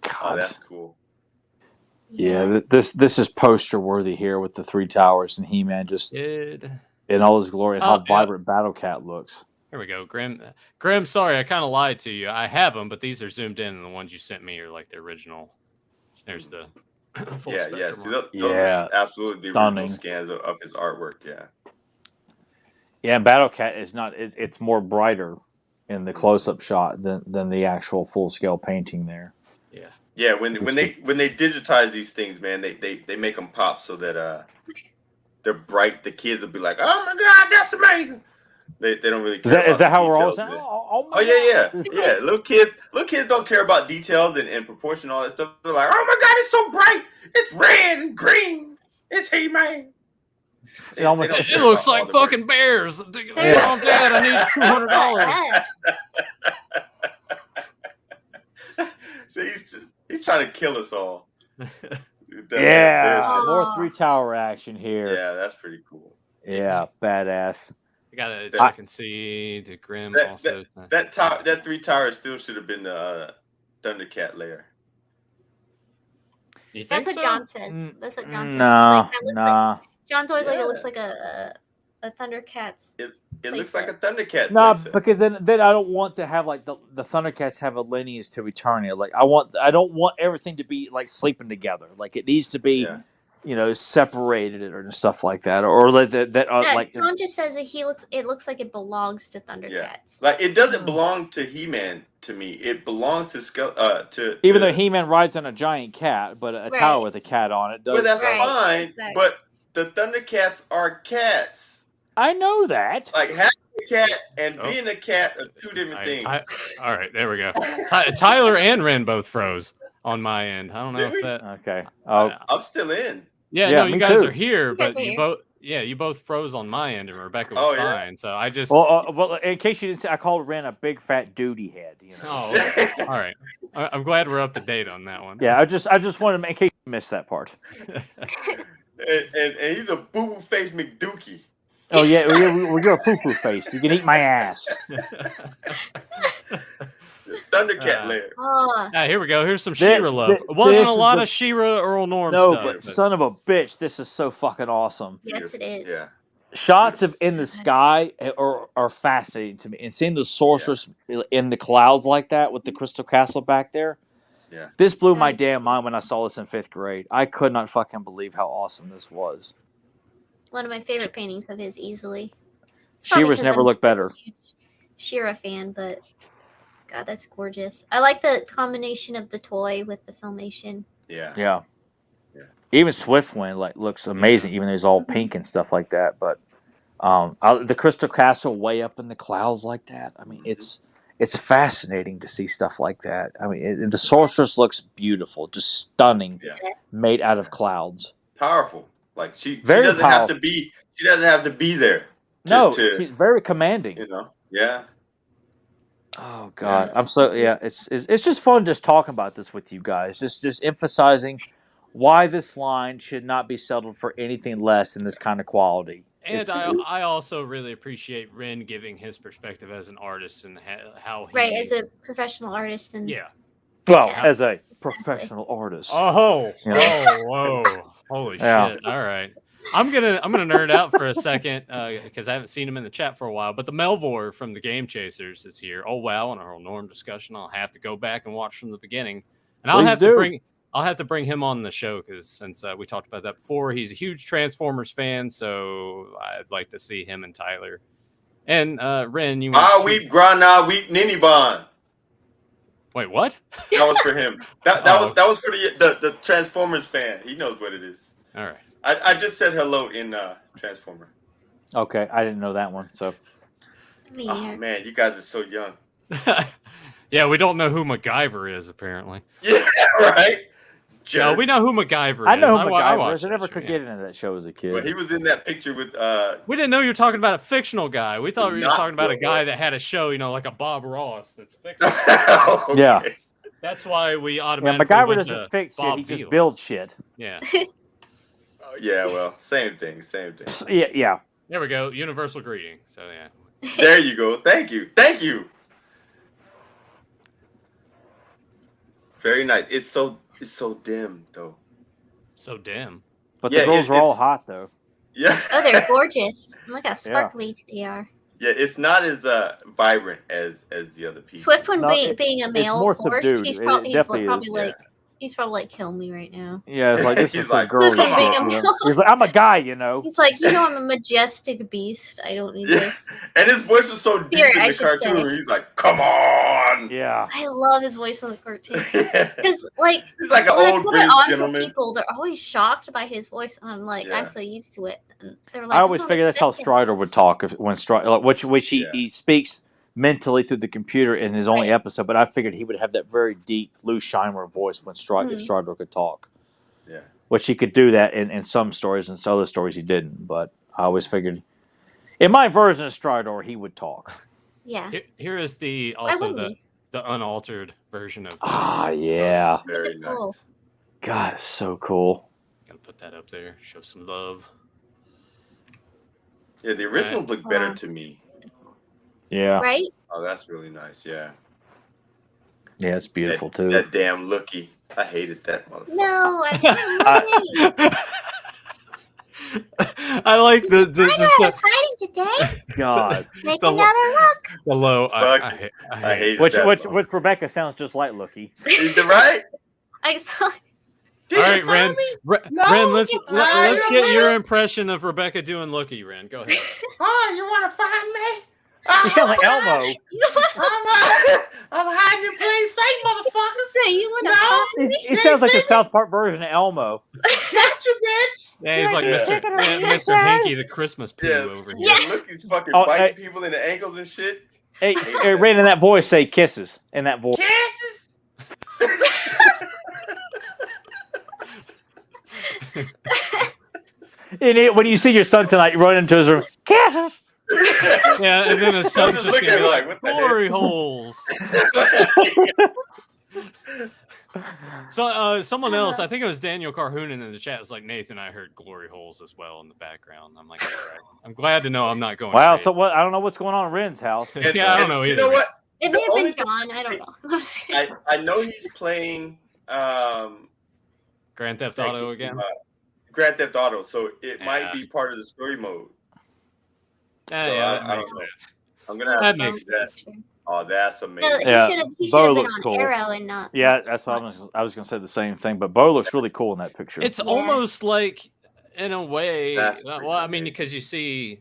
God. Oh, that's cool. Yeah, this is poster worthy here with the three towers and He-Man just in all his glory and how vibrant Battle Cat looks. Here we go, Grim. Grim, sorry, I kind of lied to you. I have them, but these are zoomed in, and the ones you sent me are like the original. There's the full Yeah. spectrum. See, those are absolutely the original scans of his artwork. Yeah. Yeah, and Battle Cat is not. It's more brighter in the close-up shot than the actual full-scale painting there. Yeah. Yeah, when they digitize these things, man, they make them pop so that they're bright. The kids will be like, "Oh my God, that's amazing!" They don't really care. Is that how we're all saying? saying? Yeah. Little kids don't care about details and proportion, and all that stuff. They're like, "Oh my God, it's so bright! It's red and green. It's He-Man." It looks like fucking bears. Mom, Dad, I need $200. See, he's trying to kill us all. More three tower action here. Yeah, that's pretty cool. Yeah, badass. I gotta check and see the Grim also. That three towers still should have been the Thundercat layer. You think That's what so? John says. That's what John says. Nah. John's always like, it looks like a Thundercats. It looks like a Thundercat. No, because then I don't want to have like the Thundercats have a lineage to eternity. Like I don't want everything to be like sleeping together. Like it needs to be, separated or stuff like that. Or like like John just says that it looks like it belongs to Thundercats. Yeah. Like it doesn't belong to He-Man to me. It belongs to even though He-Man rides on a giant cat, but a tower with a cat on it does. Well, that's fine. Exactly. But the Thundercats are cats. I know that. Like having a cat and being a cat are two different things. All right, there we go. Tyler and Ren both froze on my end. I don't know if that. Okay. I'm still in. Yeah, no, you guys are here, but Yeah, you both froze on my end, and Rebecca Oh, was yeah? fine. So I just. Well, in case you didn't see, I called Ren a big fat duty head. You know. Oh, okay. All right. I'm glad we're up to date on that one. Yeah, I just wanted to, in case you missed that part. and he's a boo-boo face McDookie. Oh yeah, you're a poo-poo face. You can eat my ass. Thundercat lair. Here we go. Here's some She-Ra love. It wasn't a lot of She-Ra Earl Norem stuff. No, but son of a bitch, this is so fucking awesome. Yes, it is. Yeah. Shots of in the sky are fascinating to me, and seeing the sorceress in the clouds like that with the Crystal Castle back there. Yeah. This blew my damn mind when I saw this in 5th grade. I could not fucking believe how awesome this was. One of my favorite paintings of his, easily. She-Ra's never looked better. A huge She-Ra fan, but God, that's gorgeous. I like the combination of the toy with the filmation. Yeah. Even Swiftwind looks amazing, even though he's all pink and stuff like that. But the Crystal Castle way up in the clouds like that. I mean, it's fascinating to see stuff like that. I mean, the sorceress looks beautiful, just stunning, made out of clouds. Powerful. Like she doesn't have to be. She doesn't have to be there. She's very commanding. You know. Yeah. Oh God, I'm so It's just fun just talking about this with you guys. Just emphasizing why this line should not be settled for anything less than this kind of quality. And I also really appreciate Ren giving his perspective as an artist and how he... as a professional artist. And as a professional artist. Oh, whoa. Holy shit. All right. I'm gonna nerd out for a second because I haven't seen him in the chat for a while. But the Melvor from the Game Chasers is here. Oh wow, an Earl Norem discussion. I'll have to go back and watch from the beginning, and I'll have to bring him on the show because since we talked about that before, he's a huge Transformers fan. So I'd like to see him and Tyler and Ren. You weep grana weep Ninibon. Wait, what? That was for him. That was for the Transformers fan. He knows what it is. All right. I just said hello in Transformer. Okay, I didn't know that one. So. Oh man, you guys are so young. Yeah, we don't know who MacGyver is apparently. Yeah, right. Jerks. No, we know who MacGyver is. I know who MacGyver is. I never could get into that show as a kid. But he was in that picture with. We didn't know you were talking about a fictional guy. We thought we were talking about a guy that had a show, like a Bob Ross that's fictional. Okay. Yeah. That's why we automatically. MacGyver doesn't fix shit. He just builds shit. Yeah. Yeah, well, same thing. Yeah. There we go. Universal greeting. So yeah. There you go. Thank you. Very nice. It's so dim though. So dim. But the girls are all hot though. Yeah. Oh, they're gorgeous. Look how sparkly they are. Yeah, it's not as vibrant as the other pieces. Swiftwind being a male horse, subdued. he's probably like kill me right now. Yeah, it's like this is like, girl. He's like, I'm a guy, He's like, I'm a majestic beast. I don't need this. And his voice was so deep in the cartoon. He's like, come on. Yeah. I love his voice on the cartoon. Because he's like an old British gentleman. People, they're always shocked by his voice. And I'm like, I'm so used to it. And they're like, I always figured that's how Strider would talk when Strider, which he speaks mentally through the computer in his only episode, but I figured he would have that very deep Lou Scheimer voice when Strider could talk. Yeah. Which he could do that in some stories, and some other stories he didn't. But I always figured in my version of Strider he would talk. Yeah. Here is the unaltered version of yeah. Very nice. Cool. God, it's so cool. Gotta put that up there, show some love. Yeah, the originals look better to me. Yeah. Right? Oh, that's really nice. Yeah. Yeah, it's beautiful too. That damn looky. I hated that motherfucker. No, I I like the I was hiding today. God. Make another look. The low. I hate which Rebecca sounds just like Looky. Is that right? I saw. All right, Ren. Ren, let's get your impression of Rebecca doing Looky. Ren, go ahead. Oh, you want to find me? You sound like Elmo. I'm hiding in plain sight, motherfuckers. You want to find me? He sounds like the South Park version of Elmo. Got you, bitch. Yeah, he's like Mr. Hanky, the Christmas poo over here. Yeah, look, he's fucking biting people in the ankles and shit. Hey, Ren, in that voice, say kisses. In that voice. Kisses. when you see your son tonight, you run into his room. Cassius. Yeah, and then his son's just gonna be like, what the glory holes. So someone else, I think it was Daniel Carhoonan in the chat, was like, Nathan, I heard glory holes as well in the background. I'm like, all right. I'm glad to know I'm not going. Wow. crazy. So what? I don't know what's going on in Ren's house. Yeah, I don't know either. You know what? It may have been John. I don't know. I know he's playing Grand Theft Auto again. Grand Theft Auto, so it might be part of the story mode. That makes sense. I'm gonna have to fix that. Oh, that's amazing. No, he should have been on cool. Arrow and not. Yeah, that's what I was going to say the same thing. But Bo looks really cool in that picture. It's almost like, in a way, well, I mean, because you see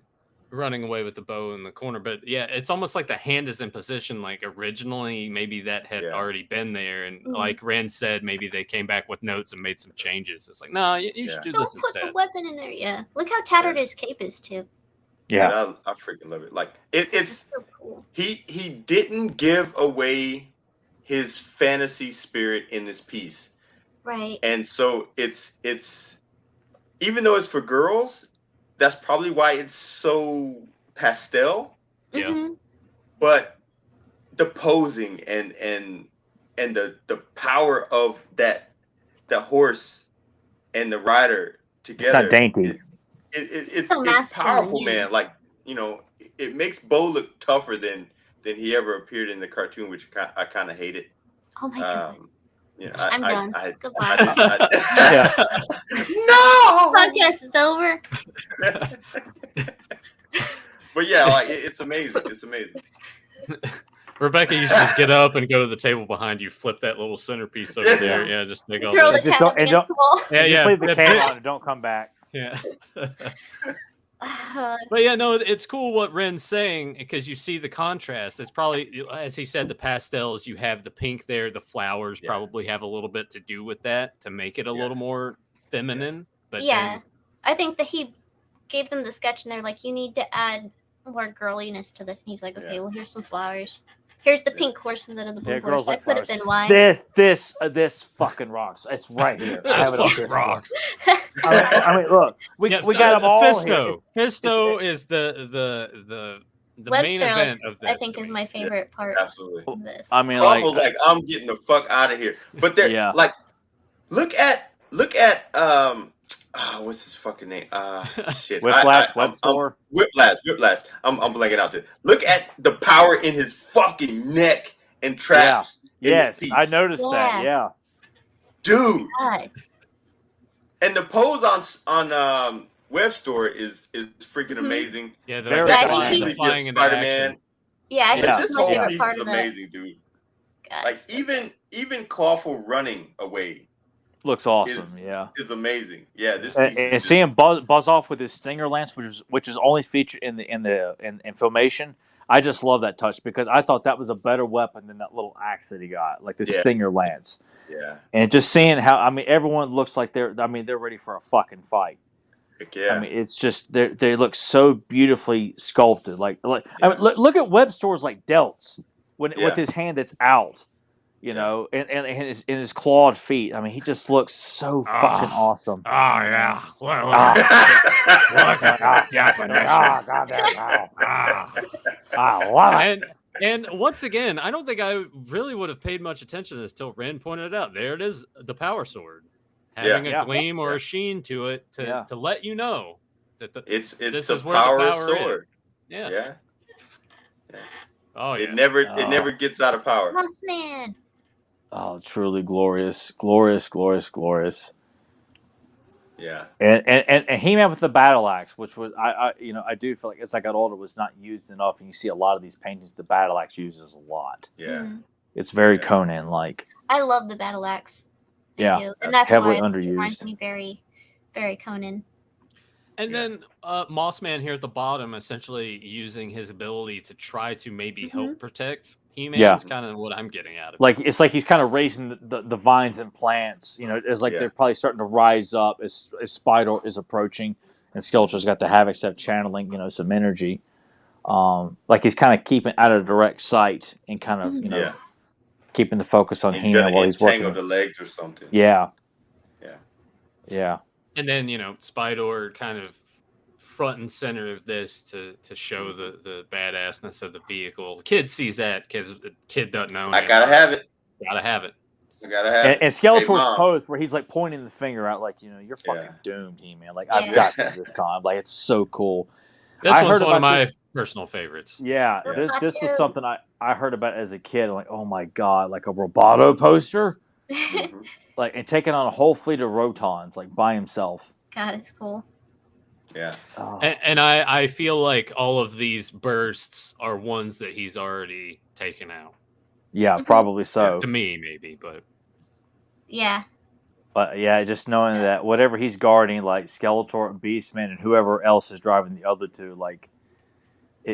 running away with the bow in the corner, but yeah, it's almost like the hand is in position. Like originally, maybe that had already been there, and like Ren said, maybe they came back with notes and made some changes. It's like, no, you should do this instead. Don't put the weapon in there. Yeah, look how tattered his cape is too. Yeah, I freaking love it. Like it's so cool. He didn't give away his fantasy spirit in this piece, right? And so it's even though it's for girls, that's probably why it's so pastel. Yeah. Mm-hmm. But the posing and the power of that horse and the rider together. It's not dainty. It's powerful, man. Like, you know, it makes Bo look tougher than he ever appeared in the cartoon, which I kind of hated. Oh my god! You know, I'm done. Goodbye. No, podcast is over. But yeah, like it's amazing. It's amazing. Rebecca, you should just get up and go to the table behind you, flip that little centerpiece over there. Yeah, just take all throw that. the cat against the wall. Yeah. Leave the camera on and don't come back. Yeah. But yeah, no, it's cool what Ren's saying because you see the contrast. It's probably, as he said, the pastels. You have the pink there. The flowers probably have a little bit to do with that to make it a little more feminine. But I think that he gave them the sketch and they're like, you need to add more girliness to this. And he's like, okay, well, here's some flowers. Here's the pink horse instead of the blue horse. That could have been why. This fucking rocks. It's right here. This fucking rocks. I mean, look, we got them all Fisto. Fisto is the main event of this. I think is my favorite part. Absolutely. Of this. I mean, like I'm getting the fuck out of here. But they're like, look at what's his fucking name? Shit. Whiplash. Whiplash. I'm blanking out there. Look at the power in his fucking neck and traps. Yes, I noticed that. Yeah, dude. God. And the pose on Web Store is freaking amazing. Yeah, they're flying into Spider-Man. Yeah, I think this whole piece is amazing, dude. God, like even Clawful running away. Looks awesome, is amazing. Yeah, this and seeing him buzz off with his stinger lance, which is only featured in Filmation. I just love that touch because I thought that was a better weapon than that little axe that he got, like the stinger lance. Yeah, and just seeing how everyone looks like they're ready for a fucking fight. Heck yeah. I mean, it's just they look so beautifully sculpted. I mean, look at Web Stores like Delts with his hand that's out. You know, and his clawed feet. I mean, he just looks so fucking awesome. Oh yeah, look at that definition. I love it. And once again, I don't think I really would have paid much attention to this till Ren pointed it out. There it is, the power sword, having a gleam or a sheen to it to let you know that this is a where power the power sword. Is. Yeah. Oh, it never gets out of power. Moss Man. Oh, truly glorious, glorious, glorious, glorious. Yeah. And He-Man with the battle axe, which was I do feel like as I got older was not used enough, and you see a lot of these paintings the battle axe uses a lot. Yeah. It's very Conan like. I love the battle axe. I do. And that's heavily why underused. It reminds me very, very Conan. And then Mossman here at the bottom, essentially using his ability to try to maybe help protect He-Man. That's kind of what I'm getting at. It's like he's kind of raising the vines and plants. You know, it's like they're probably starting to rise up as Spider is approaching, and Skeletor's got the Havoc stuff channeling, some energy. Like he's kind of keeping out of direct sight and kind of, keeping the focus on He-Man while he's working. Entangle the legs or something. Yeah. Yeah, And then Spydor kind of front and center of this to show the badassness of the vehicle. Kid sees that because the kid doesn't know. I gotta have it. Gotta have it. I gotta have it. And Skeletor's Mom. pose where he's like pointing the finger out, like you're fucking doomed, He-Man. Like I've Yeah. got you this time. Like it's so cool. This I one's heard one of about my this- personal favorites. Yeah, Yeah. this was something I heard about as a kid. I'm like, oh my god, like a Roboto poster, Mhm. like and taking on a whole fleet of Rotons like by himself. God, it's cool. Yeah. Oh. And I feel like all of these bursts are ones that he's already taken out. Yeah, Mhm. probably so. To me, maybe, but Yeah. But yeah, just knowing that whatever he's guarding, like Skeletor and Beastman and whoever else is driving the other two, like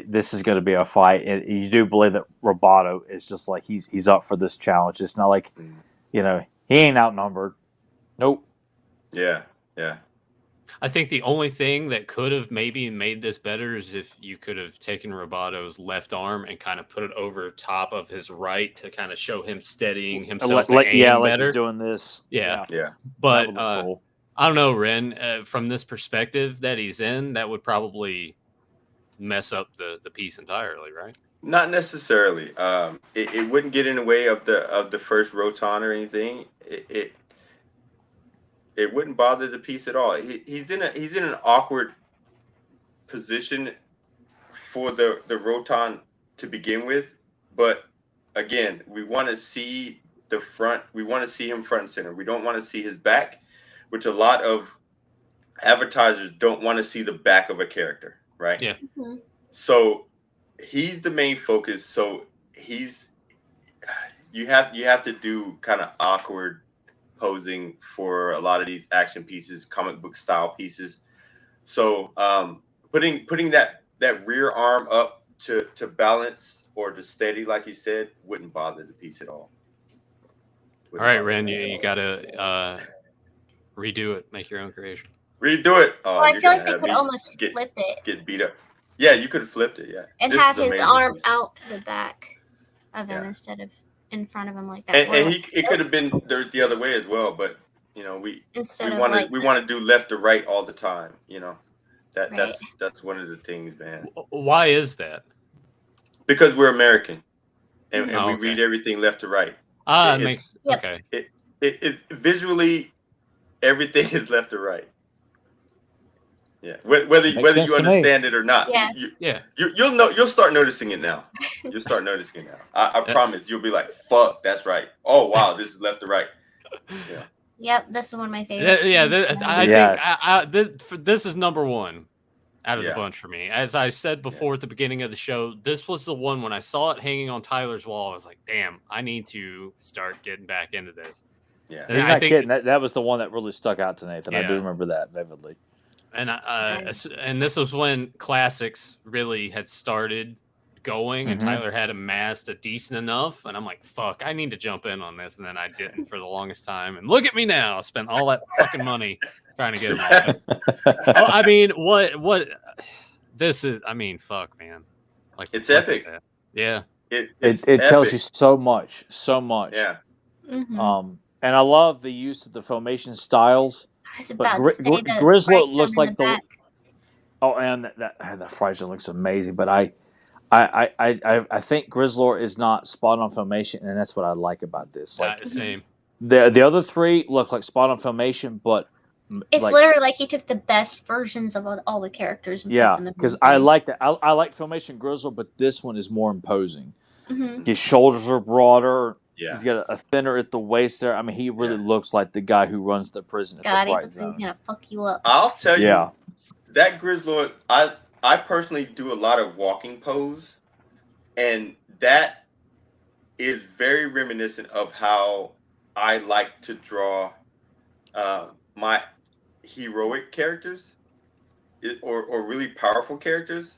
this is going to be a fight. And you do believe that Roboto is just like he's up for this challenge. It's not like he ain't outnumbered. Nope. Yeah. Yeah. I think the only thing that could have maybe made this better is if you could have taken Roboto's left arm and kind of put it over top of his right to kind of show him steadying himself to aim like better. he's doing this. Yeah. Yeah. But That would look cool. I don't know, Ren. From this perspective that he's in, that would probably mess up the piece entirely, right? Not necessarily. It wouldn't get in the way of the first Roton or anything. It wouldn't bother the piece at all. He's in an awkward position for the Roton to begin with, but again, we want to see the front. We want to see him front and center. We don't want to see his back, which a lot of advertisers don't want to see the back of a character, right? Yeah. Mm-hmm. So he's the main focus. So you have to do kind of awkward posing for a lot of these action pieces, comic book style pieces. So putting that rear arm up to balance or to steady, like you said, wouldn't bother the piece at all. All right, Ren, you gotta redo it, make your own creation. Redo it. Oh, Well, I you're feel gonna like they have could me almost get flip it get beat up. Yeah, you could have flipped it. Yeah, and This have is his amazing arm piece. out to the back of him Yeah. instead of in front of him like that. And Or it could have been the other way as well, but we instead of want to like we want to do left to right all the time. Right. That's one of the things, man. Why is that? Because we're American, and Oh, we okay. read everything left to right. It It's- makes Yep. okay. It visually everything is left to right. Yeah, whether Makes you sense to me. understand it or not, Yeah. Yeah. you'll start noticing it now. You'll start noticing it now. I Yeah. promise. You'll be like, "Fuck, that's right." Oh wow, this is left to right. Yep, this is one of my favorites. I think this is number one out of the Yeah. bunch for me. As I said before at the beginning of the show, this was the one when I saw it hanging on Tyler's wall. I was like, "Damn, I need to start getting back into this." Yeah. And He's I not think- kidding. That was the one that really stuck out to Nathan. I do Yeah. remember that vividly. And and this was when classics really had started going, and Mhm. Tyler had amassed a decent enough. And I'm like, "Fuck, I need to jump in on this." And then I didn't for the longest time. And look at me now! I spent all that fucking money trying to get them all. I mean, what? This is. I mean, fuck, man. Like It's look at epic. that. Yeah. It's it tells epic. you so much. Yeah. Mm-hmm. And I love the use of the filmation styles. I was But about to say the Grizzlo right looks thumb like in the. back. Oh, and that Pfizer looks amazing. But I think Grizzlor is not spot on filmation, and that's what I like about this. Like Same. the other three look like spot on filmation, but It's like, literally like he took the best versions of all the characters and yeah, put them in because one I thing. like that. I like filmation Grizzlor, but this one is more imposing. Mhm. His shoulders are broader. Yeah. He's got a thinner at the waist there. I mean, he really Yeah. looks like the guy who runs the prison at God, the he Fright looks like Zone. he's gonna fuck you up. I'll tell you Yeah. that Grizzlord. I personally do a lot of walking pose, and that is very reminiscent of how I like to draw my heroic characters or really powerful characters.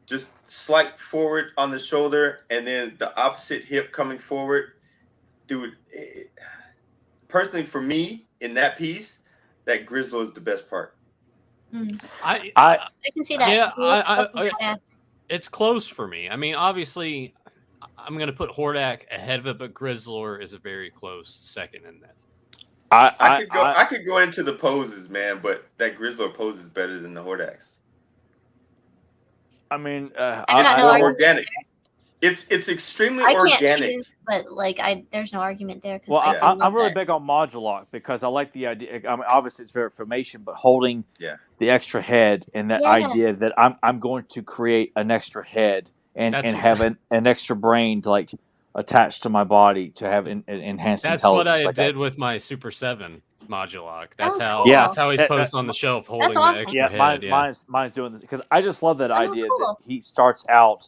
Just slight forward on the shoulder and then the opposite hip coming forward. Dude, personally for me in that piece, that Grizzlo is the best part. I can see that. Yeah, He looks I- fucking badass. it's close for me. I mean, obviously, I'm going to put Hordak ahead of it, but Grizzlor is a very close second in that. I could go into the poses, man, but that Grizzlord pose is better than the Hordax. I mean, it's more organic. It's extremely organic. I can't choose, but like there's no argument there. Well, I'm really big on Modulok because I like the idea. I mean, obviously it's verification, but holding the extra head and that idea that I'm going to create an extra head and have an extra brain to like attach to my body to have enhanced intelligence. That's what I did with my Super 7 Modulok. That's cool. That's how he's posed on the shelf, holding the extra head. Mine's doing this because I just love that idea that he starts out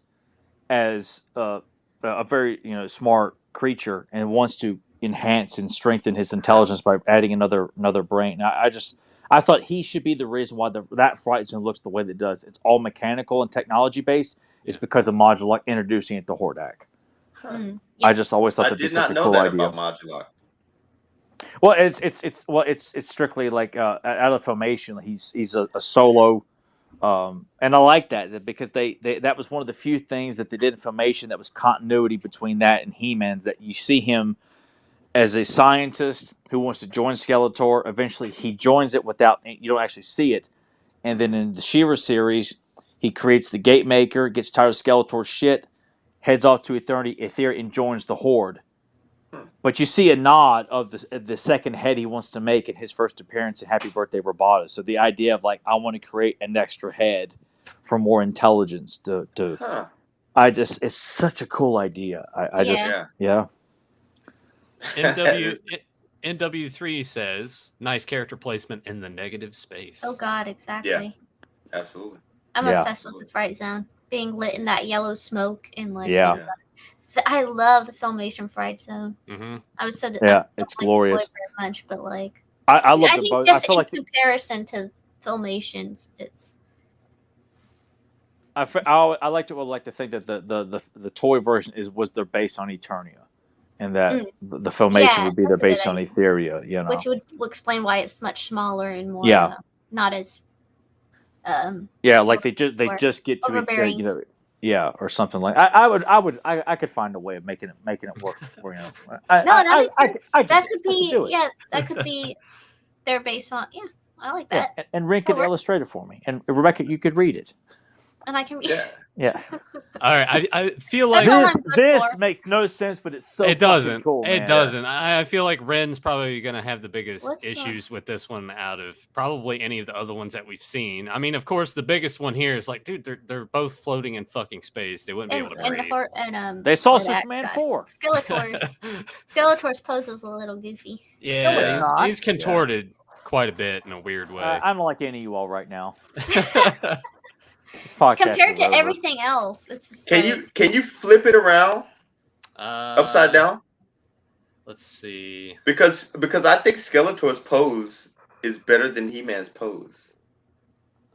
as a very smart creature and wants to enhance and strengthen his intelligence by adding another brain. I thought he should be the reason why that Fright Zone looks the way that it does. It's all mechanical and technology based. It's because of Modulok introducing it to Hordak. I just always thought that was such a cool idea. About Modulok. Well, it's strictly like out of Filmation. He's a solo. And I like that because that was one of the few things that they did in Filmation that was continuity between that and He-Man. That you see him as a scientist who wants to join Skeletor. Eventually, he joins it without you don't actually see it. And then in the She-Ra series, he creates the Gatemaker, gets tired of Skeletor's shit, heads off to Etheria, and joins the Horde. But you see a nod of the second head he wants to make in his first appearance in Happy Birthday Roboto. So the idea of like, I want to create an extra head for more intelligence it's such a cool idea. NW3 says, nice character placement in the negative space. Oh God, exactly. Yeah, absolutely. I'm obsessed with the Fright Zone being lit in that yellow smoke and like I love the Filmation Fright Zone. Mm-hmm. I was so it's glorious. Very much, but like I love I think both. just I feel in comparison to Filmations, it's. I like to think that the toy version was their base on Eternia, and that the Filmation would be their base on Etheria. Which would explain why it's much smaller and more not as. Like they just get to or something like. I could find a way of making it work. That could be that could be their base on. Yeah, I like that. And Rin could illustrate it for me, and Rebecca, you could read it. And I can read. Yeah. All right. I feel like this makes no sense, but it's so. It doesn't. Cool, man. It doesn't. I feel like Ren's probably going to have the biggest issues with this one out of probably any of the other ones that we've seen. I mean, of course, the biggest one here is like, dude, they're both floating in fucking space. They wouldn't be able to breathe. They saw Superman 4. Skeletor's pose is a little goofy. Yeah, he's contorted quite a bit in a weird way. I don't like any of you all right now. Compared to everything else, it's just can you flip it around upside down? Let's see. Because I think Skeletor's pose is better than He-Man's pose.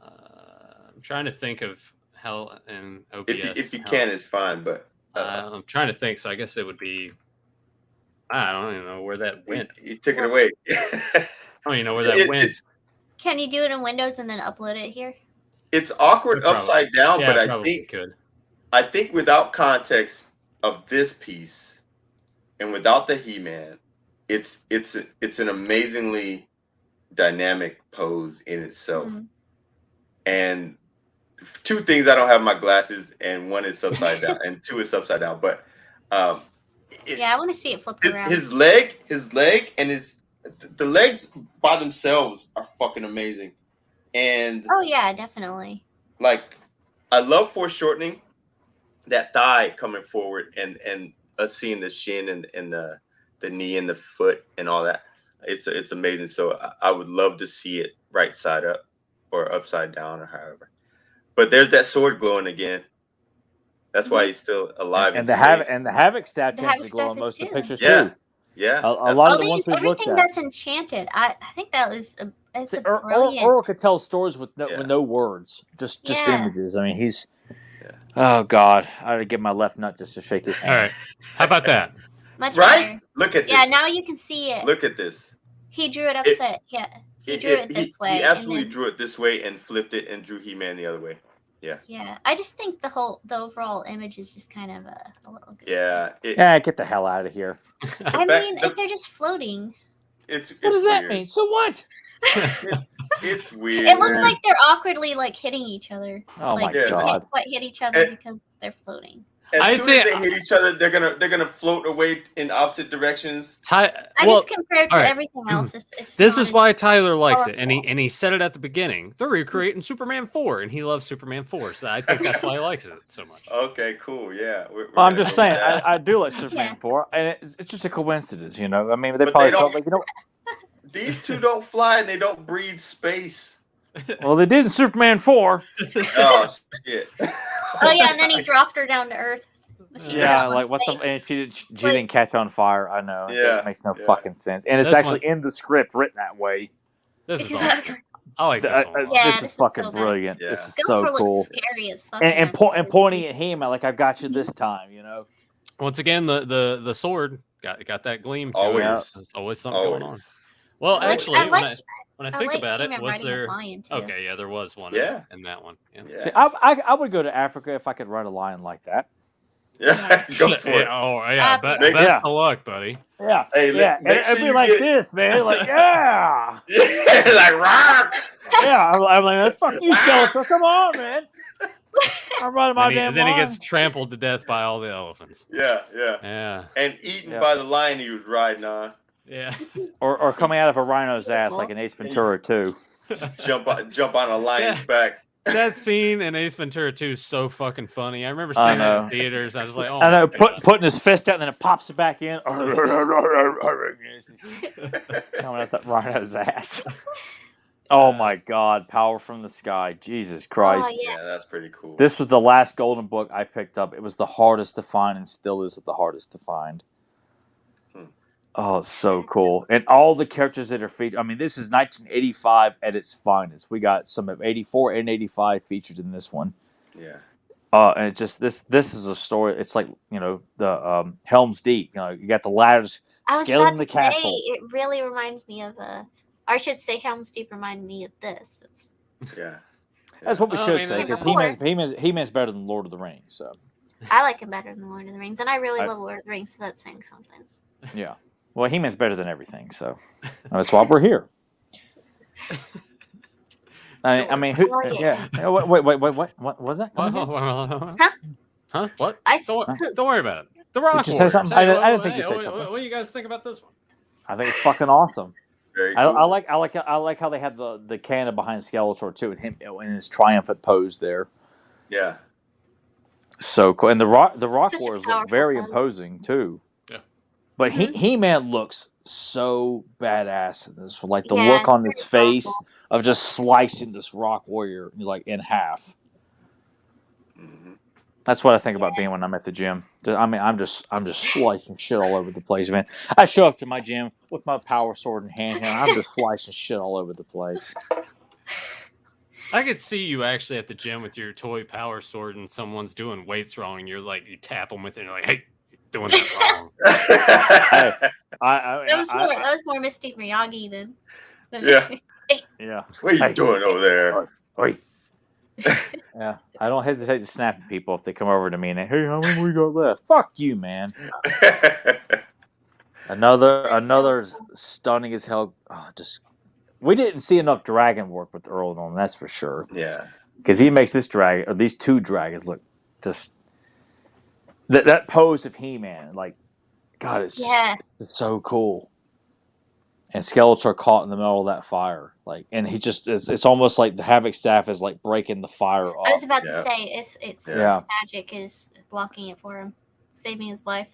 I'm trying to think of how in OBS. If you can, it's fine. But I'm trying to think. So I guess it would be. I don't even know where that went. You took it away. I don't even know where that went. Can you do it in Windows and then upload it here? It's awkward upside down, but I think without context of this piece and without the He-Man, it's an amazingly dynamic pose in itself. Mm-hmm. And two things, I don't have my glasses, and one is upside down, and two is upside down. But I want to see it flip around. His leg, and the legs by themselves are fucking amazing. And definitely. Like, I love foreshortening, that thigh coming forward, and us seeing the shin and the knee and the foot and all that. It's amazing. So I would love to see it right side up or upside down or however. But there's that sword glowing again. That's why he's still alive. And the Havoc staff tends to glow in most of the pictures too. Yeah. A lot of the ones we've looked at. Everything that's enchanted. I think that was brilliant. Earl could tell stories with no words, just images. I mean, he's. Oh God, I gotta give my left nut just to shake his hand. All right, how about that? Much right? Better. Look at this. Yeah, now you can see it. Look at this. He drew it upside. He drew it this way. He absolutely drew it this way and flipped it and drew He-Man the other way. Yeah. Yeah, I just think the overall image is just kind of a little good. Yeah. Get the hell out of here. I mean, if they're just floating. What does that weird. mean? So what? It's weird. It looks man. like they're awkwardly like hitting each other. Oh like, my they god! can't quite hit each other because they're floating. As soon as they hit each other, they're gonna float away in opposite directions. Just compared to everything else, it's this is why Tyler likes it, powerful. and he said it at the beginning. They're recreating Superman 4, and he loves Superman 4, so I think that's why he likes it so much. Okay, cool, yeah. We're I'm just saying, I do like Superman 4, and it's just a coincidence, you know. I mean, they But probably they felt don't- like, you know. These two don't fly, and they don't breathe space. Well, they did in Superman 4. Oh shit! Oh yeah, and then he dropped her down to Earth. Yeah, like what the? And she didn't catch on fire. I know. Yeah, It makes no fucking sense, and it's This actually in the script written that way. This is awesome. I like this one. Yeah, this is fucking so brilliant. Yeah. This is so Skeletor cool. looks scary as fuck. And pointing at him, like I've got you this time, you know. Once again, the sword got that gleam to it. Always. There's always something going on. Always. Well, I like- actually, I like- when I think about it, He-Man was riding a there? lion, too. Okay, yeah, there was one. Yeah. in that one. Yeah. Yeah. See, I would go to Africa if I could ride a lion like that. Yeah. Go for it. Oh yeah, Happy. best of luck, buddy. Yeah, Hey, yeah. make It'd sure be you like get- this, man. Like, yeah, Yeah, like rock. yeah. I'm like, fuck you, Skeletor. Come on, man. I'm riding my damn Then he lion. gets trampled to death by all the elephants. Yeah, yeah. Yeah, And eaten Yeah. by the lion he was riding on. yeah. Or coming out of a rhino's ass like in Ace Ventura 2. Jump on a lion's Yeah. back. That scene in Ace Ventura 2 is so fucking funny. I remember I seeing that know. in theaters. I was like, oh, I know, my God. putting his fist out and then it pops it back in. Coming out that rhino's ass. Oh my god, power from the sky. Jesus Christ. Oh, yeah. Yeah, that's pretty cool. This was the last golden book I picked up. It was the hardest to find and still is the hardest to find. Oh, it's so cool. And all the characters that are featured. I mean, this is 1985 at its finest. We got some of 84 and 85 featured in this one. Yeah. And it just this is a story. It's like, you know, the Helm's Deep. You know, you got the ladders I was scaling about the to castle. say, it really reminds me of I should say Helm's Deep reminded me of this. It's, Yeah. That's what we Oh, should I mean, say because More. He-Man's better than Lord of the Rings. So I like him better than Lord of the Rings, and I really I- love Lord of the Rings, so that's saying something. yeah. Well, He-Man's better than everything. So that's why we're here. I mean, who? Oh, Yeah. yeah. Wait. What was that? Come again? Huh? What? Who? Don't worry about it. The Rock you say Warriors. something? Hey, I didn't think you hey, said what, something. What do you guys think about this one? I think it's fucking awesome. Very I cool. like how they had the cannon behind Skeletor too, and him in his triumphant pose there. Yeah. So cool, and the Rock Such a Warriors look powerful very pose. imposing too. Yeah. But Mhm. He-Man looks so badass in this. Like the Yeah, look on it's his pretty face powerful. of just slicing this Rock Warrior like in half. Mhm. That's what I think about being when I'm at the gym. I mean, I'm just slicing shit all over the place, man. I show up to my gym with my power sword in hand, and I'm just slicing shit all over the place. I could see you actually at the gym with your toy power sword and someone's doing weights wrong and you're like, you tap them with it and you're like, hey, you're doing that wrong. That was more Misty Miyagi than Yeah. Yeah. What are you Hey. doing over there? Oi. Yeah. I don't hesitate to snap at people if they come over to me and they, hey, how many we got left? Fuck you, man. Another stunning as hell. We didn't see enough dragon work with Earl on, that's for sure. Yeah. Because he makes this dragon, or these two dragons, look just that pose of He-Man, like, God, it's so cool. And Skeletor caught in the middle of that fire, like, and he just—it's almost like the Havoc staff is like breaking the fire up. I was about Yeah. to say its Yeah. magic is blocking it for him, saving his life.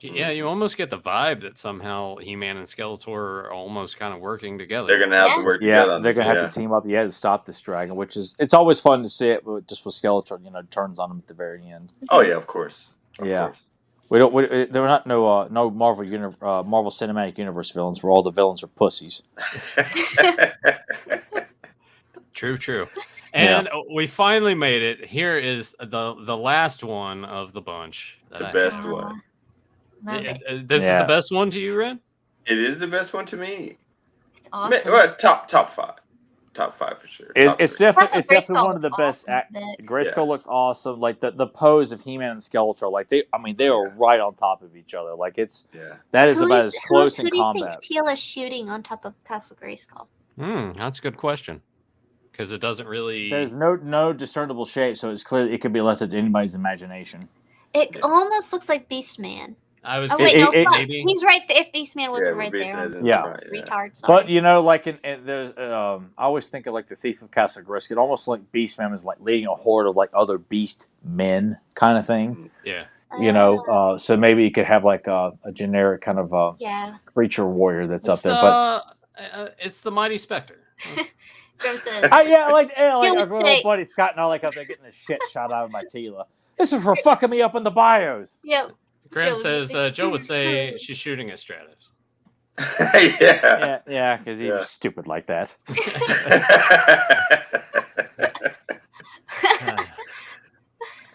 Yeah, you almost get the vibe that somehow He-Man and Skeletor are almost kind of working together. They're gonna have to work together. Yeah, on they're this gonna one, have to team up, to stop this dragon. Which it's always fun to see it, but just with Skeletor, turns on him at the very end. Oh yeah, of course. Of Yeah. course. There were not no Marvel Marvel Cinematic Universe villains, where all the villains are pussies. True. And we finally made it. Here is the last one of the bunch. The best one. Love it. This is the best one to you, Ren? It is the best one to me. It's awesome. Well, top five. top 5 for sure. It's definitely Grayskull one of the looks best. awesome, Grayskull looks awesome. Like the pose of He-Man and Skeletor, like they are right on top of each other. Like that is about as close in who do you combat. think Teal is shooting on top of Castle Grayskull? That's a good question. Because it doesn't really. There's no discernible shape, so it's clear it could be left to anybody's imagination. It almost looks like Beastman. I was maybe he's right there. If Beastman wasn't right there, retard. Sorry. But like there's, I always think of like the Thief of Castle Grayskull. It almost like Beastman is like leading a horde of like other beast men kind of thing. Yeah. So maybe you could have like a generic kind of creature warrior that's up there. But it's the Mighty Spectre. like our little buddy Scott and I like up there getting the shit shot out of my Tila. This is for fucking me up in the bios. Yep. Graham says Joe would say she's shooting at Stratus. Yeah, because he's stupid like that.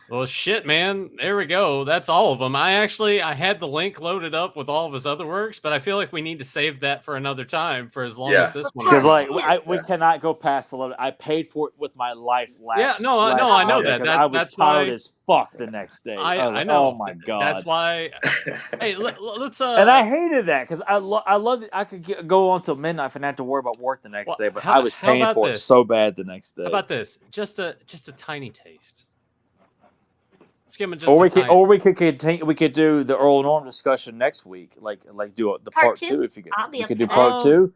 Well, shit, man. There we go. That's all of them. I had the link loaded up with all of his other works, but I feel like we need to save that for another time for as long as this one. Because we cannot go past 11. I paid for it with my life last. I know that. I was tired as fuck the next day. I know. Oh my god. That's why. Hey, let's. And I hated that because I loved it. I could go on till midnight and not have to worry about work the next day. But I was paying for it so bad the next day. How about this? Just a tiny taste. Let's give him we could continue. We could do the Earl Norem discussion next week, like do the part two if you could. You could do part 2,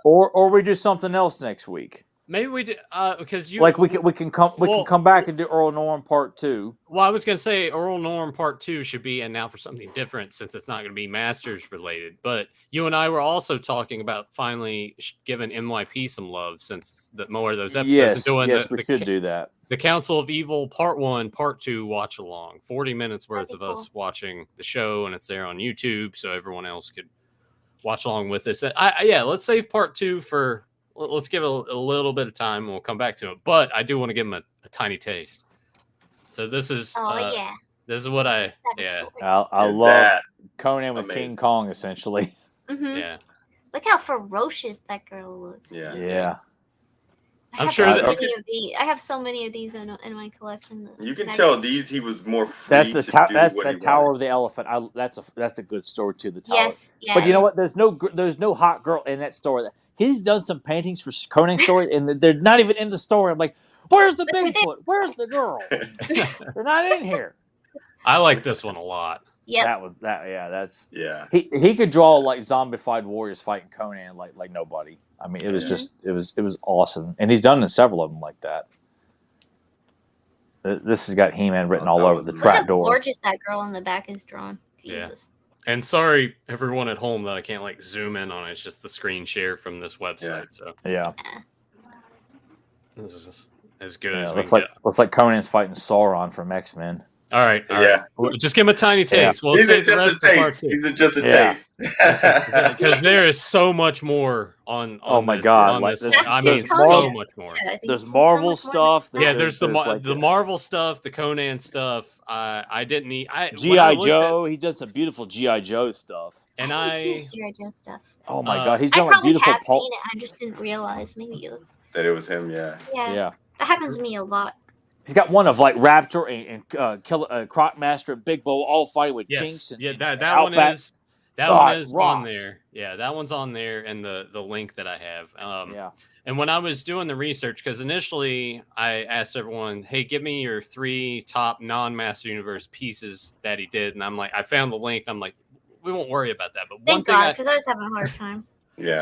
or we do something else next week. Maybe we do because you we can come back and do Earl Norem part 2. Well, I was gonna say Earl Norem part 2 should be and now for something different since it's not gonna be Masters related. But you and I were also talking about finally giving NYP some love since more of those episodes and doing we should do that. The Council of Evil Part 1, Part 2 watch along. 40 minutes worth of us watching the show, and it's there on YouTube, so everyone else could watch along with us. Let's save Part 2 for. Let's give it a little bit of time, and we'll come back to it. But I do want to give him a tiny taste. So this is. This is what I love that. Conan with King Kong, essentially. Mm-hmm. Yeah. Look how ferocious that girl looks. Yeah. I'm sure that I have so many of these in my collection. You can tell he was more free that's the Tower of the Elephant. That's a good story too. The Tower. Yes. But you know what? There's no hot girl in that story. He's done some paintings for Conan story, and they're not even in the story. I'm like, where's the Bigfoot? Where's the girl? They're not in here. I like this one a lot. Yeah. He could draw like zombified warriors fighting Conan like nobody. I mean, it was just it was awesome, and he's done several of them like that. This has got He-Man written all over the trapdoor. Gorgeous that girl in the back is drawn. Jesus. Yeah. And sorry everyone at home that I can't like zoom in on it. It's just the screen share from this website. So this is good as we can. Looks like Conan's fighting Sauron from X-Men. All right. Just give him a tiny taste. We'll He's save the just rest a taste. He's just a taste. Because there is so much more on oh my god! I mean, so much more. There's Marvel stuff. There's the Marvel stuff, the Conan stuff. I didn't need G.I. Joe. He did some beautiful G.I. Joe stuff. And G.I. Joe stuff. Oh my god, he's I done probably beautiful. have seen it. I just didn't realize. Maybe it was that it was him. Yeah. That happens to me a lot. He's got one of like Raptor and Crocmaster and Big Bo all fighting with Jinx. And, that one is on there. Yeah, that one's on there, and the link that I have. And when I was doing the research, because initially I asked everyone, "Hey, give me your 3 top non-Master Universe pieces that he did," and I'm like, I found the link. I'm like, we won't worry about that. But thank God, because I was having a hard time.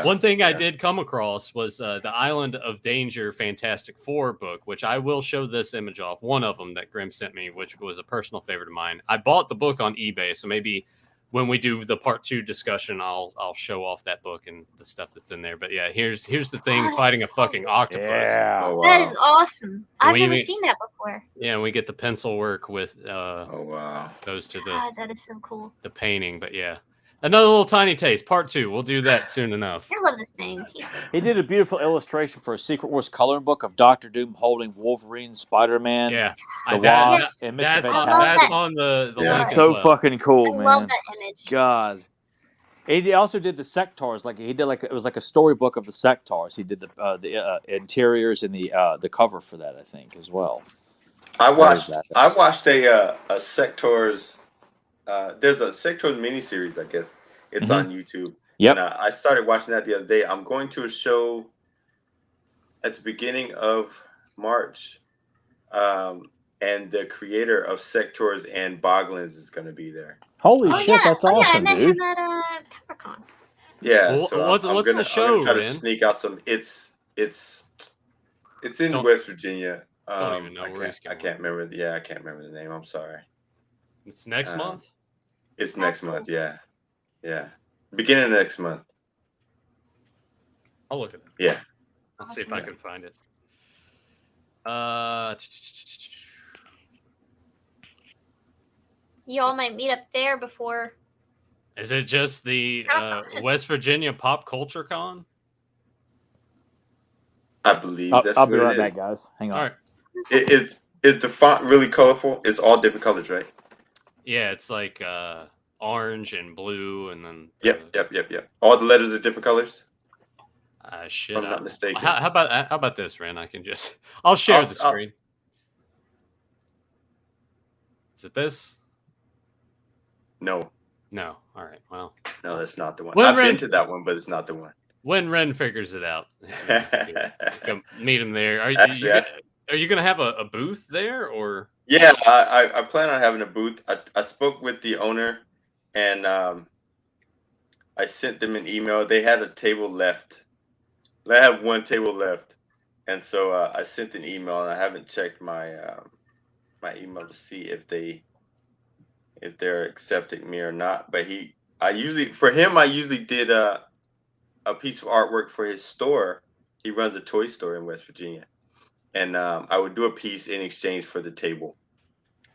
One thing I did come across was the Island of Danger Fantastic Four book, which I will show this image off. One of them that Grim sent me, which was a personal favorite of mine. I bought the book on eBay, so maybe when we do the part 2 discussion, I'll show off that book and the stuff that's in there. But yeah, here's the thing fighting a fucking octopus. Yeah. Oh, wow. That is awesome. I've never seen that before. Yeah, and we get the pencil work with goes to that is so cool. The painting, but yeah. Another little tiny taste, part 2. We'll do that soon enough. I love this thing. He did a beautiful illustration for a Secret Wars coloring book of Doctor Doom holding Wolverine, Spider-Man. Yeah, and that's on the link. So fucking cool, man. I love that image. God. He also did the sectors. Like he did, like it was like a storybook of the sectors. He did the interiors and the cover for that, I think, as well. I watched a Sectors. There's a Sectors miniseries, I guess. It's on YouTube. Yep. And I started watching that the other day. I'm going to a show at the beginning of March. And the creator of Sectors and Boglins is going to be there. Holy shit, that's awesome, I met dude. him at PowerCon. Yeah, Well, so what's the show, I'm gonna try to Ren? sneak out some. It's in West Virginia. Don't even know where he's I going. can't remember. Yeah, I can't remember the name. I'm sorry. It's next month. It's next month. Yeah, beginning of next month. I'll look at it. Yeah, I'll see if I can find it. You all might meet up there before. Is it just the West Virginia Pop Culture Con? I believe that's. I'll be right back, guys. Hang on. All right. Is the font really colorful? It's all different colors, right? Yeah, it's like orange and blue, and then. Yep. All the letters are different colors. Shit. If I'm not mistaken. How about this, Ren? I'll share the screen. Is it this? No. No. All right. Well. No, that's not the one. When I've Ren- been to that one, but it's not the one. When Ren figures it out, come meet him there. Are you gonna have a booth there, or? Yeah, I plan on having a booth. I spoke with the owner, and I sent them an email. They had a table left. They have one table left, and so I sent an email, and I haven't checked my my email to see if they're accepting me or not. But I usually did a piece of artwork for his store. He runs a toy store in West Virginia, and I would do a piece in exchange for the table.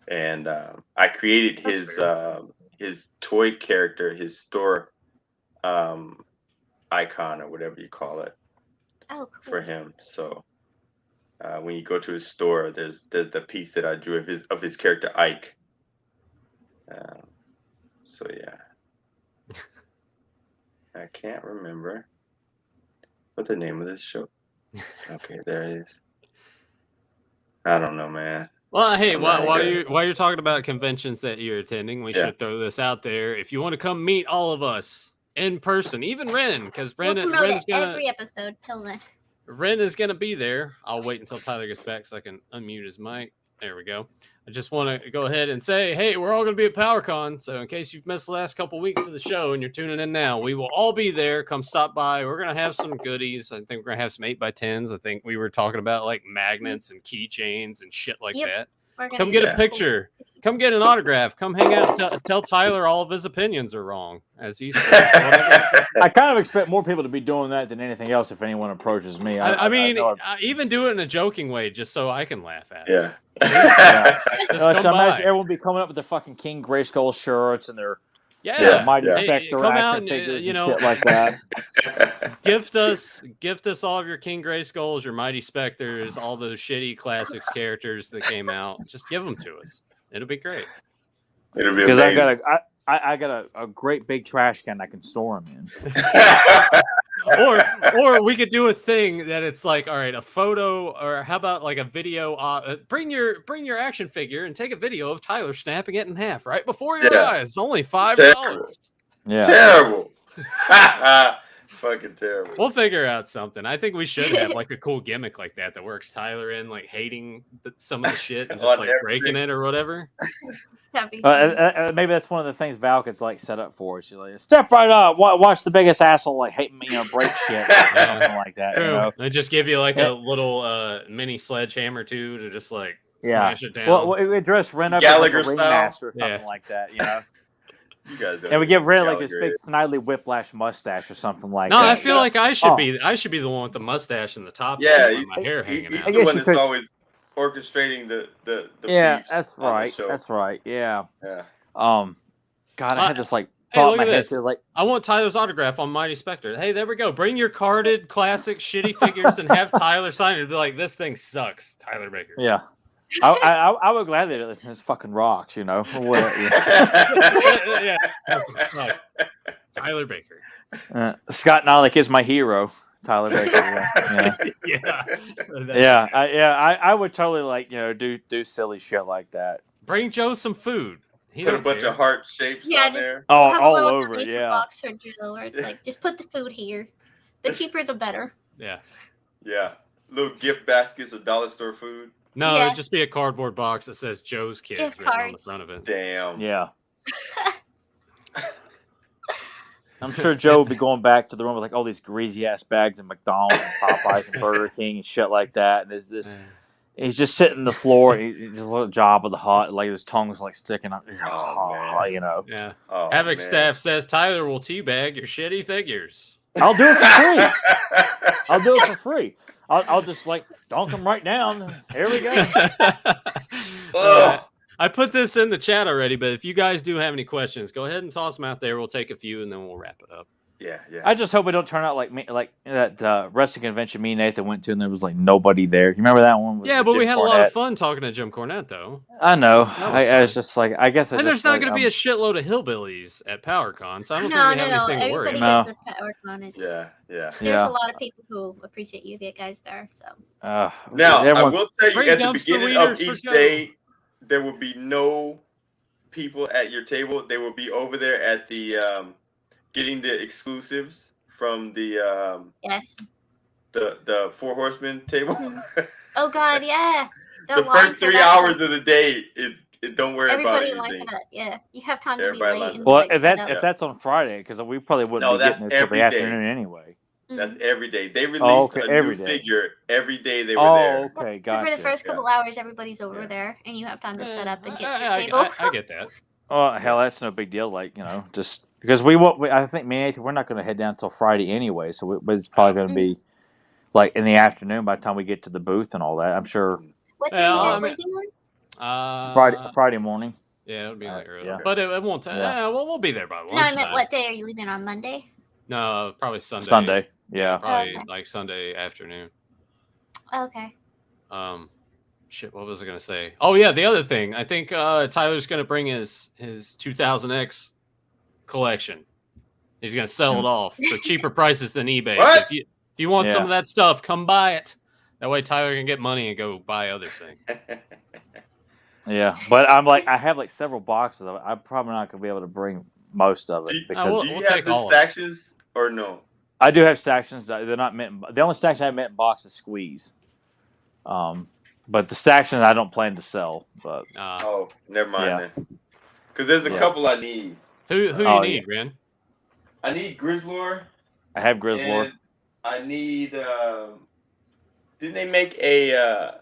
And I created his toy character, his store icon or whatever you call it, for him. So when you go to his store, there's the piece that I drew of his character Ike. So yeah. I can't remember what the name of this show. Okay, there it is. I don't know, man. Well, hey, while you're talking about conventions that you're attending, we should throw this out there. If you want to come meet all of us in person, even Ren, because Ren's gonna every episode till then. Ren is gonna be there. I'll wait until Tyler gets back so I can unmute his mic. There we go. I just want to go ahead and say, hey, we're all going to be at PowerCon. So in case you've missed the last couple weeks of the show and you're tuning in now, we will all be there. Come stop by. We're going to have some goodies. I think we're going to have some 8x10s. I think we were talking about like magnets and keychains and shit like that. Come get a picture. Come get an autograph. Come hang out. Tell Tyler all of his opinions are wrong, as he says. I kind of expect more people to be doing that than anything else if anyone approaches me. I mean, even do it in a joking way, just so I can laugh at it. Yeah. So imagine everyone be coming up with their fucking King Grayskull shirts and their Mighty Spectre come out action figures and shit like that. gift us all of your King Grayskulls, your Mighty Spectres, all those shitty classics characters that came out. Just give them to us. It'll be great. It'll be amazing. Because I got a great big trash can I can store them in. or we could do a thing that it's like, all right, a photo, or how about like a video? Bring your action figure and take a video of Tyler snapping it in half right before your eyes. It's only $5. Yeah, terrible. Fucking terrible. We'll figure out something. I think we should have like a cool gimmick like that works Tyler in, like hating some of the shit and just like breaking it or whatever. Maybe that's one of the things Val could like set up for us. She's like, step right up, watch the biggest asshole like hate me, break shit, or something like that. You know? They just give you like a little mini sledgehammer too to just like smash it down. Well, we dress Ren up as like a ringmaster or something like that, you know. You guys don't. And we give Ren like this big snidely whiplash mustache or something like that. No, I feel like I should be the one with the mustache and the top. Yeah, my hair hanging out. He's the one that's always orchestrating the beach that's right. That's right. Yeah. Yeah. God, I had this like thought in my head. Like, I want Tyler's autograph on Mighty Spectre. Hey, there we go. Bring your carded classic shitty figures and have Tyler sign it. And be like, this thing sucks, Tyler Baker. Yeah. I would gladly do this fucking rocks, you know. Or whatever, yeah. Tyler Baker. Scott Nolick is my hero. Tyler Baker. Yeah. I would totally do silly shit like that. Bring Joe some food. He Put a don't bunch care. of heart shapes on there. Oh, have a all little over it. donation Yeah. box for Joe, where it's like, just put the food here. The cheaper, the better. Yeah. Yeah. Little gift baskets of dollar store food. No, Yeah. it'd just be a cardboard box that says Joe's Kids Gift written on the cards. front of it. Damn. Yeah. I'm sure Joe will be going back to the room with like all these greasy ass bags of McDonald's and Popeyes and Burger King and shit like that. And he's just sitting on the floor. He's a little job of the hot, like his tongue's like sticking out. Man. You know. Yeah. Oh, Havoc man. staff says Tyler will teabag your shitty figures. I'll do it for free. I'll do it for free. I'll just like dunk them right down. Here we go. I put this in the chat already, but if you guys do have any questions, go ahead and toss them out there. We'll take a few and then we'll wrap it up. Yeah. I just hope it don't turn out like that wrestling convention me and Nathan went to, and there was like nobody there. You remember that one? Yeah, but we had a lot of fun talking to Jim Cornette, though. I know. I was just like, I guess. And there's not going to be a shitload of hillbillies at PowerCon, so I don't think we have anything to worry about. about. Everybody goes to PowerCon. There's a lot of people who appreciate you guys there. So now I will tell you at the beginning of each day, there will be no people at your table. They will be over there at the getting the exclusives from the the Four Horsemen table. Oh God, yeah. The first 3 hours of the day is don't worry about anything. Yeah, you have time to be late. Well, if that's on Friday, because we probably wouldn't be getting there till the afternoon anyway. That's every day. They release a new figure every day they were there. Oh, okay, gotcha. For the first couple hours, everybody's over there, and you have time to set up and get to your table. I get that. Oh, hell, that's no big deal. Like, just because I think me and Nathan, we're not going to head down until Friday anyway, so it's probably going to be like in the afternoon by the time we get to the booth and all that. I'm sure. What day are you guys leaving on? Friday morning. Yeah, it'll be like early, yeah. but it won't. We'll be there by lunchtime. No, I meant what day are you leaving on? Monday? No, probably Sunday. Sunday, yeah. Probably like Sunday afternoon. Okay. Shit, what was I gonna say? Oh yeah, the other thing. I think Tyler's gonna bring his 2000X collection. He's gonna sell it off for cheaper prices than eBay. What? So if you want some of that stuff, come buy it. That way Tyler can get money and go buy other things. Yeah, but I have like several boxes of it. I'm probably not gonna be able to bring most of it. Do you have the stactions or no? I do have stactions. They're not meant. The only staction I have meant in box is Squeeze. But the stactions I don't plan to sell. But never mind then. Because there's a couple I need. Who you need, Ren? I need Grizzlor. I have Grizzlor. I need. Didn't they make a?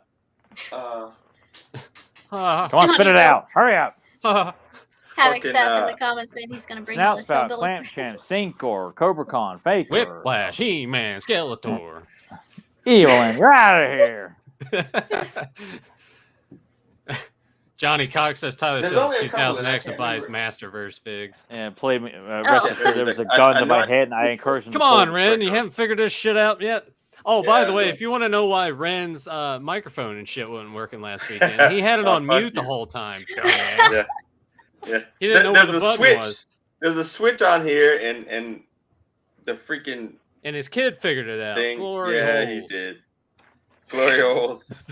Come on, spit it out! Hurry up! Havoc staff in the comments saying he's going to bring all this Snoutspout, Clampshank, Stinkor, Cobra-Con, Faker, Whiplash, He-Man, Skeletor. Evelyn, you're out of here. Johnny Cox says Tyler says 2000X and buys Masterverse figs. And there was a gun to my head, and I encouraged him. Come on, Ren, you haven't figured this shit out yet. Oh, by the way, if you want to know why Ren's microphone and shit wasn't working last weekend, he had it on mute the whole time. Yeah. He didn't know where the button was. There's a switch on here, and the freaking and his kid figured it out. Thing. Glory holes. He did. Glory holes.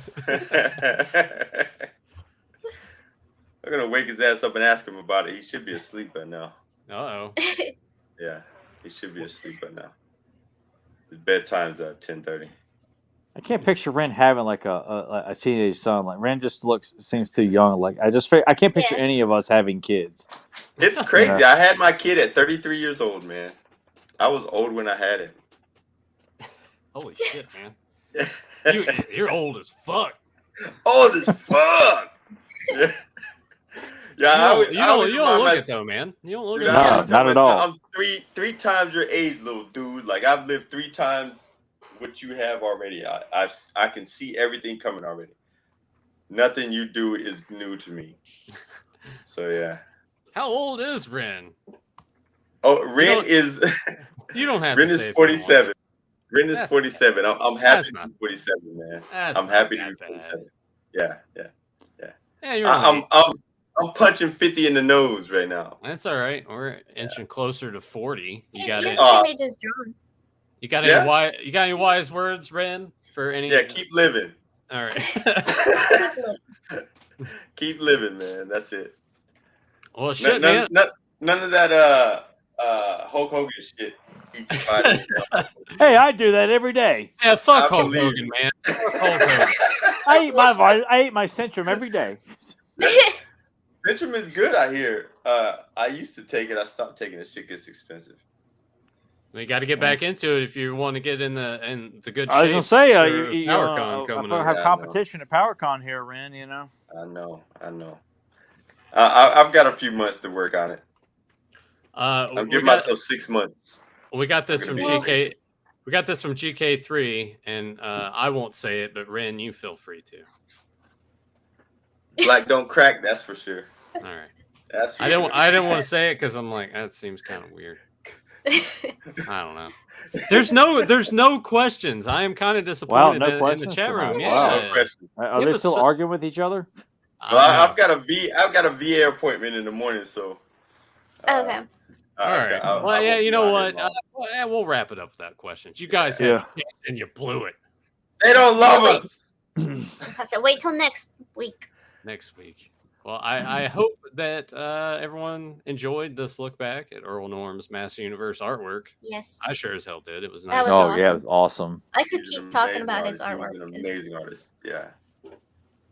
I'm gonna wake his ass up and ask him about it. He should be asleep by now. Uh-oh. Yeah, he should be asleep by now. His bedtime's at 10:30. I can't picture Ren having like a teenage son. Like Ren just seems too young. Like I can't picture any of us having kids. It's crazy. I had my kid at 33 years old, man. I was old when I had him. Holy shit, man. You're old as fuck. Old as fuck. Yeah, you don't look it though, man. You don't look it. Not at all. I'm three times your age, little dude. Like I've lived 3 times what you have already. I can see everything coming already. Nothing you do is new to me. So yeah. How old is Ren? Oh, Ren is. You don't have. Ren is 47. Ren is 47. I'm happy to be 47, man. I'm happy to be 47. Yeah. Yeah, you're. I'm punching 50 in the nose right now. That's all right. We're inching closer to 40. You got Your it. same age as John. You got any wise words, Ren? For any? Yeah, keep living. All right. Keep living, man. That's it. Well, shit, man. None of that Hulk Hogan shit. Keep your body down. Hey, I do that every day. Yeah, fuck Hulk Hogan, man. Fuck Hulk Hogan. I eat my Centrum every day. Centrum is good, I hear. I used to take it. I stopped taking it. Shit gets expensive. You got to get back into it if you want to get in the good shape. I was gonna say, PowerCon coming up. Have competition at PowerCon here, Ren. You know. I know. I've got a few months to work on it. I'm giving myself 6 months. We got this from GK. We got this from GK3, and I won't say it, but Ren, you feel free to. Black don't crack, that's for sure. All right. That's for I sure. didn't want to say it because I'm like, that seems kind of weird. I don't know. There's no questions. I am kind of disappointed in the chat room. Yeah. Wow. No questions. Are they still arguing with each other? Well, I've got a VA appointment in the morning, so. Okay. All right. Well, yeah, you know what? We'll wrap it up with that questions. You guys had a chance and you blew it. They don't love us. We'll have to wait till next week. Next week. Well, I hope that everyone enjoyed this look back at Earl Norm's Master Universe artwork. Yes. I sure as hell did. It was That nice. was awesome. Yeah, it was awesome. I could keep talking about his artwork. He's an amazing artist. Yeah.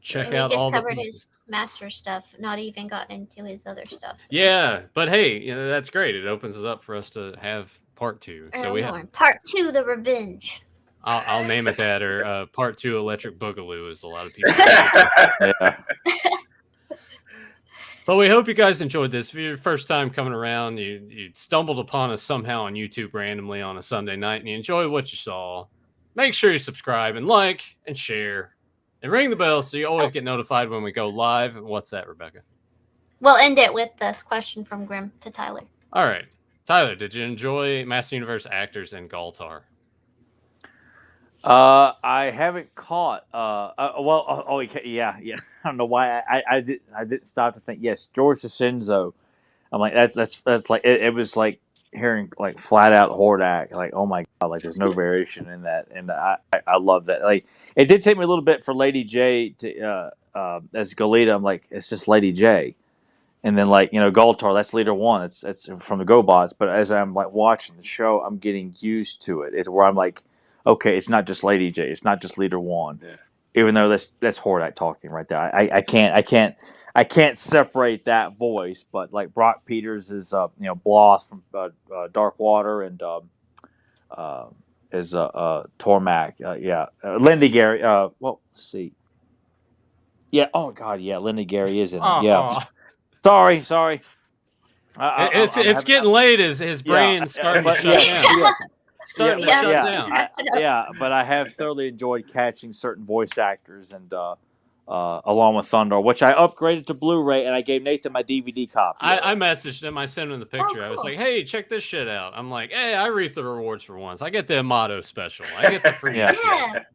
Check And out we all just the covered pieces. his master stuff, not even gotten into his other stuff. So. Yeah, but hey, that's great. It opens us up for us to have part 2. So we have part 2, the revenge. I'll name it that, or part 2, Electric Boogaloo, as a lot of people. Yeah. But we hope you guys enjoyed this. If you're your first time coming around, you stumbled upon us somehow on YouTube randomly on a Sunday night, and you enjoyed what you saw, make sure you subscribe and like and share and ring the bell so you always get notified when we go live. And what's that, Rebecca? We'll end it with this question from Grim to Tyler. All right. Tyler, did you enjoy Master Universe Actors and Galtar? I haven't caught. Yeah. I don't know why I didn't stop to think. Yes, George DeCenzo. I'm like that's like it was like hearing like flat out Hordak. Like, oh my god, like there's no variation in that, and I love that. Like it did take me a little bit for Lady J to as Goleta. I'm like, it's just Lady J. And then, like, Galtar, that's leader 1. It's from the GoBots. But as I'm, like, watching the show, I'm getting used to it. It's where I'm like, okay, it's not just Lady J. It's not just leader 1. Yeah. Even though that's Hordak talking right there. I can't separate that voice. But, like, Brock Peters is, Bloth from Dark Water and is Tormac. Lindy Gary. Let's see. Yeah. Oh, God, yeah. Lindy Gary is in it. Yeah. Sorry. It's getting late. His brain's starting to shut down. Starting to shut down. Yeah, but I have thoroughly enjoyed catching certain voice actors and along with Thunder, which I upgraded to Blu-ray, and I gave Nathan my DVD copy. I messaged him. I sent him the picture. Cool. I was like, "Hey, check this shit out." I'm like, "Hey, I reaped the rewards for once. I get the Amato special. I get the free shit."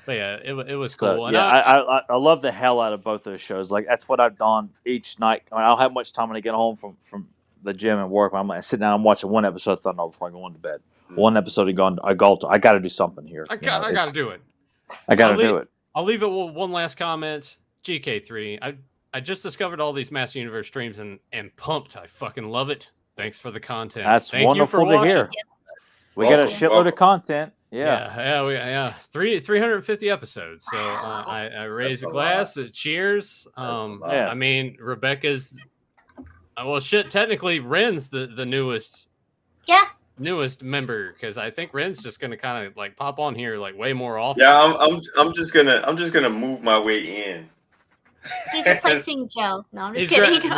But yeah, it was cool. So, I love the hell out of both those shows. Like that's what I've done each night. I don't have much time when I get home from the gym and work. I'm like, sitting down and watching one episode of Thunder before I go into bed. One episode of Galtar. I got to do something here. I got to do it. I got to do it. I'll leave it with one last comment. GK3. I just discovered all these Master Universe streams and pumped. I fucking love it. Thanks for the content. That's wonderful to hear. We got a shitload of content. Yeah. 350 episodes. So I raise a glass. Cheers. I mean, Rebecca's. Well, shit. Technically, Ren's the newest. Yeah. Newest member, because I think Ren's just gonna kind of like pop on here like way more often. Yeah, I'm just gonna move my way in. He's replacing Joe. No, I'm just kidding. Great.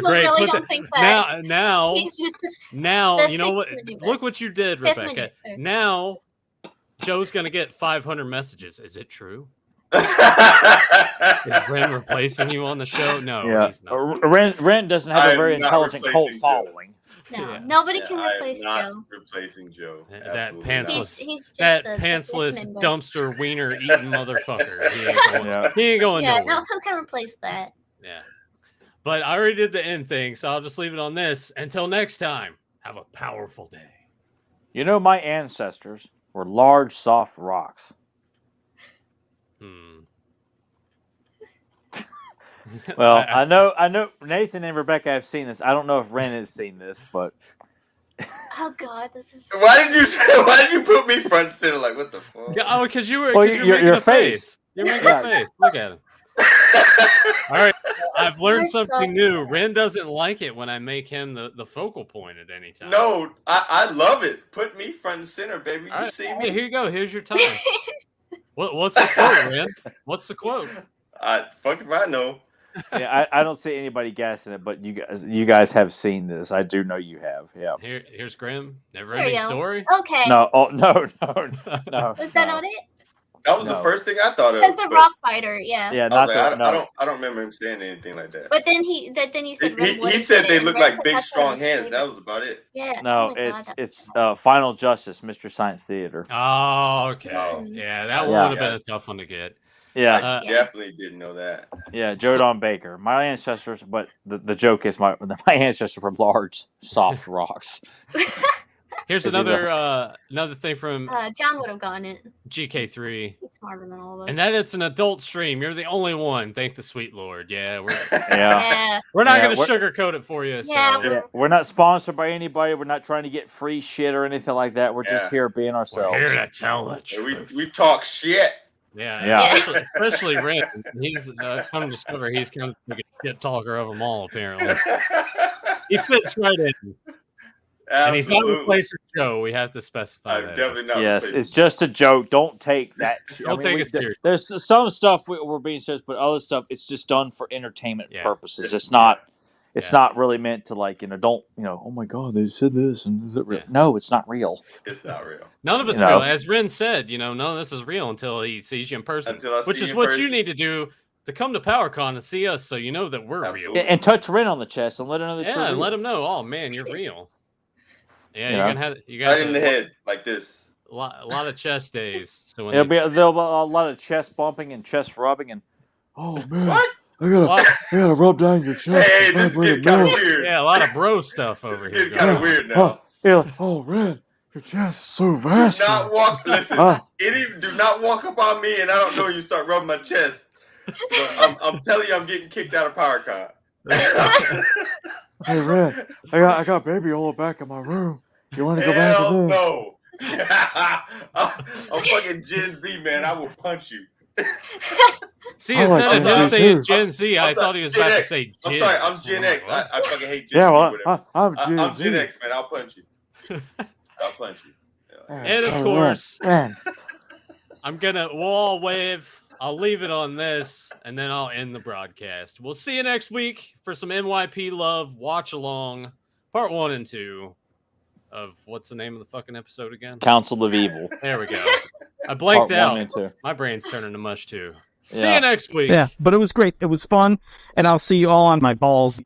Really don't think that. Now, he's just you know what? Look what you did, Rebecca. Now, Joe's gonna get 500 messages. Is it true? Is Ren replacing you on the show? No, he's not. Ren doesn't have a very intelligent cult following. No, nobody can replace Joe. Replacing Joe. That pantsless, he's pantsless dumpster wiener eating motherfucker. He ain't going. Yeah, no, who can replace that? Yeah. But I already did the end thing, so I'll just leave it on this. Until next time, have a powerful day. You know, my ancestors were large, soft rocks. Well, I know Nathan and Rebecca have seen this. I don't know if Ren has seen this, but Oh God, this is. Why did you put me front and center? Like, what the fuck? Yeah, because you're making your a face. You're making a face. Look at him. All right, I've learned something new. Ren doesn't like it when I make him the focal point at any time. No, I love it. Put me front and center, baby. You see me? Here you go. Here's your time. What's the quote, Ren? What's the quote? Fuck if I know. Yeah, I don't see anybody guessing it, but you guys have seen this. I do know you have. Yeah. Here's Grim. Never ending story. Okay. No. No. Was that not it? That was the first thing I thought of. Because the rock fighter, yeah. Yeah, I don't remember him saying anything like that. But then you said he said they look like big, strong hands. That was about it. Yeah. No, it's Final Justice, Mystery Science Theater. Oh, okay. Yeah, that one would have been a tough one to get. Yeah, I definitely didn't know that. Yeah, Joe Don Baker. My ancestors, but the joke is my ancestors were large, soft rocks. Here's another thing from John would have gotten it. GK3. He's smarter than all of us. And that it's an adult stream. You're the only one. Thank the sweet Lord. Yeah, we're not going to sugarcoat it for you. So. We're not sponsored by anybody. We're not trying to get free shit or anything like that. We're just here being ourselves. We're here to tell the truth. We talk shit. Yeah. Especially Ren. He's come to discover he's kind of like a shit talker of them all. Apparently, he fits right in. Absolutely. And he's not replacing Joe. We have to specify that. Definitely not. Yes, it's just a joke. Don't take that. Don't take it seriously. There's some stuff we're being serious, but other stuff it's just done for entertainment purposes. It's not. It's not really meant to don't oh my God, they said this and is it real? No, it's not real. It's not real. None of it's real. As Ren said, none of this is real until he sees you in person. Which is what you need to do to come to PowerCon and see us so you know that we're real. And touch Ren on the chest and let him know that and let him know, oh man, you're real. Yeah, you got right in the head like this. A lot of chest days. So there'll be a lot of chest bumping and chest rubbing and oh man. What? I gotta rub down your chest. Hey, this is getting kind of weird. Yeah, a lot of bro stuff over here. It's kind of weird now. Red, your chest is so vast. Do not walk. Listen, do not walk up on me, and I don't know you start rubbing my chest. I'm telling you, I'm getting kicked out of PowerCon. Hey, Red, I got baby all back in my room. You want to go back to this? No. I'm fucking Gen Z, man. I will punch you. See, instead of him saying Gen Z, I thought he was about to say Gen. I'm sorry, I'm Gen X. I fucking hate Gen Z. Yeah, I'm Gen Z. I'm Gen X, man. I'll punch you. I'll punch you. Yeah. And of course, we'll all wave. I'll leave it on this, and then I'll end the broadcast. We'll see you next week for some NYP love watch along, part 1 and 2 of what's the name of the fucking episode again? Council of Evil. There we go. I blanked out. 1 and 2. My brain's turning to mush too. See you next week. Yeah, but it was great. It was fun, and I'll see you all on my balls.